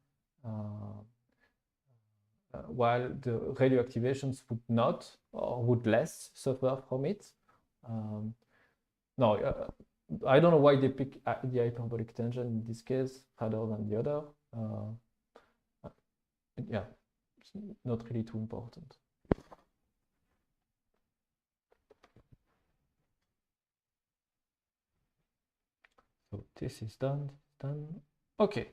while the radio activations would not or would less suffer from it. No, I don't know why they pick the hyperbolic tangent in this case rather than the other. Yeah, it's not really too important. So this is done. Okay.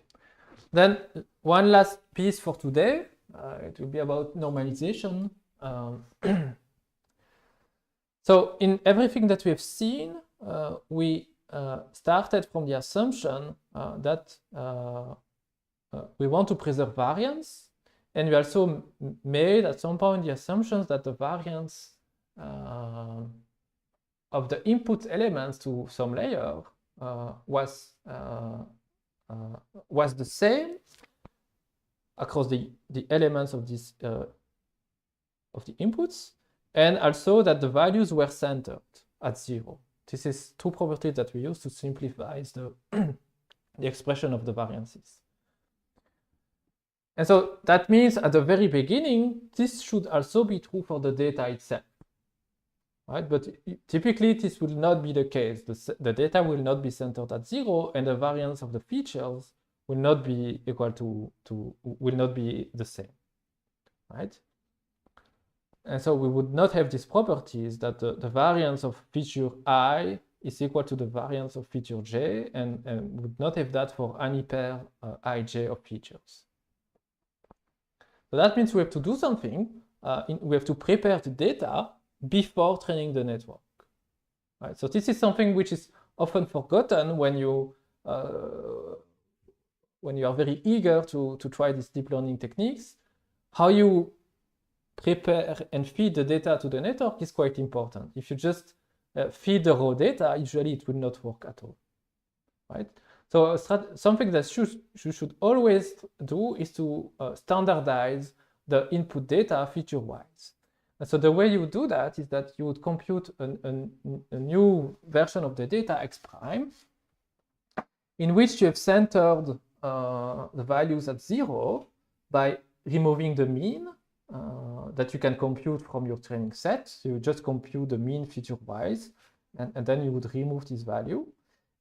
Then one last piece for today. It will be about normalization. So in everything that we have seen, we started from the assumption that we want to preserve variance, and we also made at some point the assumptions that the variance of the input elements to some layer was the same across the elements of this of the inputs, and also that the values were centered at 0. This is two properties that we use to simplify the the expression of the variances. And so that means at the very beginning, this should also be true for the data itself. Right? But typically, this will not be the case. The data will not be centered at 0, and the variance of the features will not be equal will not be the same. Right? And so we would not have these properties that the variance of feature I is equal to the variance of feature j, and would not have that for any pair ij of features. So that means we have to do something. We have to prepare the data before training the network. Right? So this is something which is often forgotten when you are very eager to try these deep learning techniques. How you prepare and feed the data to the network is quite important. If you just feed the raw data, usually it will not work at all. Right? So something that you should always do is to standardize the input data feature-wise. And so the way you would do that is that you would compute a new version of the data x prime, in which you have centered the values at 0 by removing the mean that you can compute from your training set. So you just compute the mean feature-wise, and then you would remove this value.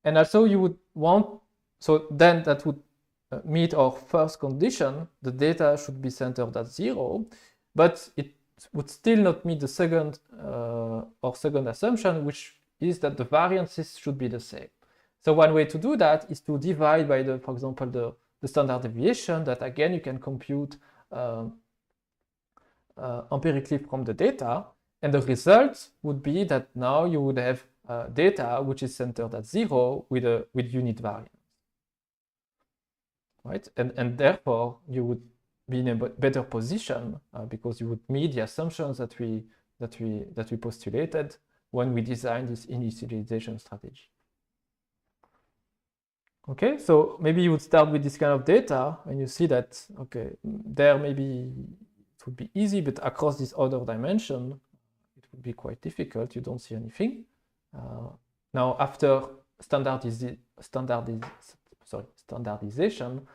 And also you would want, so then that would meet our first condition, the data should be centered at 0, but it would still not meet the second assumption, which is that the variances should be the same. So one way to do that is to divide by for example, the standard deviation that again you can compute empirically from the data, and the result would be that now you would have data which is centered at 0 with unit variance, right? And therefore you would be in a better position because you would meet the assumptions that we postulated when we designed this initialization strategy. Okay, so maybe you would start with this kind of data, and you see that okay, there maybe it would be easy, but across this other dimension, it would be quite difficult. You don't see anything. Now, after standardization,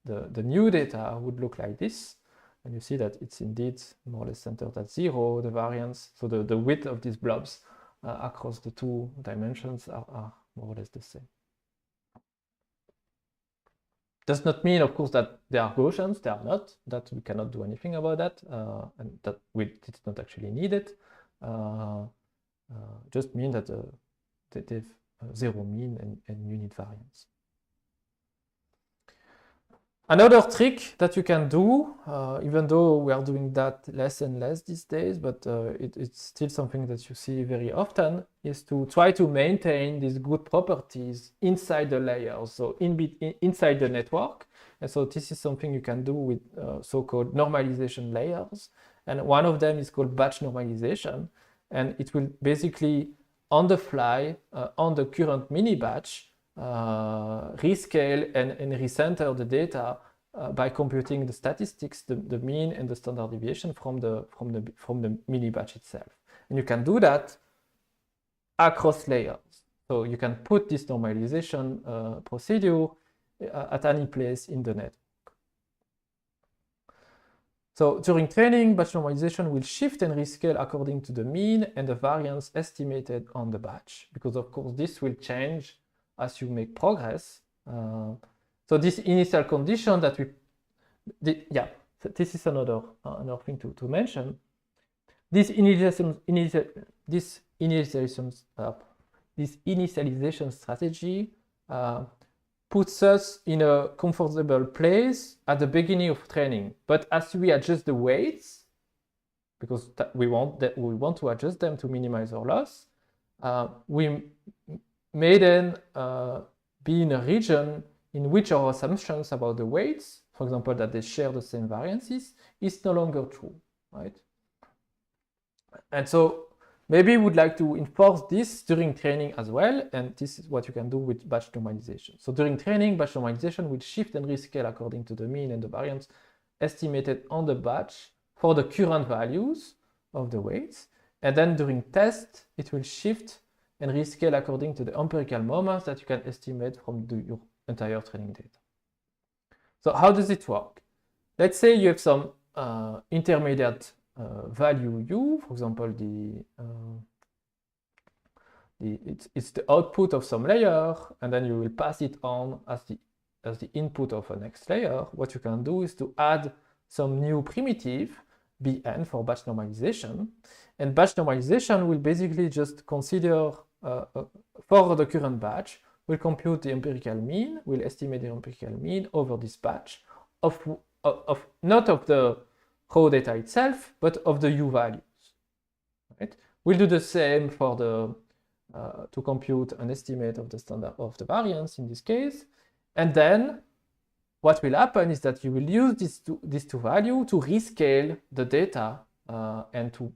the new data would look like this, and you see that it's indeed more or less centered at 0. The variance, so the width of these blobs across the two dimensions are more or less the same. Does not mean, of course, that they are Gaussians. They are not. That we cannot do anything about that, and that it's not actually needed. Just mean that they have 0 mean and unit variance. Another trick that you can do, even though we are doing that less and less these days, but it's still something that you see very often, is to try to maintain these good properties inside the layers, so inside the network. And so this is something you can do with so-called normalization layers. And one of them is called batch normalization. And it will basically, on the fly, on the current mini batch, rescale and recenter the data by computing the statistics, the mean and the standard deviation from the mini batch itself. And you can do that across layers. So you can put this normalization procedure at any place in the network. So during training, batch normalization will shift and rescale according to the mean and the variance estimated on the batch, because of course this will change as you make progress. So this initial condition that this is another thing to mention. This initialization strategy puts us in a comfortable place at the beginning of training. But as we adjust the weights, because we want to adjust them to minimize our loss, we may then be in a region in which our assumptions about the weights, for example, that they share the same variances, is no longer true, right? And so maybe we would like to enforce this during training as well, and this is what you can do with batch normalization. So during training, batch normalization will shift and rescale according to the mean and the variance estimated on the batch for the current values of the weights. And then during test, it will shift and rescale according to the empirical moments that you can estimate from your entire training data. So how does it work? Let's say you have some intermediate value u, for example, it's the output of some layer, and then you will pass it on as the input of a next layer. What you can do is to add some new primitive, bn, for batch normalization, and batch normalization will basically just consider for the current batch, we'll compute the empirical mean, we'll estimate the empirical mean over this batch of not of the raw data itself, but of the u values. Right? We'll do the same for the to compute an estimate of the standard of the variance in this case, and then what will happen is that you will use these two values to rescale the data and to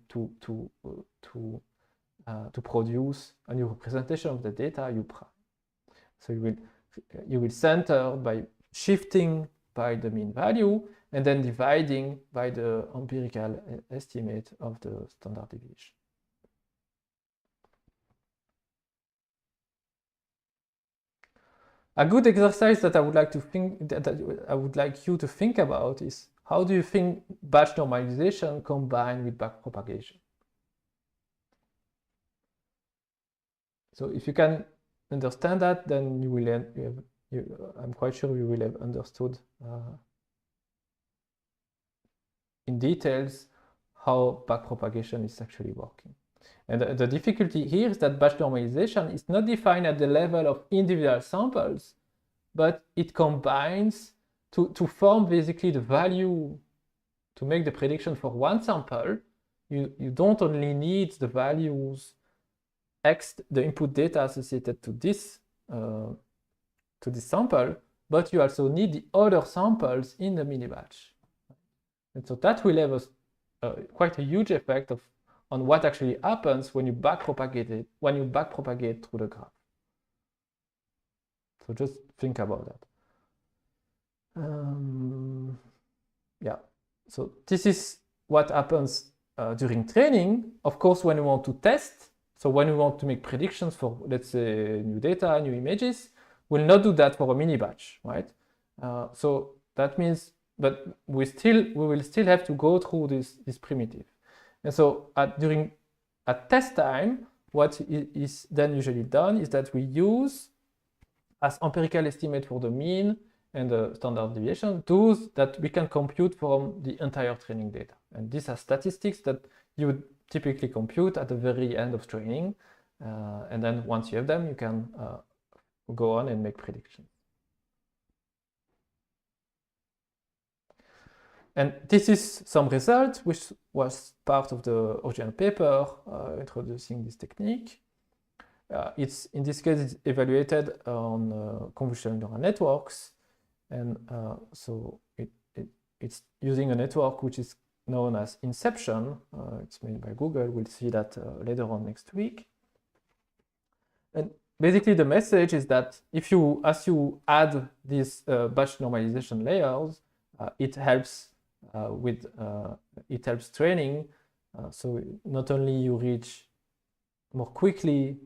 produce a new representation of the data u prime. So you will center by shifting by the mean value and then dividing by the empirical estimate of the standard deviation. A good exercise that I would like you to think about is, how do you think batch normalization combined with backpropagation? So if you can understand that, then you will I'm quite sure you will have understood in details how backpropagation is actually working. And the difficulty here is that batch normalization is not defined at the level of individual samples, but it combines to form basically the value to make the prediction for one sample. You don't only need the values the input data associated to this sample, but you also need the other samples in the mini batch. And so that will have quite a huge effect on what actually happens when you backpropagate through the graph. So just think about that. Yeah. So this is what happens during training. Of course, when you want to test, so when we want to make predictions for, let's say, new data, new images, we'll not do that for a mini batch, right? So that means, but we will still have to go through this primitive. And so at test time, what is then usually done is that we use as empirical estimate for the mean and the standard deviation those that we can compute from the entire training data. And these are statistics that you would typically compute at the very end of training. And then once you have them, you can go on and make predictions. And this is some result, which was part of the original paper introducing this technique. In this case, it's evaluated on convolutional neural networks. And so it's using a network which is known as Inception. It's made by Google. We'll see that later on next week. And basically the message is that as you add these batch normalization layers, it helps training. So not only you reach more quickly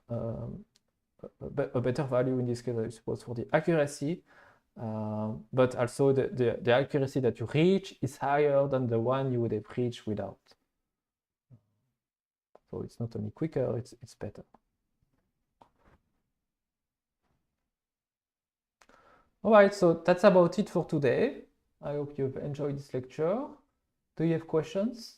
a better value, in this case I suppose for the accuracy, but also the accuracy that you reach is higher than the one you would have reached without. So it's not only quicker, it's better. All right, so that's about it for today. I hope you've enjoyed this lecture. Do you have questions?